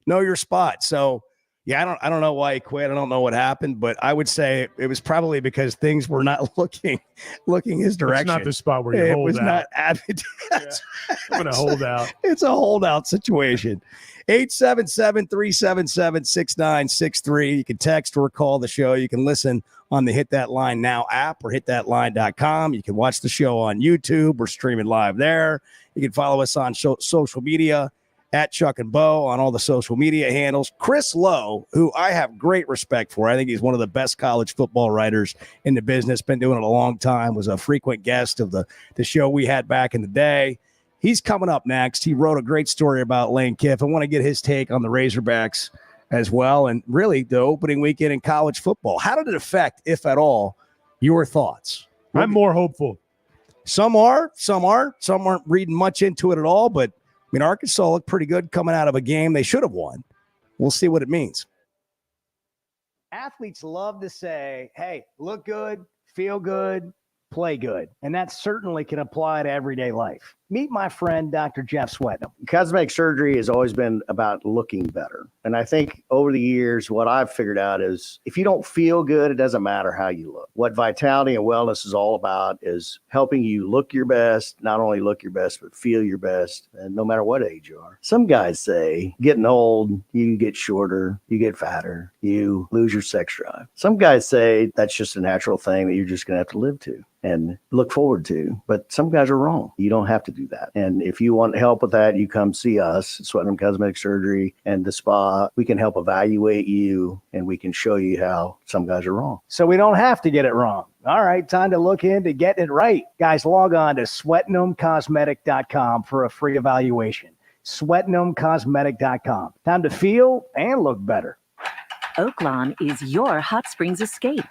know your spot. So yeah, I don't know why he quit. I don't know what happened, but I would say it was probably because things were not looking his direction. It's not the spot where you hold out. It was not advantageous. I'm going to hold out. It's a holdout situation. 877-377-6963. You can text or call the show. You can listen on the Hit That Line Now app or hitthatline.com. You can watch the show on YouTube. We're streaming live there. You can follow us on social media at Chuck and Bo on all the social media handles. Chris Lowe, who I have great respect for. I think he's one of the best college football writers in the business. Been doing it a long time. Was a frequent guest of the show we had back in the day. He's coming up next. He wrote a great story about Lane Kiff. I want to get his take on the Razorbacks as well, and really the opening weekend in college football. How did it affect, if at all, your thoughts? I'm more hopeful. Some are, some aren't. Some aren't reading much into it at all, but I mean, Arkansas looked pretty good coming out of a game they should have won. We'll see what it means. Athletes love to say, hey, look good, feel good, play good. And that certainly can apply to everyday life. Meet my friend, Dr. Jeff Swetnam. Cosmetic surgery has always been about looking better. And I think over the years, what I've figured out is if you don't feel good, it doesn't matter how you look. What vitality and wellness is all about is helping you look your best, not only look your best, but feel your best, and no matter what age you are. Some guys say getting old, you get shorter, you get fatter, you lose your sex drive. Some guys say that's just a natural thing that you're just going to have to live to and look forward to. But some guys are wrong. You don't have to do that. And if you want help with that, you come see us, Sweatham Cosmetic Surgery and the spa. We can help evaluate you, and we can show you how some guys are wrong. So we don't have to get it wrong. All right, time to look into getting it right. Guys, log on to SweatingThemCosmetic.com for a free evaluation. SweatingThemCosmetic.com. Time to feel and look better. Oaklawn is your hot springs escape.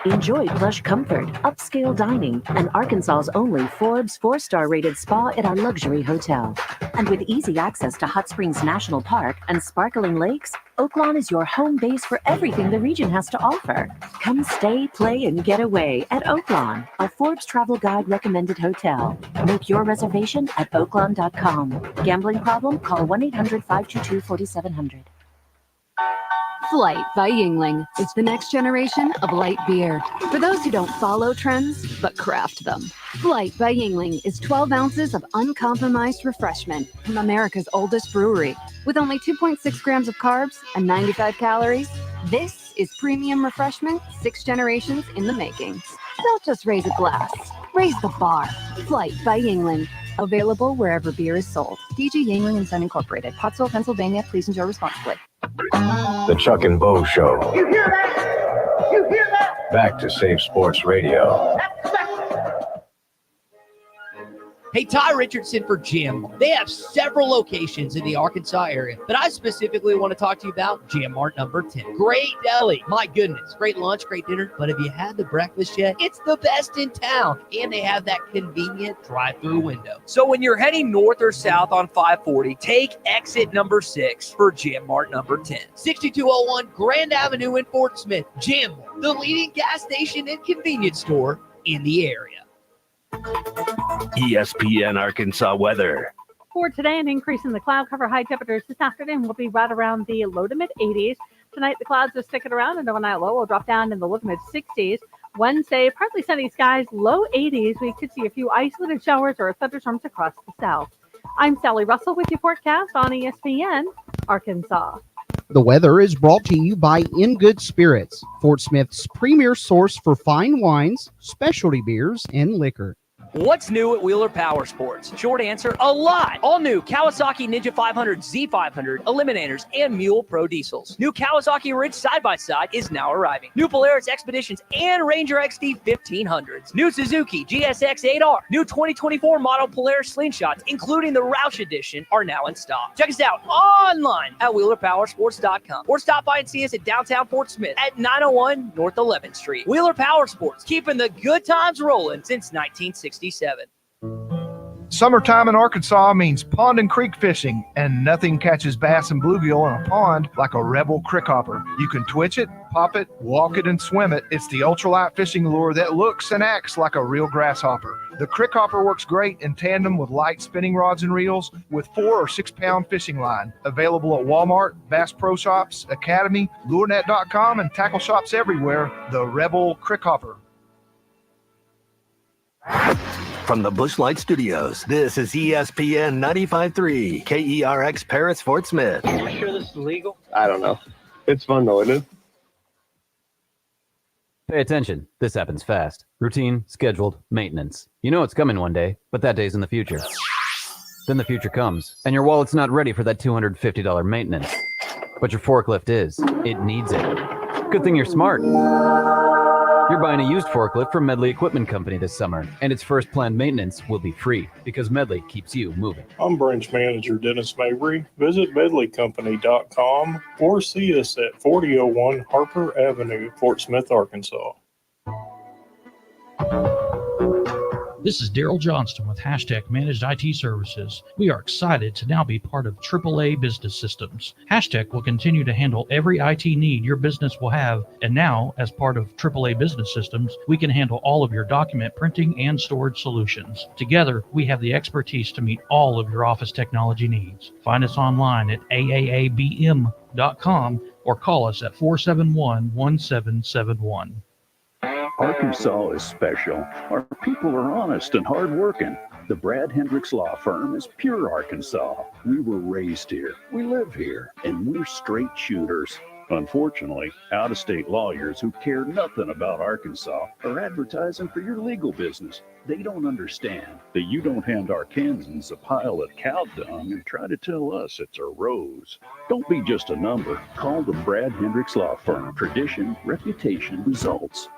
Enjoy plush comfort, upscale dining, and Arkansas's only Forbes 4-star rated spa at our luxury hotel. And with easy access to Hot Springs National Park and sparkling lakes, Oaklawn is your home base for everything the region has to offer. Come stay, play, and get away at Oaklawn, a Forbes Travel Guide recommended hotel. Make your reservation at oaklawn.com. Gambling problem? Call 1-800-522-4700. Flight by Yingling. It's the next generation of light beer. For those who don't follow trends, but craft them. Flight by Yingling is 12 ounces of uncompromised refreshment from America's oldest brewery. With only 2.6 grams of carbs and 95 calories, this is premium refreshment 6 generations in the making. Don't just raise a glass, raise the bar. Flight by Yingling. Available wherever beer is sold. DG Yingling and Son Incorporated, Pottsville, Pennsylvania. Please enjoy responsibly. The Chuck and Bo Show. You hear that? You hear that? Back to Safe Sports Radio. Hey, Ty Richardson for Jim. They have several locations in the Arkansas area, but I specifically want to talk to you about Jim Mart number 10. Great deli. My goodness. Great lunch, great dinner. But have you had the breakfast yet? It's the best in town. And they have that convenient drive-through window. So when you're heading north or south on 540, take exit number 6 for Jim Mart number 10. 6201 Grand Avenue in Fort Smith. Jim, the leading gas station and convenience store in the area. ESPN Arkansas weather. For today, an increase in the cloud cover. High temperatures this afternoon will be right around the low to mid 80s. Tonight, the clouds are sticking around, and overnight low will drop down in the low to mid 60s. Wednesday, partly sunny skies, low 80s. We could see a few isolated showers or thunderstorms across the south. I'm Sally Russell with your forecast on ESPN Arkansas. The weather is brought to you by In Good Spirits, Fort Smith's premier source for fine wines, specialty beers, and liquor. What's new at Wheeler Power Sports? Short answer, a lot. All new Kawasaki Ninja 500, Z500, Eliminators, and Mule Pro Diesels. New Kawasaki Ridge side-by-side is now arriving. New Polaris Expeditions and Ranger XD 1500s. New Suzuki GSX 8R. New 2024 model Polaris Slingshots, including the Roush Edition, are now in stock. Check us out online at WheelerPowersports.com or stop by and see us at downtown Fort Smith at 901 North 11th Street. Wheeler Power Sports, keeping the good times rolling since 1967. Summertime in Arkansas means pond and creek fishing, and nothing catches bass and bluegill in a pond like a Rebel crickhopper. You can twitch it, pop it, walk it, and swim it. It's the ultralight fishing lure that looks and acts like a real grasshopper. The crickhopper works great in tandem with light spinning rods and reels with 4 or 6 pound fishing line. Available at Walmart, Bass Pro Shops, Academy, LureNet.com, and tackle shops everywhere. The Rebel crickhopper. From the Bushlight Studios, this is ESPN 95.3, KERX Paris, Fort Smith. Are you sure this is legal? I don't know. It's fun though, isn't it? Pay attention. This happens fast. Routine, scheduled, maintenance. You know it's coming one day, but that day's in the future. Then the future comes, and your wallet's not ready for that $250 maintenance. But your forklift is. It needs it. Good thing you're smart. You're buying a used forklift from Medley Equipment Company this summer, and its first planned maintenance will be free because Medley keeps you moving. I'm branch manager Dennis Mabry. Visit medleycompany.com or see us at 4001 Harper Avenue, Fort Smith, Arkansas. This is Daryl Johnston with Hashtag Managed IT Services. We are excited to now be part of AAA Business Systems. Hashtag will continue to handle every IT need your business will have, and now, as part of AAA Business Systems, we can handle all of your document printing and storage solutions. Together, we have the expertise to meet all of your office technology needs. Find us online at aaabm.com or call us at 471-1771. Arkansas is special. Our people are honest and hardworking. The Brad Hendricks Law Firm is pure Arkansas. We were raised here, we live here, and we're straight shooters. Unfortunately, out-of-state lawyers who care nothing about Arkansas are advertising for your legal business. They don't understand that you don't hand Arkansans a pile of cow dung and try to tell us it's a rose. Don't be just a number. Call the Brad Hendricks Law Firm. Tradition, reputation, results.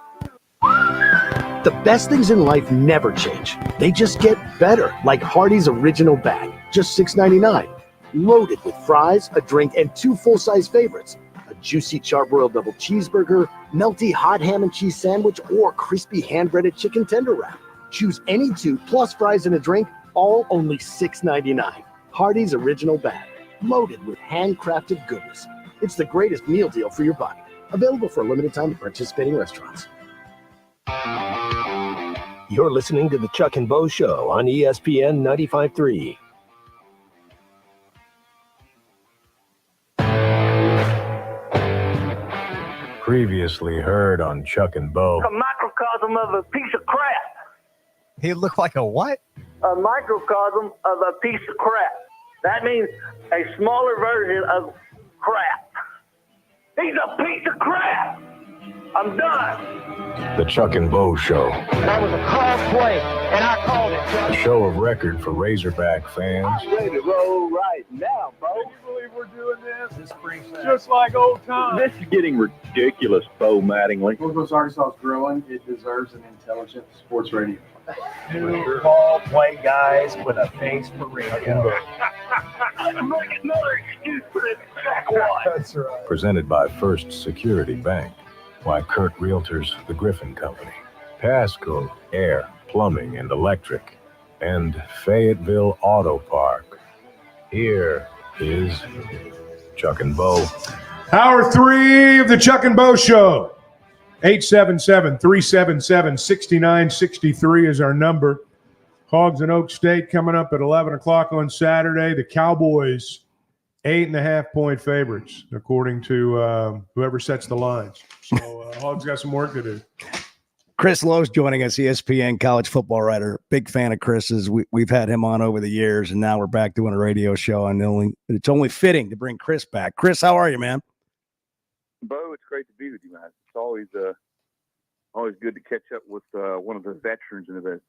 The best things in life never change. They just get better, like Hardee's Original Bag, just $6.99. Loaded with fries, a drink, and 2 full-size favorites. A juicy charbroiled double cheeseburger, melty hot ham and cheese sandwich, or crispy hand-breaded chicken tender wrap. Choose any 2 plus fries and a drink, all only $6.99. Hardee's Original Bag, loaded with handcrafted goodness. It's the greatest meal deal for your body. Available for a limited time at participating restaurants. You're listening to the Chuck and Bo Show on ESPN 95.3. Previously heard on Chuck and Bo. A microcosm of a piece of crap. He looked like a what? A microcosm of a piece of crap. That means a smaller version of crap. He's a piece of crap. I'm done. The Chuck and Bo Show. That was a call play, and I called it. A show of record for Razorback fans. I'm ready to roll right now, bro. Can you believe we're doing this? This brings back. Just like old times. This is getting ridiculous, Bo Mattingly. Northwest Arkansas is growing. It deserves an intelligent sports radio. 2 ball play guys with a face for radio. Make another excuse for this sack one. That's right. Presented by First Security Bank. Why Kurt Realtors, the Griffin Company. Pasco, Air, Plumbing, and Electric. And Fayetteville Auto Park. Here is Chuck and Bo. Hour 3 of the Chuck and Bo Show. 877-377-6963 is our number. Hogs and Oak State coming up at 11 o'clock on Saturday. The Cowboys, 8.5-point favorites, according to whoever sets the lines. So Hogs got some work to do. Chris Lowe's joining us, ESPN college football writer. Big fan of Chris's. We've had him on over the years, and now we're back doing a radio show. And it's only fitting to bring Chris back. Chris, how are you, man? Bo, it's great to be with you, man. It's always good to catch up with one of the veterans in the business.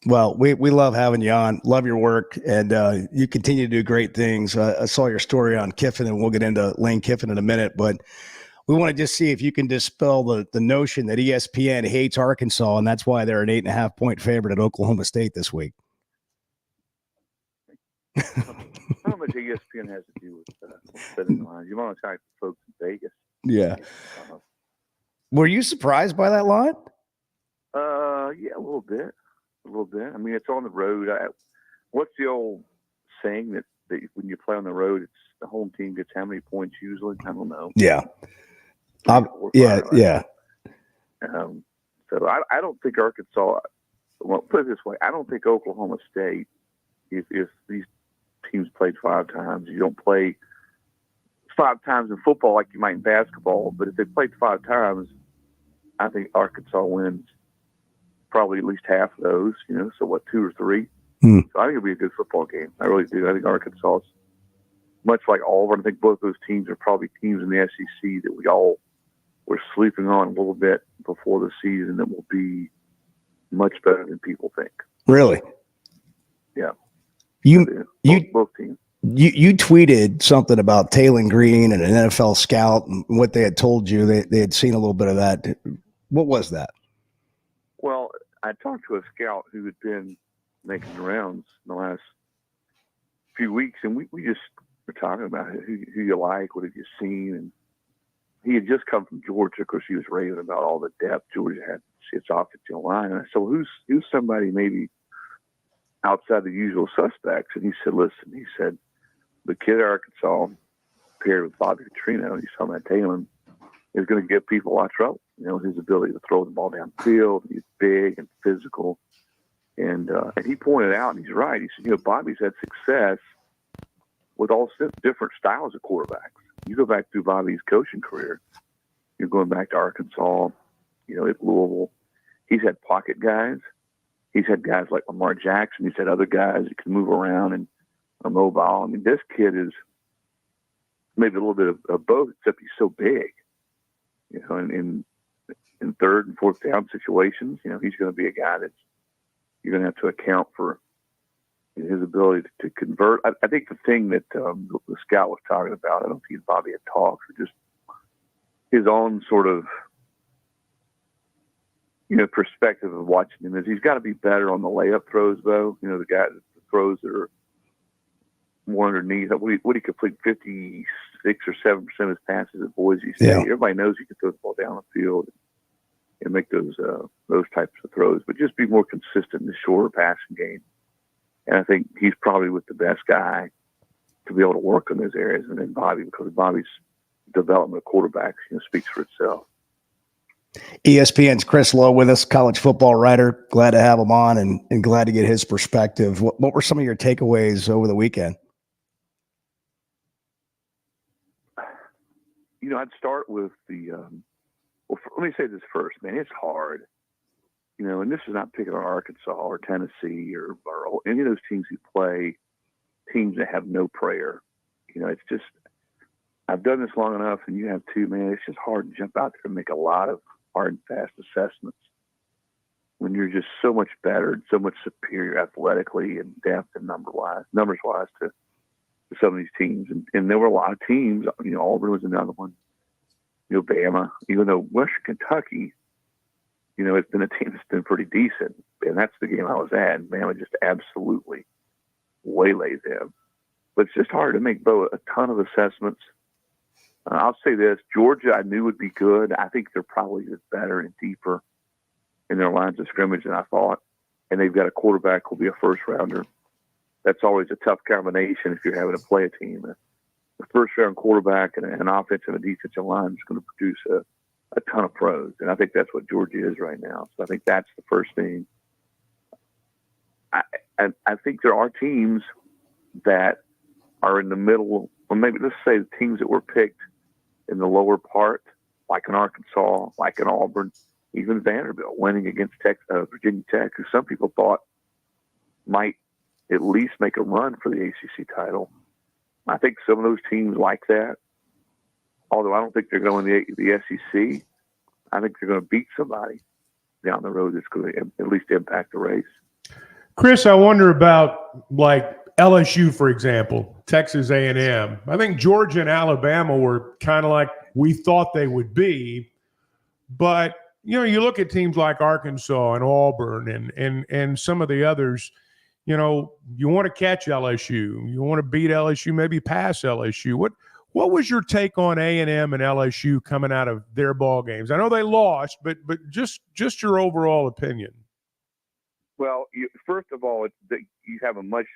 Well, we love having you on. Love your work, and you continue to do great things. I saw your story on Kiffin, and we'll get into Lane Kiffin in a minute, but we want to just see if you can dispel the notion that ESPN hates Arkansas, and that's why they're an 8.5-point favorite at Oklahoma State this week. How much ESPN has to do with setting lines? You want to talk to folks in Vegas? Yeah. Were you surprised by that line? Yeah, a little bit. I mean, it's on the road. What's the old saying that when you play on the road, it's the home team gets how many points usually? I don't know. Yeah. Yeah. So I don't think Arkansas. Well, put it this way: I don't think Oklahoma State. If these teams played 5 times, you don't play 5 times in football like you might in basketball. But if they played 5 times, I think Arkansas wins probably at least half of those. So what, 2 or 3? So I think it'll be a good football game. I really do. I think Arkansas, much like Auburn, I think both those teams are probably teams in the SEC that we all were sleeping on a little bit before the season that will be much better than people think. Really? Yeah. Both teams. You tweeted something about Taylor Green and an NFL scout and what they had told you. They had seen a little bit of that. What was that? Well, I talked to a scout who had been making the rounds in the last few weeks, and we just were talking about who you like, what have you seen, and he had just come from Georgia because he was raving about all the depth Georgia had its offensive line. And I said, well, who's somebody maybe outside the usual suspects? And he said, listen, he said, the kid at Arkansas paired with Bobby Petrino, he's talking about Taylor, is going to give people a lot of trouble. His ability to throw the ball downfield. He's big and physical. And he pointed out, and he's right, he said, Bobby's had success with all different styles of quarterbacks. You go back through Bobby's coaching career, you're going back to Arkansas, at Louisville. He's had pocket guys. He's had guys like Lamar Jackson. He's had other guys that can move around and are mobile. I mean, this kid maybe a little bit of both, except he's so big. You know, in third and fourth down situations, you know, he's going to be a guy that's you're going to have to account for his ability to convert. I think the thing that the scout was talking about, I don't think Bobby had talked, or just his own sort of, you know, perspective of watching him is he's got to be better on the layup throws, though. You know, the throws that are more underneath. What he complete 56 or 7% of his passes at Boise State. Yeah. Everybody knows he can throw the ball down the field and make those types of throws, but just be more consistent in the shorter passing game. And I think he's probably with the best guy to be able to work on those areas. And then Bobby, because Bobby's development of quarterbacks, you know, speaks for itself. ESPN's Chris Lowe with us, college football writer. Glad to have him on and glad to get his perspective. What were some of your takeaways over the weekend? You know, I'd start with let me say this first, man. It's hard, you know, and this is not picking on Arkansas or Tennessee or any of those teams who play teams that have no prayer. You know, it's just, I've done this long enough, and you have too, man. It's just hard to jump out there and make a lot of hard and fast assessments when you're just so much better and so much superior athletically and depth and numbers wise to some of these teams. And there were a lot of teams, you know, Auburn was another one, you know, Bama, even though Western Kentucky, you know, it's been a team that's been pretty decent. And that's the game I was at. And Bama just absolutely waylaid them. But it's just hard to make a ton of assessments. I'll say this, Georgia I knew would be good. I think they're probably just better and deeper in their lines of scrimmage than I thought. And they've got a quarterback who'll be a first rounder. That's always a tough combination if you're having to play a team. A first-round quarterback and an offensive and a defensive line is going to produce a ton of pros, and I think that's what Georgia is right now. So I think that's the first thing. I think there are teams that are in the middle, or maybe let's say the teams that were picked in the lower part, like in Arkansas, like in Auburn, even Vanderbilt, winning against Virginia Tech, who some people thought might at least make a run for the ACC title. I think some of those teams like that, although I don't think they're going to the SEC, I think they're going to beat somebody down the road that's going to at least impact the race. Chris, I wonder about like LSU, for example, Texas A&M. I think Georgia and Alabama were kind of like we thought they would be, but you know, you look at teams like Arkansas and Auburn and some of the others. You know, you want to catch LSU. You want to beat LSU, maybe pass LSU. What was your take on A&M and LSU coming out of their ball games? I know they lost, but just your overall opinion. Well, first of all, you have a much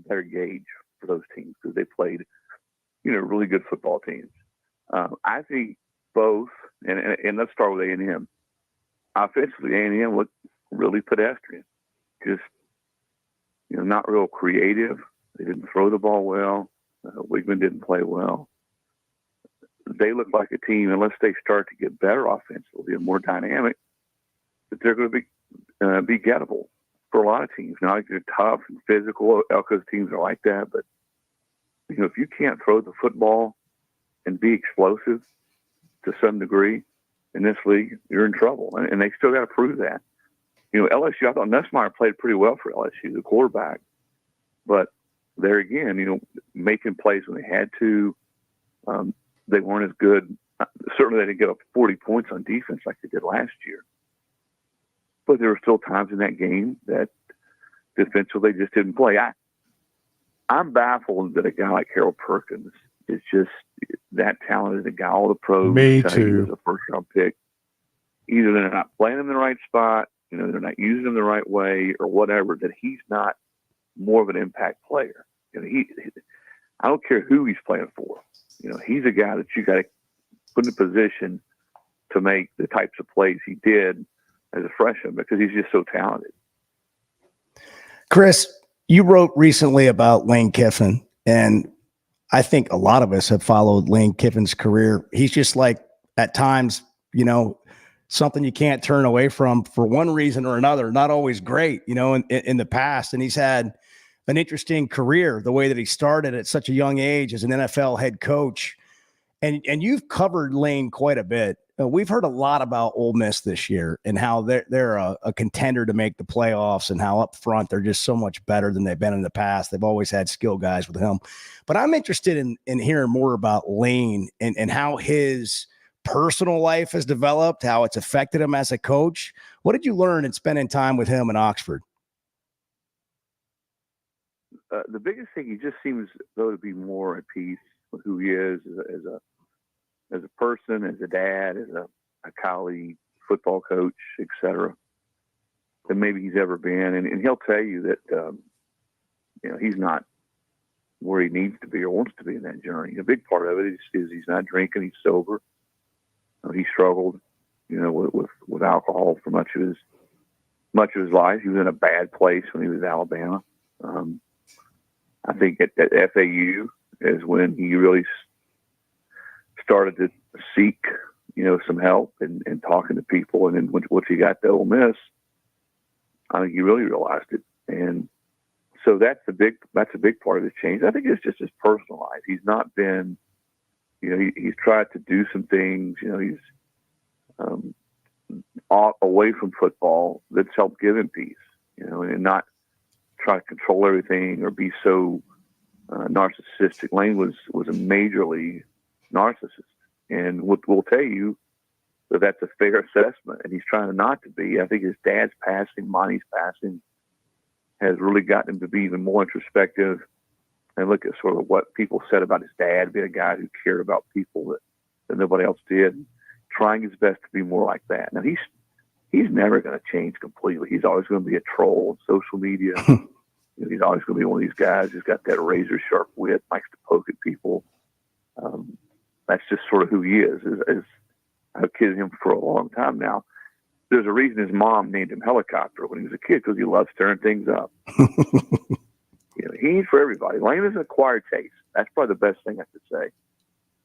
better gauge for those teams because they played, you know, really good football teams. I think both, and let's start with A&M. Offensively, A&M looked really pedestrian. Just, you know, not real creative. They didn't throw the ball well. Wigman didn't play well. They look like a team, unless they start to get better offensively and more dynamic, that they're going to be gettable for a lot of teams. Now, they're tough and physical. Elko's teams are like that, but you know, if you can't throw the football and be explosive to some degree in this league, you're in trouble, and they still got to prove that. You know, LSU, I thought Nussmeier played pretty well for LSU, the quarterback. But there again, you know, making plays when they had to, they weren't as good. Certainly they didn't get up 40 points on defense like they did last year. But there were still times in that game that defensively they just didn't play. I'm baffled that a guy like Harold Perkins is just that talented. A guy all the pros. Me He too. was a first-round pick. Either they're not playing him in the right spot, you know, they're not using him the right way or whatever, that he's not more of an impact player. You know, I don't care who he's playing for. You know, he's a guy that you got to put in a position to make the types of plays he did as a freshman because he's just so talented. Chris, you wrote recently about Lane Kiffin, and I think a lot of us have followed Lane Kiffin's career. He's just like, at times, you know, something you can't turn away from for one reason or another. Not always great, you know, in the past. And he's had an interesting career, the way that he started at such a young age as an NFL head coach. And you've covered Lane quite a bit. We've heard a lot about Ole Miss this year and how they're a contender to make the playoffs and how up front they're just so much better than they've been in the past. They've always had skill guys with him. But I'm interested in hearing more about Lane and how his personal life has developed, how it's affected him as a coach. What did you learn in spending time with him in Oxford? The biggest thing, he just seems though to be more at peace with who he is as a person, as a dad, as a colleague, football coach, etc., than maybe he's ever been. And he'll tell you that he's not where he needs to be or wants to be in that journey. A big part of it is he's not drinking, he's sober. He struggled, with alcohol for much of his life. He was in a bad place when he was in Alabama. I think at FAU is when he really started to seek, some help and talking to people. And then once he got to Ole Miss, I think he really realized it. And so that's a big part of his change. I think it's just his personal life. He's not been, he's tried to do some things, he's away from football that's helped give him peace, and not try to control everything or be so narcissistic. Lane was a majorly narcissist, and we'll tell you that that's a fair assessment, and he's trying not to be. I think his dad's passing, Monty's passing, has really gotten him to be even more introspective and look at sort of what people said about his dad being a guy who cared about people that nobody else did, trying his best to be more like that. Now, he's never going to change completely. He's always going to be a troll on social media. He's always going to be one of these guys who's got that razor sharp wit, likes to poke at people. That's just sort of who he is. I've kidded him for a long time now. There's a reason his mom named him Helicopter when he was a kid, because he loves stirring things up. He ain't for everybody. Lane is an acquired taste. That's probably the best thing I could say.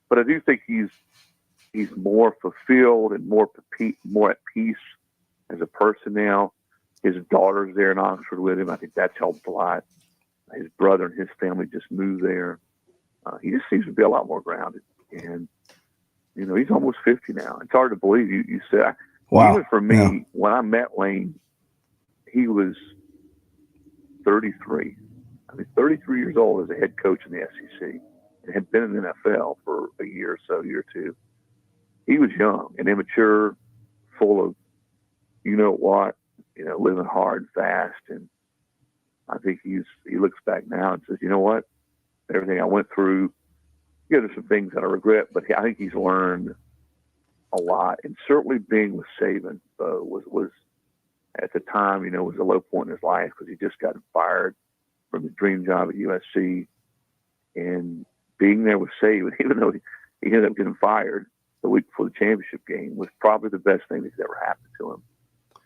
But I do think he's more fulfilled and more at peace as a person now. His daughter's there in Oxford with him. I think that's helped a lot. His brother and his family just moved there. He just seems to be a lot more grounded. And, he's almost 50 now. It's hard to believe. You said, wow. Even for me, when I met Lane, he was 33. 33 years old as a head coach in the SEC, and had been in the NFL for a year or two. He was young and immature, full of, living hard and fast. And I think he looks back now and says, you know what, everything I went through, there's some things that I regret, but I think he's learned a lot. And certainly being with Saban was at the time, was a low point in his life, because he just got fired from his dream job at USC. And being there with Saban, even though he ended up getting fired the week before the championship game, was probably the best thing that's ever happened to him,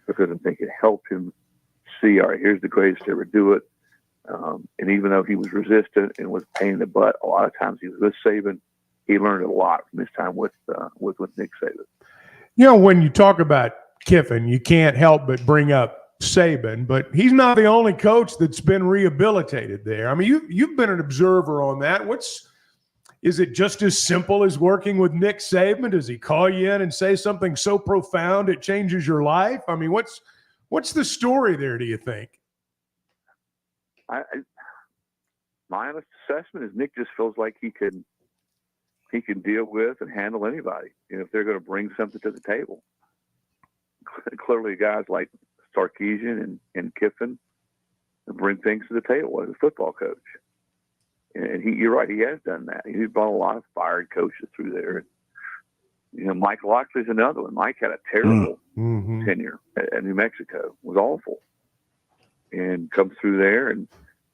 because I think it helped him see, all right, here's the greatest to ever do it. And even though he was resistant and was a pain in the butt, a lot of times he was with Saban, he learned a lot from his time with Nick Saban. When you talk about Kiffin, you can't help but bring up Saban, but he's not the only coach that's been rehabilitated there. I mean, you've been an observer on that. Is it just as simple as working with Nick Saban? Does he call you in and say something so profound it changes your life? I mean, what's the story there, do you think? My honest assessment is Nick just feels like he can deal with and handle anybody, if they're going to bring something to the table. Clearly, guys like Sarkisian and Kiffin bring things to the table as a football coach. And you're right, he has done that. He's brought a lot of fired coaches through there. Mike Loxley's another one. Mike had a terrible tenure at New Mexico. It was awful. And comes through there and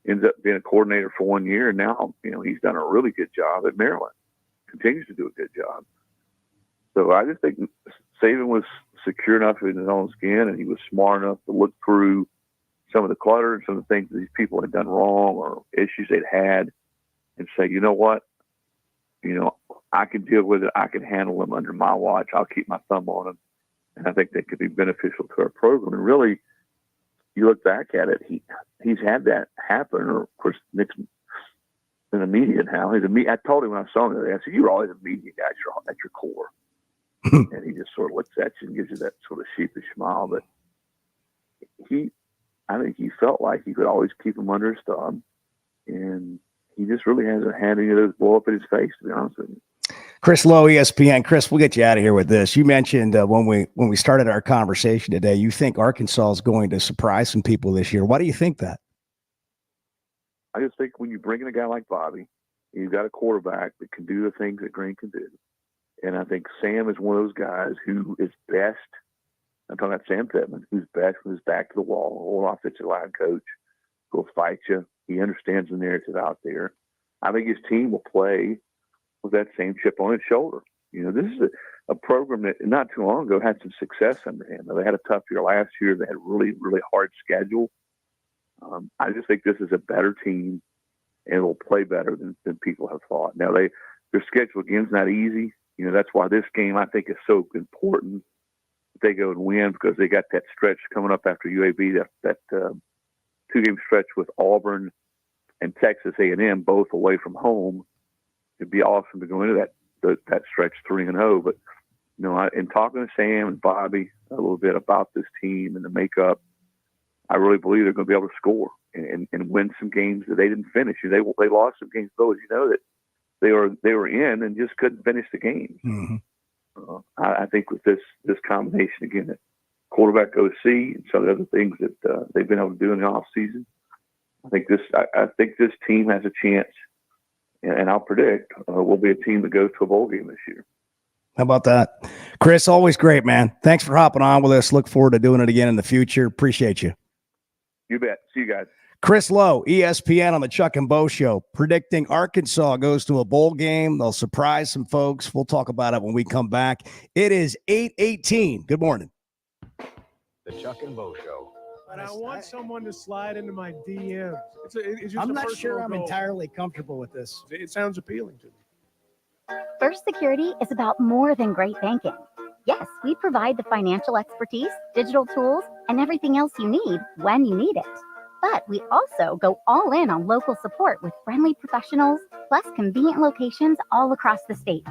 ends up being a coordinator for 1 year. And now, he's done a really good job at Maryland. Continues to do a good job. So I just think Saban was secure enough in his own skin, and he was smart enough to look through some of the clutter and some of the things that these people had done wrong or issues they'd had, and say, you know what, I can deal with it. I can handle them under my watch. I'll keep my thumb on them. And I think that could be beneficial to our program. And really, you look back at it, he's had that happen. Or of course, Nick's in the media now. I told him when I saw him, I said, "You're always a media guy at your core." And he just sort of looks at you and gives you that sort of sheepish smile. But I think he felt like he could always keep him under his thumb, and he just really hasn't had any of those blow up in his face, to be honest with you. Chris Lowe, ESPN. Chris, we'll get you out of here with this. You mentioned when we started our conversation today, you think Arkansas is going to surprise some people this year. Why do you think that? I just think when you bring in a guy like Bobby, you've got a quarterback that can do the things that Green can do. And I think Sam is one of those guys who is best. I'm talking about Sam Pittman, who's best with his back to the wall, old offensive line coach, will fight you. He understands the narrative out there. I think his team will play with that same chip on his shoulder. You know, this is a program that not too long ago had some success under him. They had a tough year last year. They had a really, really hard schedule. I just think this is a better team and will play better than people have thought. Now, their schedule, again, is not easy. You know, that's why this game, I think, is so important that they go and win, because they got that stretch coming up after UAB, that two-game stretch with Auburn and Texas A&M, both away from home. It'd be awesome to go into that stretch 3-0. But, you know, in talking to Sam and Bobby a little bit about this team and the makeup, I really believe they're going to be able to score and win some games that they didn't finish. They lost some games, though, as you know, that they were in and just couldn't finish the game. Mm-hmm. I think with this combination, again, that quarterback OC and some of the other things that they've been able to do in the offseason, I think this team has a chance. And I'll predict we'll be a team that goes to a bowl game this year. How about that? Chris, always great, man. Thanks for hopping on with us. Look forward to doing it again in the future. Appreciate you. You bet. See you guys. Chris Lowe, ESPN on the Chuck and Bo Show, predicting Arkansas goes to a bowl game. They'll surprise some folks. We'll talk about it when we come back. It is 8:18. Good morning. The Chuck and Bo Show. But I want someone to slide into my DMs. It's just I'm a not personal sure I'm goal. entirely comfortable with this. It sounds appealing to me. First Security is about more than great banking. Yes, we provide the financial expertise, digital tools, and everything else you need when you need it. But we also go all in on local support with friendly professionals, plus convenient locations all across the state.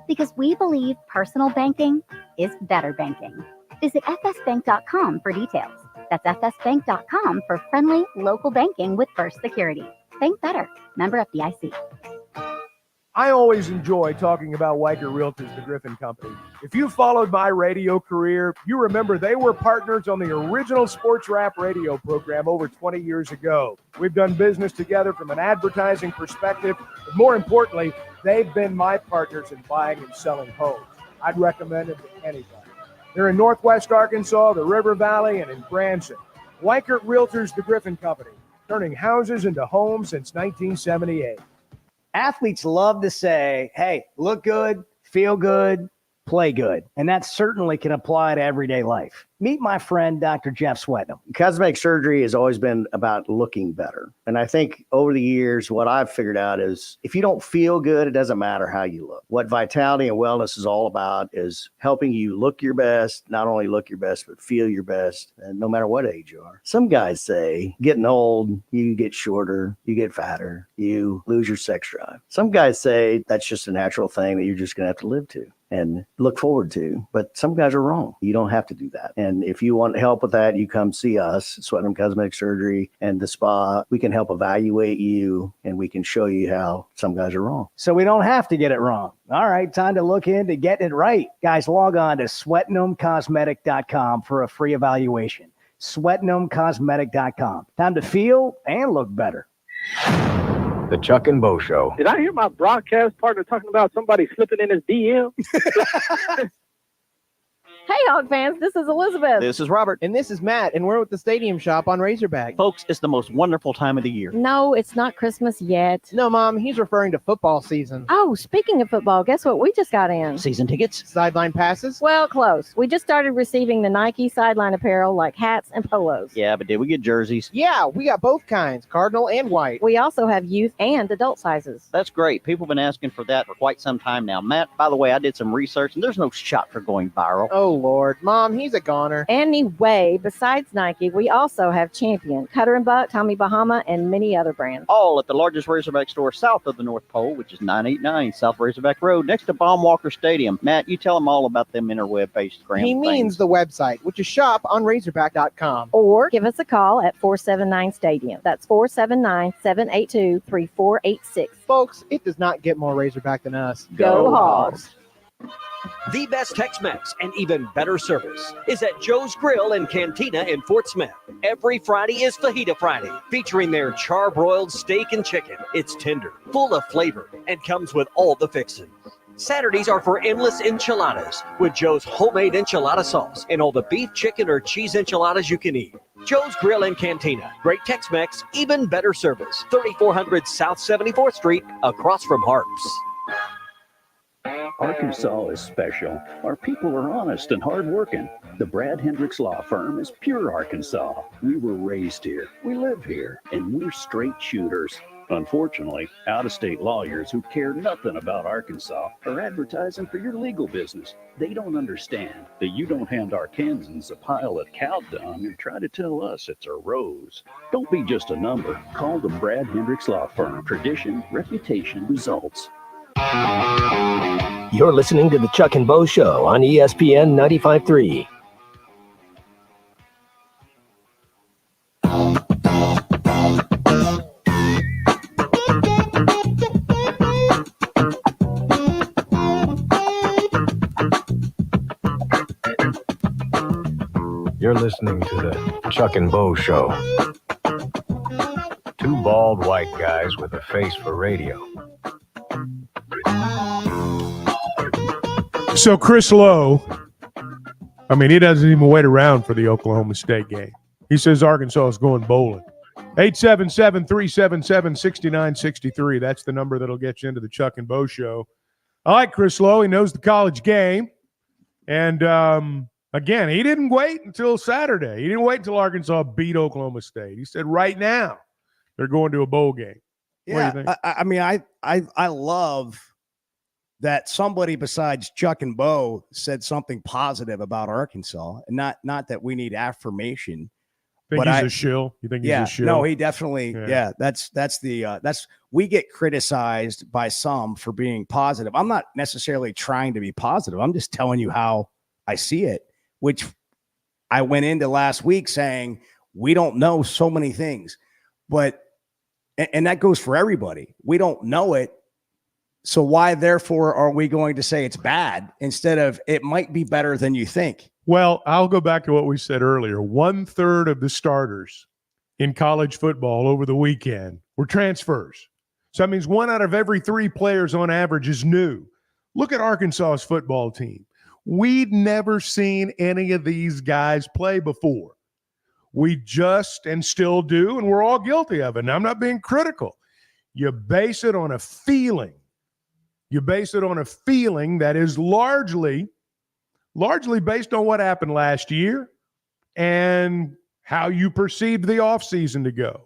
Because we believe personal banking is better banking. Visit fsbank.com for details. That's fsbank.com for friendly local banking with First Security. Bank better. Member FDIC. I always enjoy talking about Weicker Realtors, the Griffin Company. If you followed my radio career, you remember they were partners on the original sports rap radio program over 20 years ago. We've done business together from an advertising perspective, but more importantly, they've been my partners in buying and selling homes. I'd recommend them to anybody. They're in Northwest Arkansas, the River Valley, and in Branson. Weicker Realtors, the Griffin Company, turning houses into homes since 1978. Athletes love to say, hey, look good, feel good, play good. And that certainly can apply to everyday life. Meet my friend, Dr. Jeff Swetnam. Cosmetic surgery has always been about looking better. And I think over the years, what I've figured out is if you don't feel good, it doesn't matter how you look. What vitality and wellness is all about is helping you look your best, not only look your best, but feel your best, and no matter what age you are. Some guys say getting old, you get shorter, you get fatter, you lose your sex drive. Some guys say that's just a natural thing that you're just going to have to live to and look forward to. But some guys are wrong. You don't have to do that. And if you want help with that, you come see us, Swetnam Cosmetic Surgery and the spa. We can help evaluate you, and we can show you how some guys are wrong. So we don't have to get it wrong. All right, time to look into getting it right. Guys, log on to SwetnamCosmetic.com for a free evaluation. SwetnamCosmetic.com. Time to feel and look better. The Chuck and Bo Show. Did I hear my broadcast partner talking about somebody slipping in his DM? Hey, Hog fans, this is Elizabeth. This is Robert. And this is Matt, and we're with the Stadium Shop on Razorback. Folks, it's the most wonderful time of the year. No, it's not Christmas yet. No, Mom, he's referring to football season. Oh, speaking of football, guess what we just got in? Season tickets? Sideline passes? Well, close. We just started receiving the Nike sideline apparel like hats and polos. Yeah, but did we get jerseys? Yeah, we got both kinds, cardinal and white. We also have youth and adult sizes. That's great. People have been asking for that for quite some time now. Matt, by the way, I did some research, and there's no shot for going viral. Oh, Lord. Mom, he's a goner. Anyway, besides Nike, we also have Champion, Cutter and Buck, Tommy Bahama, and many other brands. All at the largest Razorback store south of the North Pole, which is 989 South Razorback Road, next to Baumwalker Stadium. Matt, you tell them all about them interweb-based brands. He means the website, which is shop on Razorback.com. Or give us a call at 479-STADIUM. That's 479-782-3486. Folks, it does not get more Razorback than us. Go Hogs! The best Tex-Mex and even better service is at Joe's Grill and Cantina in Fort Smith. Every Friday is Fajita Friday, featuring their charbroiled steak and chicken. It's tender, full of flavor, and comes with all the fixings. Saturdays are for endless enchiladas with Joe's homemade enchilada sauce and all the beef, chicken, or cheese enchiladas you can eat. Joe's Grill and Cantina. Great Tex-Mex, even better service. 3400 South 74th Street, across from Harps. Arkansas is special. Our people are honest and hardworking. The Brad Hendricks Law Firm is pure Arkansas. We were raised here, we live here, and we're straight shooters. Unfortunately, out-of-state lawyers who care nothing about Arkansas are advertising for your legal business. They don't understand that you don't hand Arkansans a pile of cow dung and try to tell us it's a rose. Don't be just a number. Call the Brad Hendricks Law Firm. Tradition, reputation, results. You're listening to the Chuck and Bo Show on ESPN 95.3. You're listening to the Chuck and Bo Show. Two bald white guys with a face for radio. So Chris Lowe, I mean, he doesn't even wait around for the Oklahoma State game. He says Arkansas is going bowling. 877-377-6963. That's the number that'll get you into the Chuck and Bo Show. I like Chris Lowe. He knows the college game. And, again, he didn't wait until Saturday. He didn't wait until Arkansas beat Oklahoma State. He said right now they're going to a bowl game. Yeah, I mean, I love that somebody besides Chuck and Bo said something positive about Arkansas, and not that we need affirmation. Think he's a shill? You think he's a shill? No, he definitely. Yeah, that's we get criticized by some for being positive. I'm not necessarily trying to be positive. I'm just telling you how I see it, which I went into last week saying we don't know so many things, and that goes for everybody. We don't know it. So why, therefore, are we going to say it's bad instead of it might be better than you think? Well, I'll go back to what we said earlier. 1/3 of the starters in college football over the weekend were transfers. So that means 1 out of every 3 players on average is new. Look at Arkansas's football team. We'd never seen any of these guys play before. We just and still do, and we're all guilty of it. And I'm not being critical. You base it on a feeling. You base it on a feeling that is largely based on what happened last year and how you perceived the offseason to go.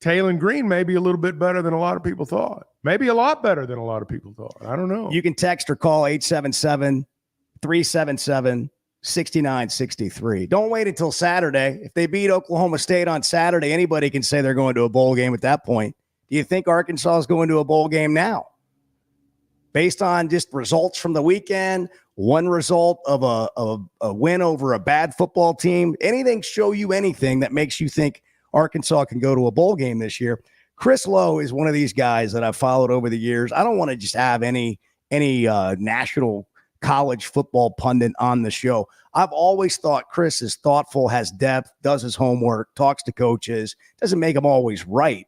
Taylon Green may be a little bit better than a lot of people thought. Maybe a lot better than a lot of people thought. I don't know. You can text or call 877-377-6963. Don't wait until Saturday. If they beat Oklahoma State on Saturday, anybody can say they're going to a bowl game at that point. Do you think Arkansas is going to a bowl game now? Based on just results from the weekend, one result of a win over a bad football team, anything show you anything that makes you think Arkansas can go to a bowl game this year? Chris Lowe is one of these guys that I've followed over the years. I don't want to just have any national college football pundit on the show. I've always thought Chris is thoughtful, has depth, does his homework, talks to coaches, doesn't make them always right.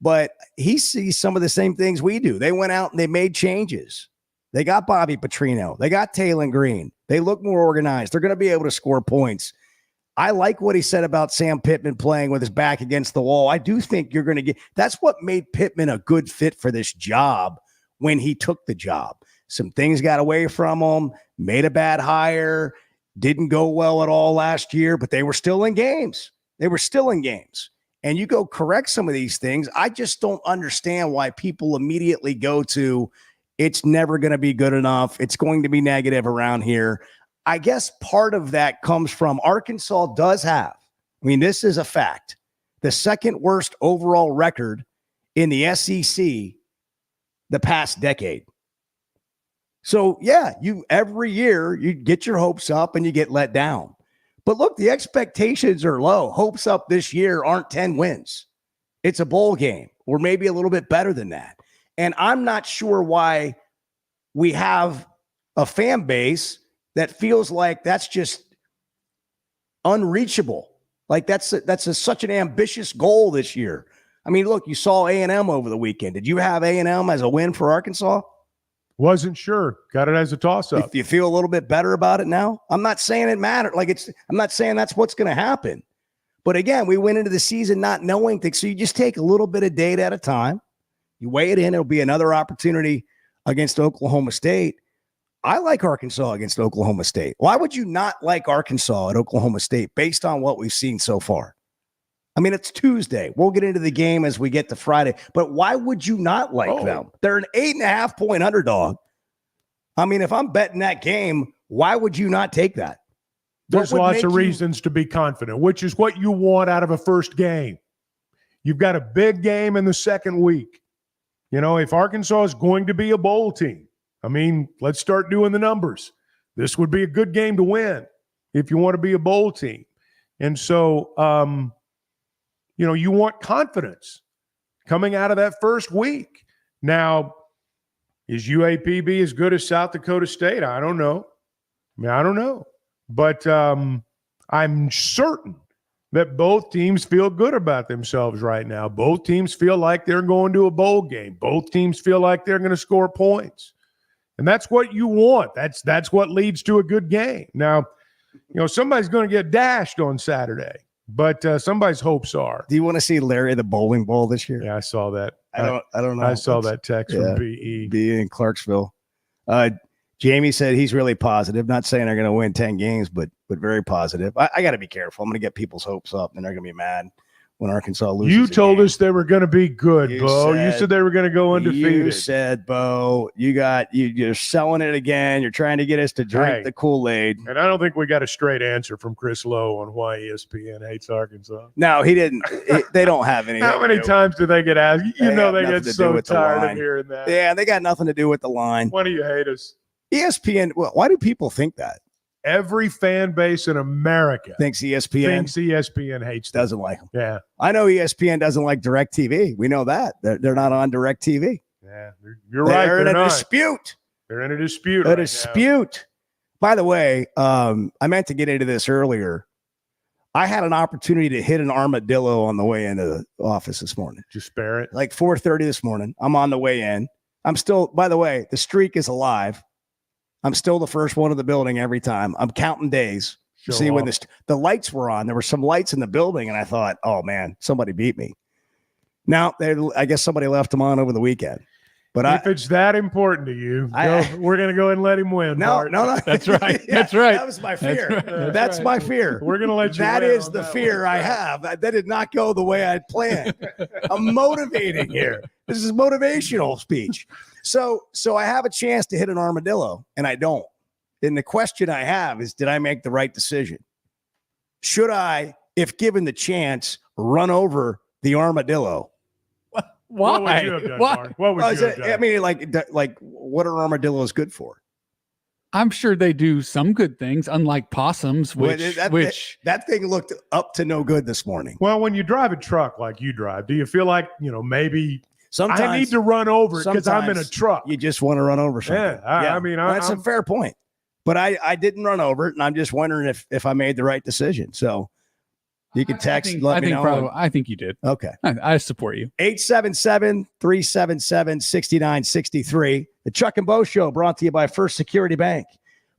But he sees some of the same things we do. They went out and they made changes. They got Bobby Petrino. They got Taylon Green. They look more organized. They're going to be able to score points. I like what he said about Sam Pittman playing with his back against the wall. I do think you're going to get – that's what made Pittman a good fit for this job when he took the job. Some things got away from him, made a bad hire, didn't go well at all last year, but they were still in games. And you go correct some of these things. I just don't understand why people immediately go to it's never going to be good enough. It's going to be negative around here. I guess part of that comes from Arkansas does have, I mean, this is a fact, the second worst overall record in the SEC the past decade. So, yeah, every year you get your hopes up and you get let down. But look, the expectations are low. Hopes up this year aren't 10 wins. It's a bowl game, or maybe a little bit better than that. And I'm not sure why we have a fan base that feels like that's just unreachable. Like that's such an ambitious goal this year. I mean, look, you saw A&M over the weekend. Did you have A&M as a win for Arkansas? Wasn't sure. Got it as a toss-up. If you feel a little bit better about it now, I'm not saying it mattered. I'm not saying that's what's going to happen. But again, we went into the season not knowing things. So you just take a little bit of data at a time. You weigh it in. It'll be another opportunity against Oklahoma State. I like Arkansas against Oklahoma State. Why would you not like Arkansas at Oklahoma State based on what we've seen so far? I mean, it's Tuesday. We'll get into the game as we get to Friday. But why would you not like them? They're an 8.5-point underdog. I mean, if I'm betting that game, why would you not take that? There's lots of reasons to be confident, which is what you want out of a first game. You've got a big game in the second week. You know, if Arkansas is going to be a bowl team, I mean, let's start doing the numbers. This would be a good game to win if you want to be a bowl team. And so, you know, you want confidence coming out of that first week. Now, is UAPB as good as South Dakota State? I don't know. I don't know. But I'm certain that both teams feel good about themselves right now. Both teams feel like they're going to a bowl game. Both teams feel like they're going to score points. And that's what you want. That's what leads to a good game. Now, you know, somebody's going to get dashed on Saturday, but somebody's hopes are. Do you want to see Larry the bowling ball this year? Yeah, I saw that. I don't know. I saw that text from BE. BE in Clarksville. Jamie said he's really positive. Not saying they're going to win 10 games, but very positive. I got to be careful. I'm going to get people's hopes up, and they're going to be mad when Arkansas loses. You told us they were going to be good, Bo. You said they were going to go undefeated. You said, Bo, you're selling it again. You're trying to get us to drink the Kool-Aid. And I don't think we got a straight answer from Chris Lowe on why ESPN hates Arkansas. No, he didn't. They don't have any. How many times do they get asked? You know they get so tired of hearing that. Yeah, they got nothing to do with the line. Why do you hate us? ESPN, well, why do people think that? Every fan base in America thinks ESPN hates them. Doesn't like them. Yeah. I know ESPN doesn't like DirecTV. We know that. They're not on DirecTV. Yeah, you're right. They're in a dispute. They're in a dispute. A dispute. By the way, I meant to get into this earlier. I had an opportunity to hit an armadillo on the way into the office this morning. Just spare it. Like 4:30 this morning. I'm on the way in. I'm still, by the way, the streak is alive. I'm still the first one in the building every time. I'm counting days. See, when the lights were on, there were some lights in the building, and I thought, oh, man, somebody beat me. Now, I guess somebody left them on over the weekend. But if it's that important to you, we're going to go ahead and let him win. No. That's right. Yeah, that's right. That was my fear. That's right. My fear. We're going to let you That win is on the that fear I have. That did not go the way I'd planned. I'm motivating here. This is motivational speech. So I have a chance to hit an armadillo, and I don't. And the question I have is, did I make the right decision? Should I, if given the chance, run over the armadillo? Why? What would you have done, Mark? What would you have done? I mean, like, what are armadillos good for? I'm sure they do some good things, unlike possums, which that thing looked up to no good this morning. Well, when you drive a truck like you drive, do you feel like, maybe sometimes I need to run over because I'm in a truck? You just want to run over something. Yeah, I mean, that's a fair point. But I didn't run over it, and I'm just wondering if I made the right decision. So you can text, let me know. I think you did. Okay. I support you. 877-377-6963. The Chuck and Bo Show brought to you by First Security Bank.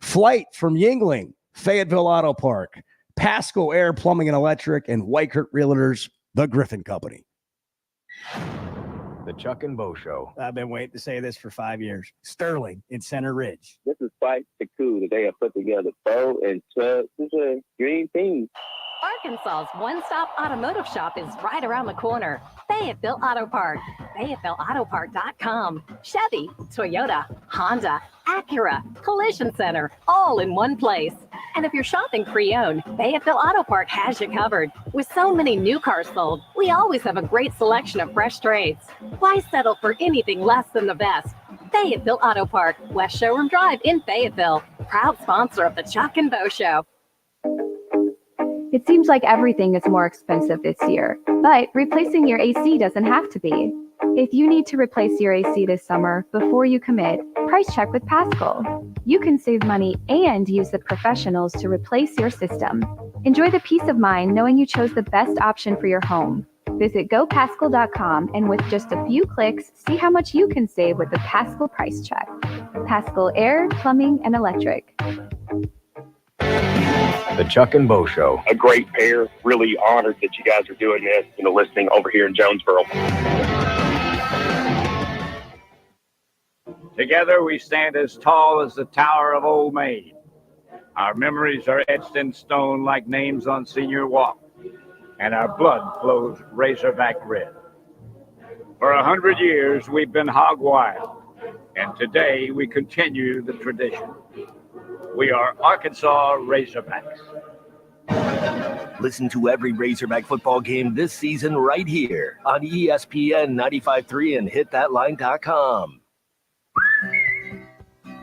Flight from Yingling, Fayetteville Auto Park, Pasco Air Plumbing and Electric, and Weichert Realtors, the Griffin Company. The Chuck and Bo Show. I've been waiting to say this for 5 years. Sterling in Center Ridge. This is quite the coup that they have put together. Bo and Chuck. This is a dream team. Arkansas's one-stop automotive shop is right around the corner. Fayetteville Auto Park. FayettevilleAutoPark.com. Chevy, Toyota, Honda, Acura, Collision Center, all in one place. And if you're shopping pre-owned, Fayetteville Auto Park has you covered. With so many new cars sold, we always have a great selection of fresh trades. Why settle for anything less than the best? Fayetteville Auto Park, West Showroom Drive in Fayetteville. Proud sponsor of the Chuck and Bo Show. It seems like everything is more expensive this year, but replacing your AC doesn't have to be. If you need to replace your AC this summer, before you commit, price check with Paschal. You can save money and use the professionals to replace your system. Enjoy the peace of mind knowing you chose the best option for your home. Visit GoPaschal.com and with just a few clicks, see how much you can save with the Paschal price check. Paschal Air, Plumbing, and Electric. The Chuck and Bo Show. A great pair. Really honored that you guys are doing this, listening over here in Jonesboro. Together we stand as tall as the Tower of Old Maid. Our memories are etched in stone like names on Senior Walk, and our blood flows Razorback red. For 100 years we've been hog wild, and today we continue the tradition. We are Arkansas Razorbacks. Listen to every Razorback football game this season right here on ESPN 95.3 and hitthatline.com.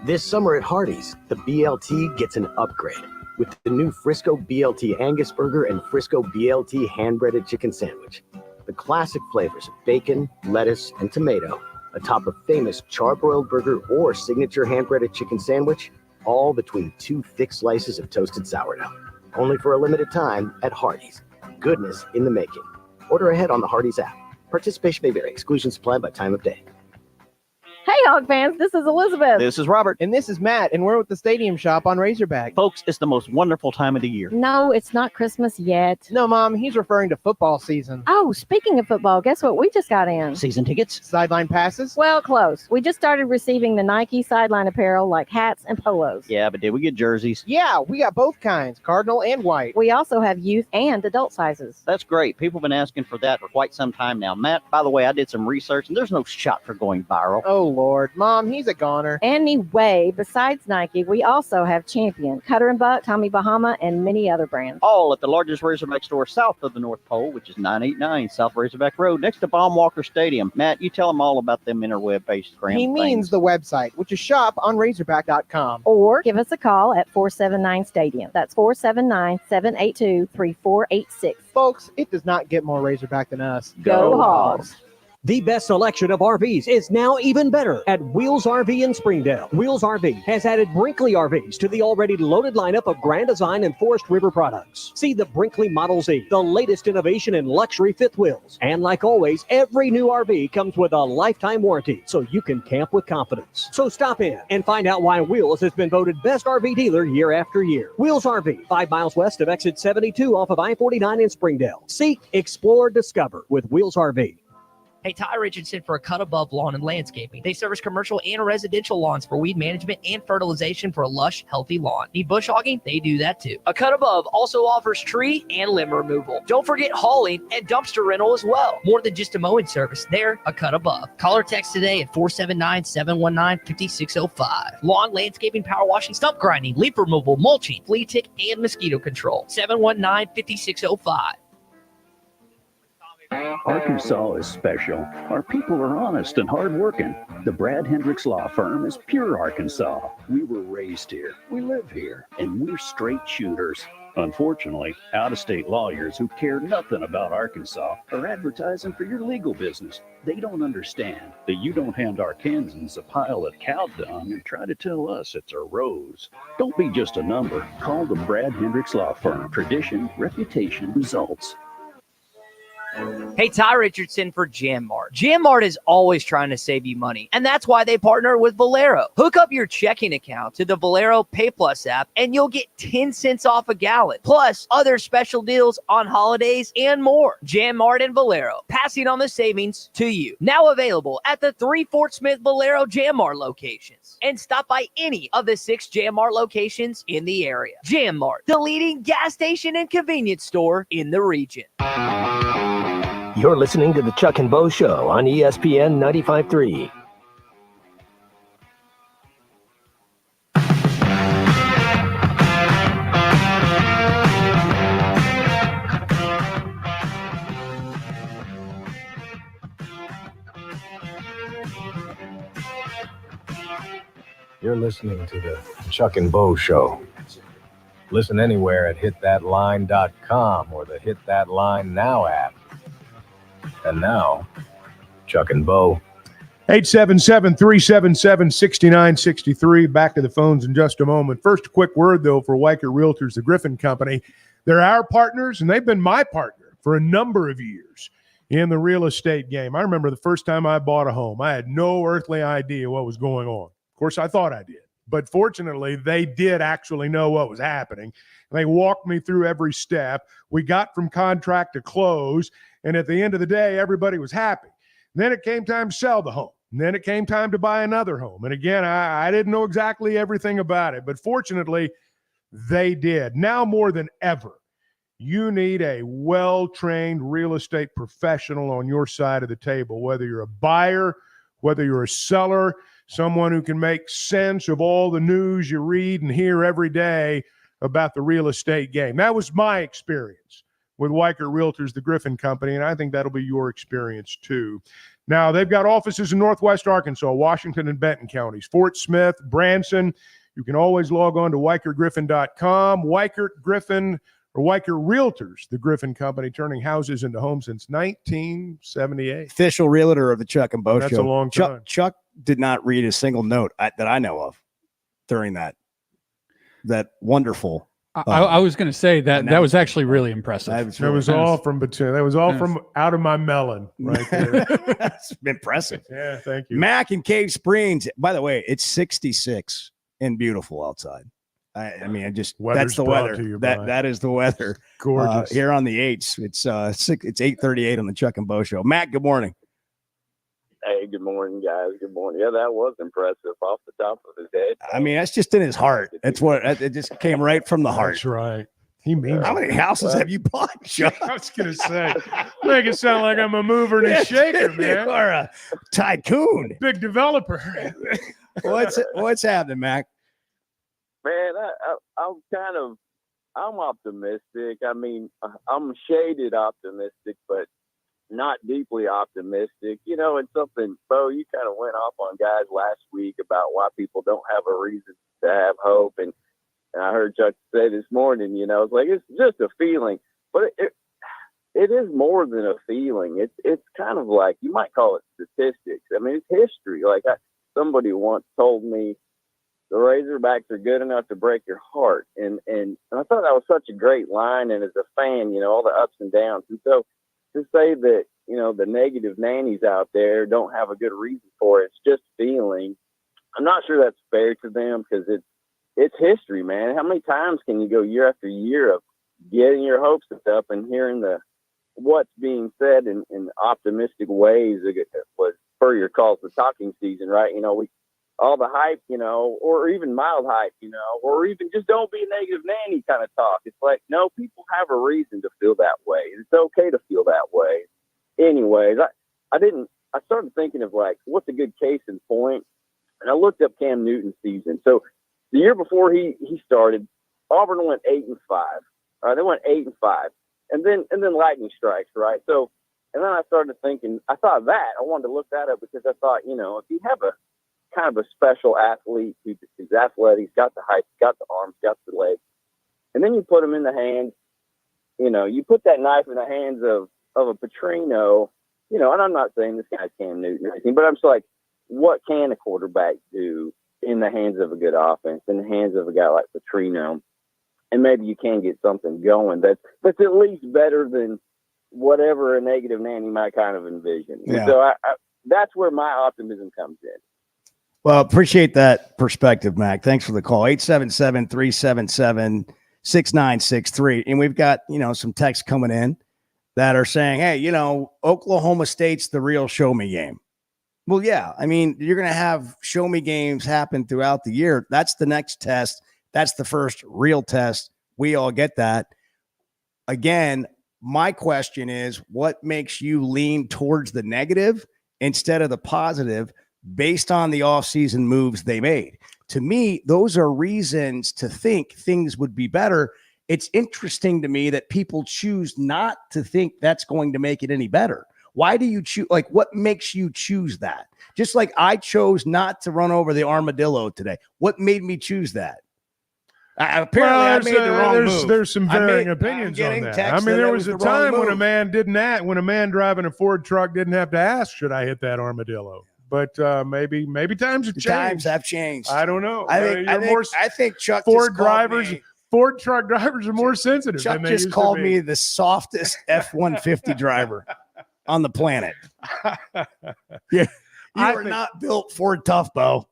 This summer at Hardee's, the BLT gets an upgrade with the new Frisco BLT Angus Burger and Frisco BLT hand-breaded chicken sandwich. The classic flavors of bacon, lettuce, and tomato, atop a famous charbroiled burger or signature hand-breaded chicken sandwich, all between two thick slices of toasted sourdough. Only for a limited time at Hardee's. Goodness in the making. Order ahead on the Hardee's app. Participation may vary. Exclusions apply by time of day. Hey, Hog fans, this is Elizabeth. This is Robert. And this is Matt, and we're with the Stadium Shop on Razorback. Folks, it's the most wonderful time of the year. No, it's not Christmas yet. No, Mom, he's referring to football season. Oh, speaking of football, guess what we just got in? Season tickets? Sideline passes? Well, close. We just started receiving the Nike sideline apparel like hats and polos. Yeah, but did we get jerseys? Yeah, we got both kinds, cardinal and white. We also have youth and adult sizes. That's great. People have been asking for that for quite some time now. Matt, by the way, I did some research, and there's no shot for going viral. Oh, Lord. Mom, he's a goner. Anyway, besides Nike, we also have Champion, Cutter & Buck, Tommy Bahama, and many other brands. All at the largest Razorback store south of the North Pole, which is 989 South Razorback Road, next to Baum-Walker Stadium. Matt, you tell them all about them interweb-based brands. He means the website, which is shop on Razorback.com. Or give us a call at 479-STADIUM. That's 479-782-3486. Folks, it does not get more Razorback than us. Go Hogs! The best selection of RVs is now even better at Wheels RV in Springdale. Wheels RV has added Brinkley RVs to the already loaded lineup of Grand Design and Forest River products. See the Brinkley Model Z, the latest innovation in luxury fifth wheels. And like always, every new RV comes with a lifetime warranty, so you can camp with confidence. So stop in and find out why Wheels has been voted best RV dealer year after year. Wheels RV, 5 miles west of exit 72 off of I-49 in Springdale. Seek, explore, discover with Wheels RV. Hey, Ty Richardson for A Cut Above Lawn and Landscaping. They service commercial and residential lawns for weed management and fertilization for a lush, healthy lawn. Need bush hogging? They do that too. A Cut Above also offers tree and limb removal. Don't forget hauling and dumpster rental as well. More than just a mowing service, they're A Cut Above. Call or text today at 479-719-5605. Lawn, landscaping, power washing, stump grinding, leaf removal, mulching, flea tick, and mosquito control. 719-5605. Arkansas is special. Our people are honest and hardworking. The Brad Hendricks Law Firm is pure Arkansas. We were raised here, we live here, and we're straight shooters. Unfortunately, out-of-state lawyers who care nothing about Arkansas are advertising for your legal business. They don't understand that you don't hand Arkansans a pile of cow dung and try to tell us it's a rose. Don't be just a number. Call the Brad Hendricks Law Firm. Tradition, reputation, results. Hey, Ty Richardson for Jam Mart. Jam Mart is always trying to save you money, and that's why they partner with Valero. Hook up your checking account to the Valero Pay Plus app, and you'll get 10 cents off a gallon, plus other special deals on holidays and more. Jam Mart and Valero, passing on the savings to you. Now available at the 3 Fort Smith Valero Jam Mart locations. And stop by any of the 6 Jam Mart locations in the area. Jam Mart, the leading gas station and convenience store in the region. You're listening to the Chuck and Bo Show on ESPN 95.3. You're listening to the Chuck and Bo Show. Listen anywhere at hitthatline.com or the Hit That Line Now app. And now, Chuck and Bo. 877-377-6963. Back to the phones in just a moment. First, a quick word, though, for Weichert Realtors, the Griffin Company. They're our partners, and they've been my partner for a number of years in the real estate game. I remember the first time I bought a home. I had no earthly idea what was going on. Of course, I thought I did. But fortunately, they did actually know what was happening. They walked me through every step. We got from contract to close, and at the end of the day, everybody was happy. Then it came time to sell the home. And then it came time to buy another home. And again, I didn't know exactly everything about it, but fortunately, they did. Now more than ever, you need a well-trained real estate professional on your side of the table, whether you're a buyer, whether you're a seller, someone who can make sense of all the news you read and hear every day about the real estate game. That was my experience with Weichert Realtors, the Griffin Company, and I think that'll be your experience too. Now, they've got offices in Northwest Arkansas, Washington, and Benton counties, Fort Smith, Branson. You can always log on to WeichertGriffin.com. Weichert Griffin, or Weichert Realtors, the Griffin Company, turning houses into homes since 1978. Official realtor of the Chuck and Bo That's Show. a long time. Chuck did not read a single note that I know of during that wonderful. I was going to say that was actually really impressive. That was all from out of my melon right there. That's impressive. Yeah, thank you. Mac in Cave Springs. By the way, it's 66 and beautiful outside. I mean, that's the weather. That is the weather. Gorgeous. Here on the 8s, it's 8:38 on the Chuck and Bo Show. Mac, good morning. Hey, good morning, guys. Good morning. Yeah, that was impressive off the top of his head. I mean, that's just in his heart. That's what it just came right from the heart. That's right. He means. How many houses have you bought, Chuck? I was gonna say, make it sound like I'm a mover and a shaker, man. You are a tycoon, big developer. What's happening, Mac? Man, I'm optimistic. I mean, I'm shaded optimistic, but not deeply optimistic. You know, it's something, Bo, you kind of went off on guys last week about why people don't have a reason to have hope. And I heard Chuck say this morning, you know, it's like, it's just a feeling, but it is more than a feeling. It's kind of like, you might call it statistics. I mean, it's history. Like somebody once told me the Razorbacks are good enough to break your heart. And I thought that was such a great line. And as a fan, you know, all the ups and downs. And so, to say that, you know, the negative nannies out there don't have a good reason for it, it's just feeling. I'm not sure that's fair to them because it's history, man. How many times can you go year after year of getting your hopes up and hearing what's being said in optimistic ways? Was Spurrier calls the talking season, right? You know, all the hype, you know, or even mild hype, you know, or even just don't be a negative nanny kind of talk. It's like, no, people have a reason to feel that way. It's okay to feel that way. Anyways, I started thinking of like, what's a good case in point? And I looked up Cam Newton's season. So the year before he started, Auburn went 8-5. They went 8-5. And then lightning strikes, right? So, and then I started thinking, I wanted to look that up because I thought, you know, if you have a kind of a special athlete who's athletic, he's got the height, he's got the arms, got the legs, and then you put him in the hands, you know, you put that knife in the hands of a Petrino, you know, and I'm not saying this guy's Cam Newton or anything, but I'm just like, what can a quarterback do in the hands of a good offense, in the hands of a guy like Petrino? And maybe you can get something going that's at least better than whatever a negative Nanny might kind of envision. Yeah. And so I that's where my optimism comes in. Well, appreciate that perspective, Mac. Thanks for the call. 877-377-6963. And we've got, some texts coming in that are saying, hey, Oklahoma State's the real show me game. Well, yeah. I mean, you're going to have show me games happen throughout the year. That's the next test. That's the first real test. We all get that. Again, my question is, what makes you lean towards the negative instead of the positive based on the offseason moves they made? To me, those are reasons to think things would be better. It's interesting to me that people choose not to think that's going to make it any better. Why do you choose? Like, what makes you choose that? Just like I chose not to run over the armadillo today. What made me choose that? Apparently, I made the wrong move. There's some varying opinions on that. I mean, there was a time when a man when a man driving a Ford truck didn't have to ask, should I hit that armadillo? But maybe times have changed. Times have changed. I don't know. I think Chuck Ford truck drivers are more sensitive. Chuck than they just used called to be. me the softest F-150 driver on the planet. You are not built for tough, Bo.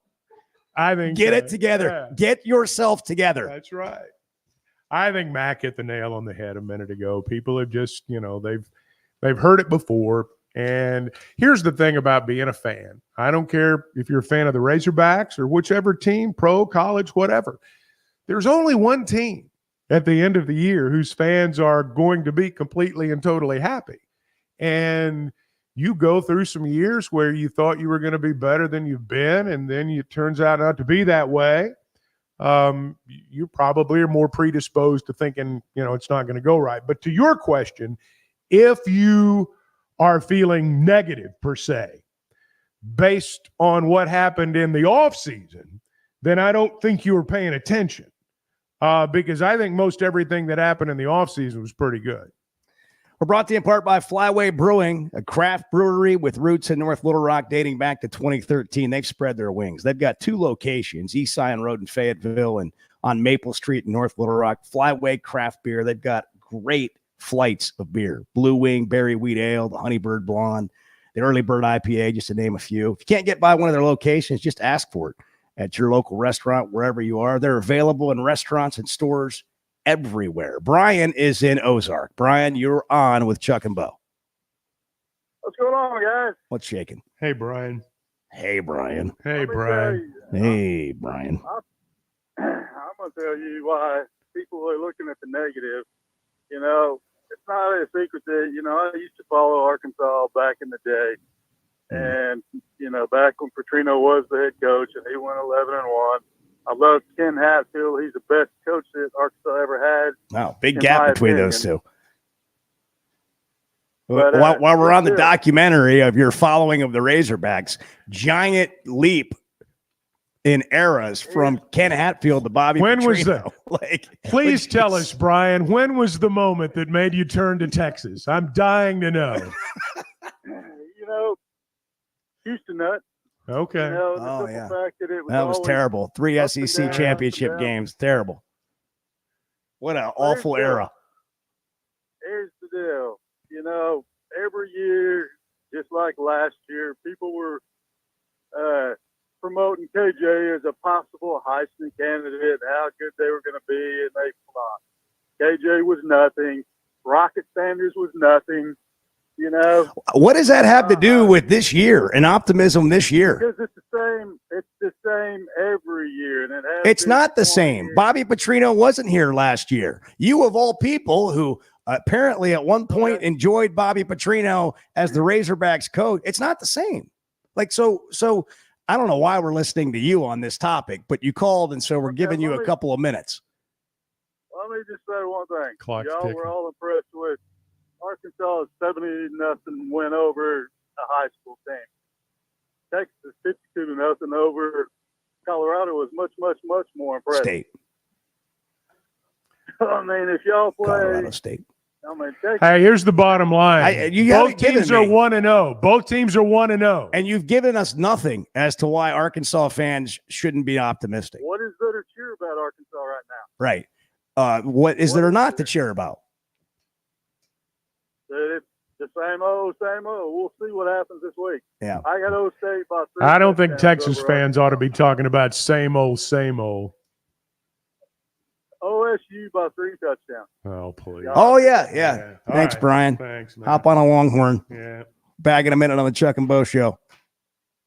I think get it together. Yeah. Get yourself together. That's right. I think Mac hit the nail on the head a minute ago. People have just, they've heard it before. And here's the thing about being a fan. I don't care if you're a fan of the Razorbacks or whichever team, pro, college, whatever. There's only one team at the end of the year whose fans are going to be completely and totally happy. And you go through some years where you thought you were going to be better than you've been, and then it turns out not to be that way. You probably are more predisposed to thinking, it's not going to go right. But to your question, if you are feeling negative per se, based on what happened in the offseason, then I don't think you were paying attention. Because I think most everything that happened in the offseason was pretty good. We're brought to you in part by Flyway Brewing, a craft brewery with roots in North Little Rock dating back to 2013. They've spread their wings. They've got 2 locations, East Zion Road in Fayetteville and on Maple Street in North Little Rock. Flyway Craft Beer. They've got great flights of beer. Blue Wing, Berry Wheat Ale, the Honeybird Blonde, the Early Bird IPA, just to name a few. If you can't get by one of their locations, just ask for it at your local restaurant, wherever you are. They're available in restaurants and stores everywhere. Brian is in Ozark. Brian, you're on with Chuck and Bo. What's going on, guys? What's shaking? Hey, Brian. Hey, Brian. Hey, Brian. Hey, Brian. I'm going to tell you why people are looking at the negative. It's not a secret that, I used to follow Arkansas back in the day. And, back when Petrino was the head coach and he went 11-1. I love Ken Hatfield. He's the best coach that Arkansas ever had. Wow, big gap between those two. But, while we're on the documentary of your following of the Razorbacks, giant leap in eras from Ken Hatfield to Bobby When Petrino. was that? Please tell us, Brian, when was the moment that made you turn to Texas? I'm dying to know. Houston Nut. Okay. The simple fact that it was That was always terrible. 3 up and SEC down, championship up and down. games. Terrible. What an awful era. Here's the deal. Every year, just like last year, people were promoting KJ as a possible Heisman candidate, how good they were going to be, and they flopped. KJ was nothing. Rocket Sanders was nothing. What does that have to do with this year and optimism this year? Because it's the same. It's the same every year, and It's not the same. Bobby Petrino wasn't here last year. You, of all people, who apparently at one point enjoyed Bobby Petrino as the Razorbacks coach, it's not the same. So I don't know why we're listening to you on this topic, but you called, and so we're giving you a couple of minutes. Let me just say one thing. Clock's Y'all ticking. were all impressed with Arkansas' 70-0 win over a high school team. Texas 52-0 over Colorado was much, much, much more impressive. State. I mean, if y'all play Colorado State. Texas, Hey, here's the bottom line. Both teams are 1-0. Both teams are 1-0. And you've given us nothing as to why Arkansas fans shouldn't be optimistic. what is there to cheer about Arkansas right now? Right. What is there not to cheer about? That The same old, same old. We'll see what happens this week. Yeah. I got O State by 3. I don't think Texas over fans ought to be talking about same old, same old. OSU by 3 touchdowns. Oh, please. Oh, yeah. All Thanks, right. Brian. Thanks, man. Hop on a Longhorn. Yeah. Back in a minute on the Chuck and Bo Show.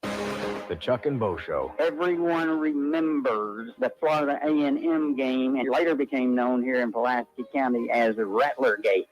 The Chuck and Bo Show. Everyone remembers the Florida A&M game, and later became known here in Pulaski County as Rattlergate.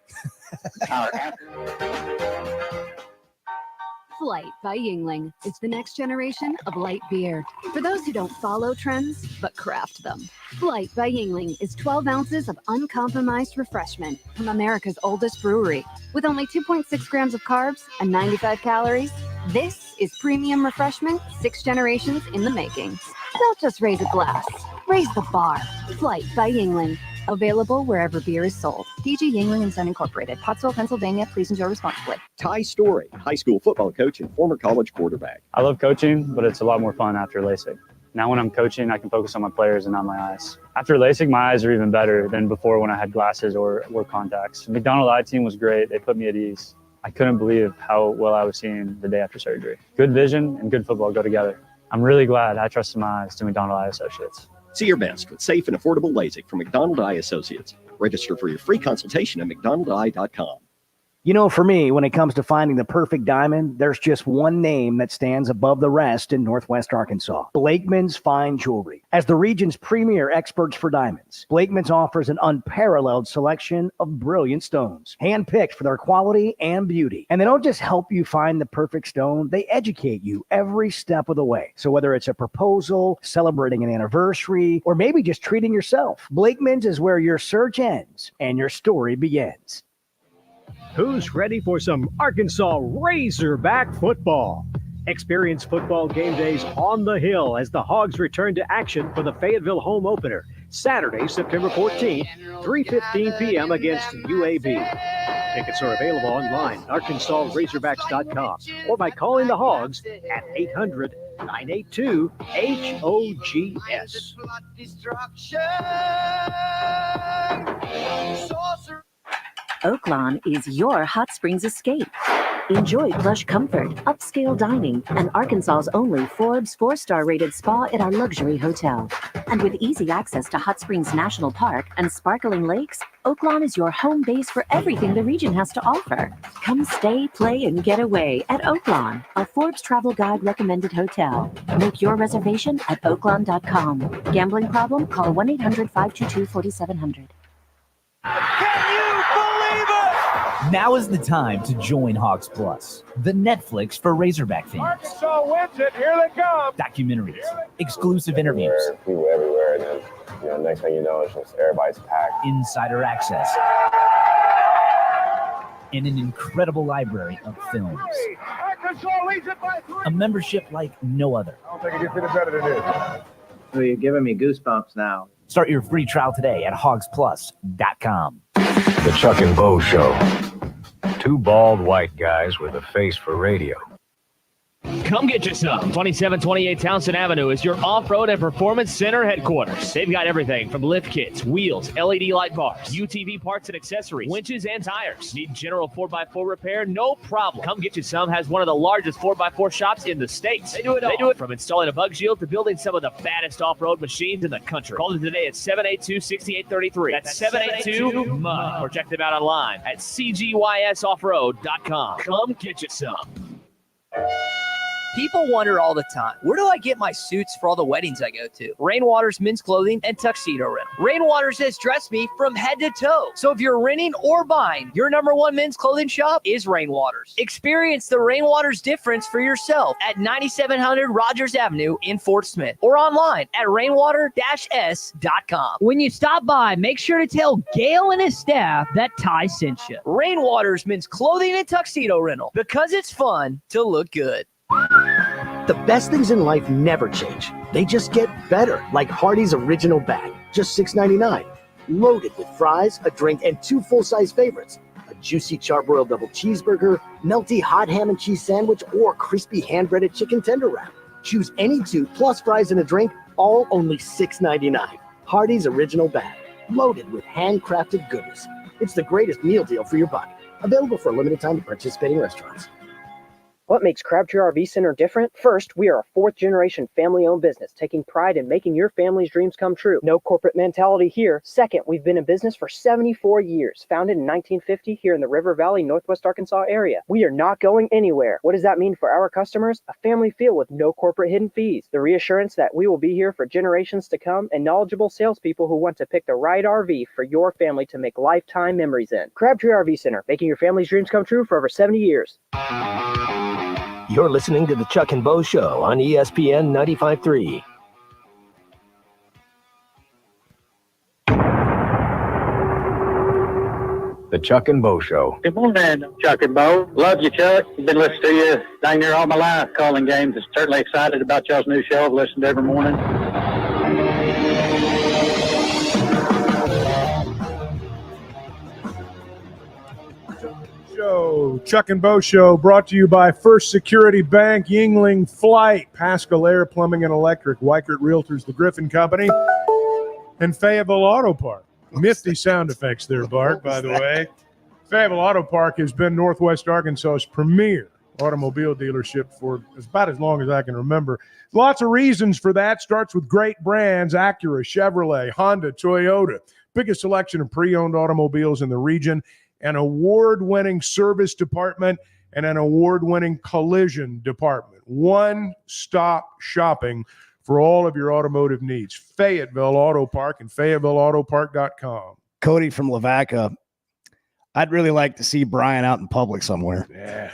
Flight by Yingling. It's the next generation of light beer. For those who don't follow trends, but craft them. Flight by Yingling is 12 ounces of uncompromised refreshment from America's oldest brewery. With only 2.6 grams of carbs and 95 calories, this is premium refreshment 6 generations in the making. Don't just raise a glass, raise the bar. Flight by Yingling. Available wherever beer is sold. PG Yingling & Son Incorporated, Pottsville, Pennsylvania. Please enjoy responsibly. Ty Story, high school football coach and former college quarterback. I love coaching, but it's a lot more fun after LASIK. Now when I'm coaching, I can focus on my players and not my eyes. After LASIK, my eyes are even better than before when I had glasses or wore contacts. The McDonald Eye Team was great. They put me at ease. I couldn't believe how well I was seeing the day after surgery. Good vision and good football go together. I'm really glad I trusted my eyes to McDonald Eye Associates. See your best with safe and affordable LASIK from McDonald Eye Associates. Register for your free consultation at mcdonaldeye.com. You know, for me, when it comes to finding the perfect diamond, there's just one name that stands above the rest in Northwest Arkansas: Blakeman's Fine Jewelry. As the region's premier experts for diamonds, Blakeman's offers an unparalleled selection of brilliant stones, handpicked for their quality and beauty. And they don't just help you find the perfect stone, they educate you every step of the way. So whether it's a proposal, celebrating an anniversary, or maybe just treating yourself, Blakeman's is where your search ends and your story begins. Who's ready for some Arkansas Razorback football? Experience football game days on the Hill as the Hogs return to action for the Fayetteville home opener, Saturday, September 14th, 3:15 p.m. against UAB. Tickets are available online, arkansasrazorbacks.com, or by calling the Hogs at 800-982-HOGS. Oaklawn is your hot springs escape. Enjoy plush comfort, upscale dining, and Arkansas's only Forbes 4-star rated spa at our luxury hotel. And with easy access to Hot Springs National Park and sparkling lakes, Oaklawn is your home base for everything the region has to offer. Come stay, play, and get away at Oaklawn, a Forbes Travel Guide recommended hotel. Make your reservation at oaklawn.com. Gambling problem? Call 1-800-522-4700. Now is the time to join Hogs Plus, the Netflix for Razorback fans. Arkansas wins it. Here they come. Documentaries, exclusive interviews, people everywhere, and then next thing you know, it's just everybody's packed. Insider access, and an incredible library of films. Arkansas leads it by 3. A membership like no other. I don't think it gets any better than this. So you're giving me goosebumps now. Start your free trial today at hogsplus.com. The Chuck and Bo Show. Two bald white guys with a face for radio. Come get you some. 2728 Townsend Avenue is your off-road and performance center headquarters. They've got everything from lift kits, wheels, LED light bars, UTV parts and accessories, winches and tires. Need general 4x4 repair? No problem. Come Get You Some has one of the largest 4x4 shops in the States. They do it all. They do it from installing a bug shield to building some of the baddest off-road machines in the country. Call them today at 782-6833. That's 782-MUD. Or check them out online at cgysoffroad.com. Come get you some. People wonder all the time, where do I get my suits for all the weddings I go to? Rainwater's Men's Clothing and Tuxedo Rental. Rainwater's has dressed me from head to toe. So if you're renting or buying, your #1 men's clothing shop is Rainwater's. Experience the Rainwater's difference for yourself at 9700 Rogers Avenue in Fort Smith or online at rainwater-s.com. When you stop by, make sure to tell Gail and his staff that Ty sent you. Rainwater's Men's Clothing and Tuxedo Rental, because it's fun to look good. The best things in life never change. They just get better, like Hardee's Original Bag, just $6.99. Loaded with fries, a drink, and 2 full-size favorites. A juicy charbroiled double cheeseburger, melty hot ham and cheese sandwich, or crispy hand-breaded chicken tender wrap. Choose any 2 plus fries and a drink, all only $6.99. Hardee's Original Bag, loaded with handcrafted goodness. It's the greatest meal deal for your body. Available for a limited time to participating restaurants. What makes Crabtree RV Center different? First, we are a fourth-generation family-owned business, taking pride in making your family's dreams come true. No corporate mentality here. Second, we've been in business for 74 years, founded in 1950 here in the River Valley, Northwest Arkansas area. We are not going anywhere. What does that mean for our customers? A family feel with no corporate hidden fees. The reassurance that we will be here for generations to come, and knowledgeable salespeople who want to pick the right RV for your family to make lifetime memories in. Crabtree RV Center, making your family's dreams come true for over 70 years. You're listening to the Chuck and Bo Show on ESPN 95.3. The Chuck and Bo Show. Good morning, Chuck and Bo. Love you, Chuck. Been listening to you dang near all my life calling games. Certainly excited about y'all's new show. I've listened every morning. Chuck and Bo Show brought to you by First Security Bank, Yingling Flight, Pascal Air Plumbing and Electric, Weichert Realtors, The Griffin Company, and Fayetteville Auto Park. Nifty sound effects there, Bart, by the way. Fayetteville Auto Park has been Northwest Arkansas's premier automobile dealership for about as long as I can remember. Lots of reasons for that. Starts with great brands: Acura, Chevrolet, Honda, Toyota. Biggest selection of pre-owned automobiles in the region. An award-winning service department, and an award-winning collision department. One-stop shopping for all of your automotive needs. Fayetteville Auto Park and FayettevilleAutopark.com. Cody from Lavaca, I'd really like to see Brian out in public somewhere. Yeah.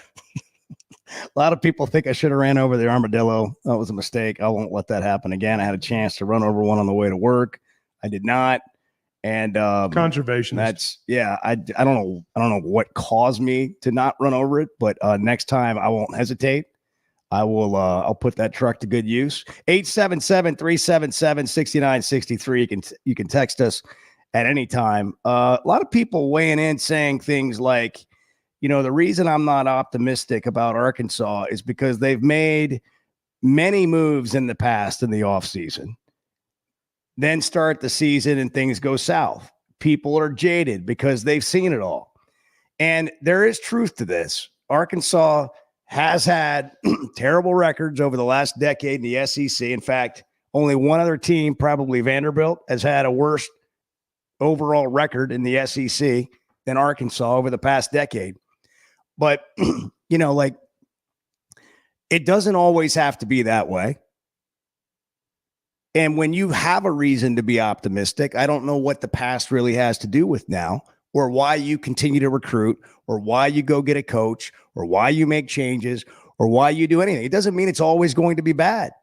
A lot of people think I should have ran over the armadillo. That was a mistake. I won't let that happen again. I had a chance to run over one on the way to work. I did not. And conservation. That's I don't know what caused me to not run over it, but next time I won't hesitate. I will I'll put that truck to good use. 877-377-6963. You can text us at any time. A lot of people weighing in saying things like, the reason I'm not optimistic about Arkansas is because they've made many moves in the past in the offseason. Then start the season and things go south. People are jaded because they've seen it all. And there is truth to this. Arkansas has had terrible records over the last decade in the SEC. In fact, only one other team, probably Vanderbilt, has had a worse overall record in the SEC than Arkansas over the past decade. But, it doesn't always have to be that way. And when you have a reason to be optimistic, I don't know what the past really has to do with now, or why you continue to recruit, or why you go get a coach, or why you make changes, or why you do anything. It doesn't mean it's always going to be bad.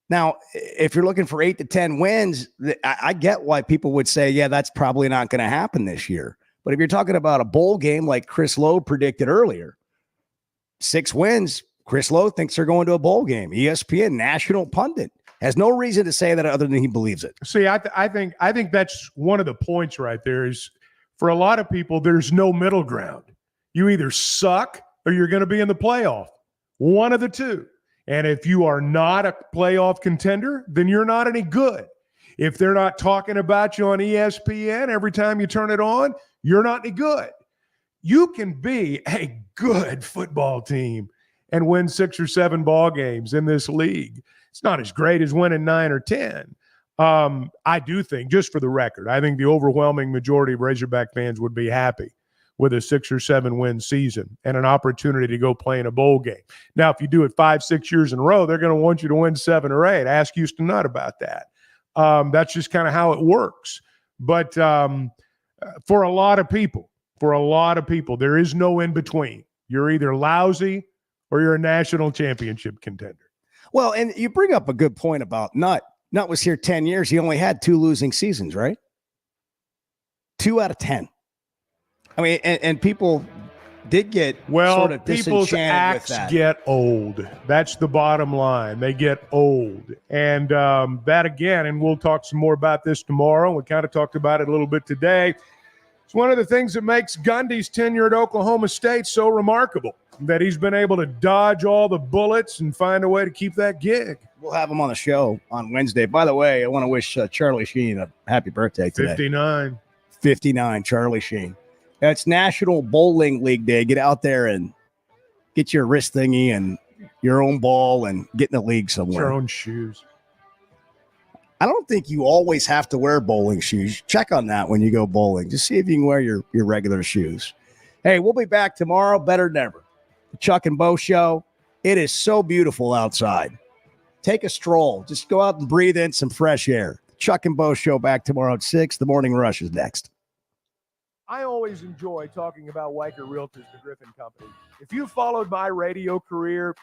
Now, if you're looking for 8 to 10 wins, I get why people would say, yeah, that's probably not going to happen this year. But if you're talking about a bowl game like Chris Lowe predicted earlier, 6 wins, Chris Lowe thinks they're going to a bowl game. ESPN, national pundit. Has no reason to say that other than he believes it. See, I think that's one of the points right there is for a lot of people, there's no middle ground. You either suck or you're going to be in the playoff. One of the two. And if you are not a playoff contender, then you're not any good. If they're not talking about you on ESPN every time you turn it on, you're not any good. You can be a good football team and win 6 or 7 ball games in this league. It's not as great as winning 9 or 10. I do think, just for the record, I think the overwhelming majority of Razorback fans would be happy with a 6 or 7 win season and an opportunity to go play in a bowl game. Now, if you do it 5-6 years in a row, they're going to want you to win 7 or 8. Ask Houston Nutt about that. That's just kind of how it works. But for a lot of people, there is no in between. You're either lousy or you're a national championship contender. Well, and you bring up a good point about Nutt. Nutt was here 10 years. He only had 2 losing seasons, right? 2 out of 10. I mean, and people did get sort of people's disenchanted acts with that. get old. That's the bottom line. They get old. And that again, and we'll talk some more about this tomorrow. We kind of talked about it a little bit today. It's one of the things that makes Gundy's tenure at Oklahoma State so remarkable, that he's been able to dodge all the bullets and find a way to keep that gig. We'll have him on the show on Wednesday. By the way, I want to wish Charlie Sheen a happy birthday today. 59. 59, Charlie Sheen. It's National Bowling League Day. Get out there and get your wrist thingy and your own ball and get in the league somewhere. Your own shoes. I don't think you always have to wear bowling shoes. Check on that when you go bowling. Just see if you can wear your regular shoes. Hey, we'll be back tomorrow, better than ever. The Chuck and Bo Show. It is so beautiful outside. Take a stroll. Just go out and breathe in some fresh air. The Chuck and Bo Show back tomorrow at 6. The Morning Rush is next. I always enjoy talking about Weicker Realtors, the Griffin Company. If you followed my radio career,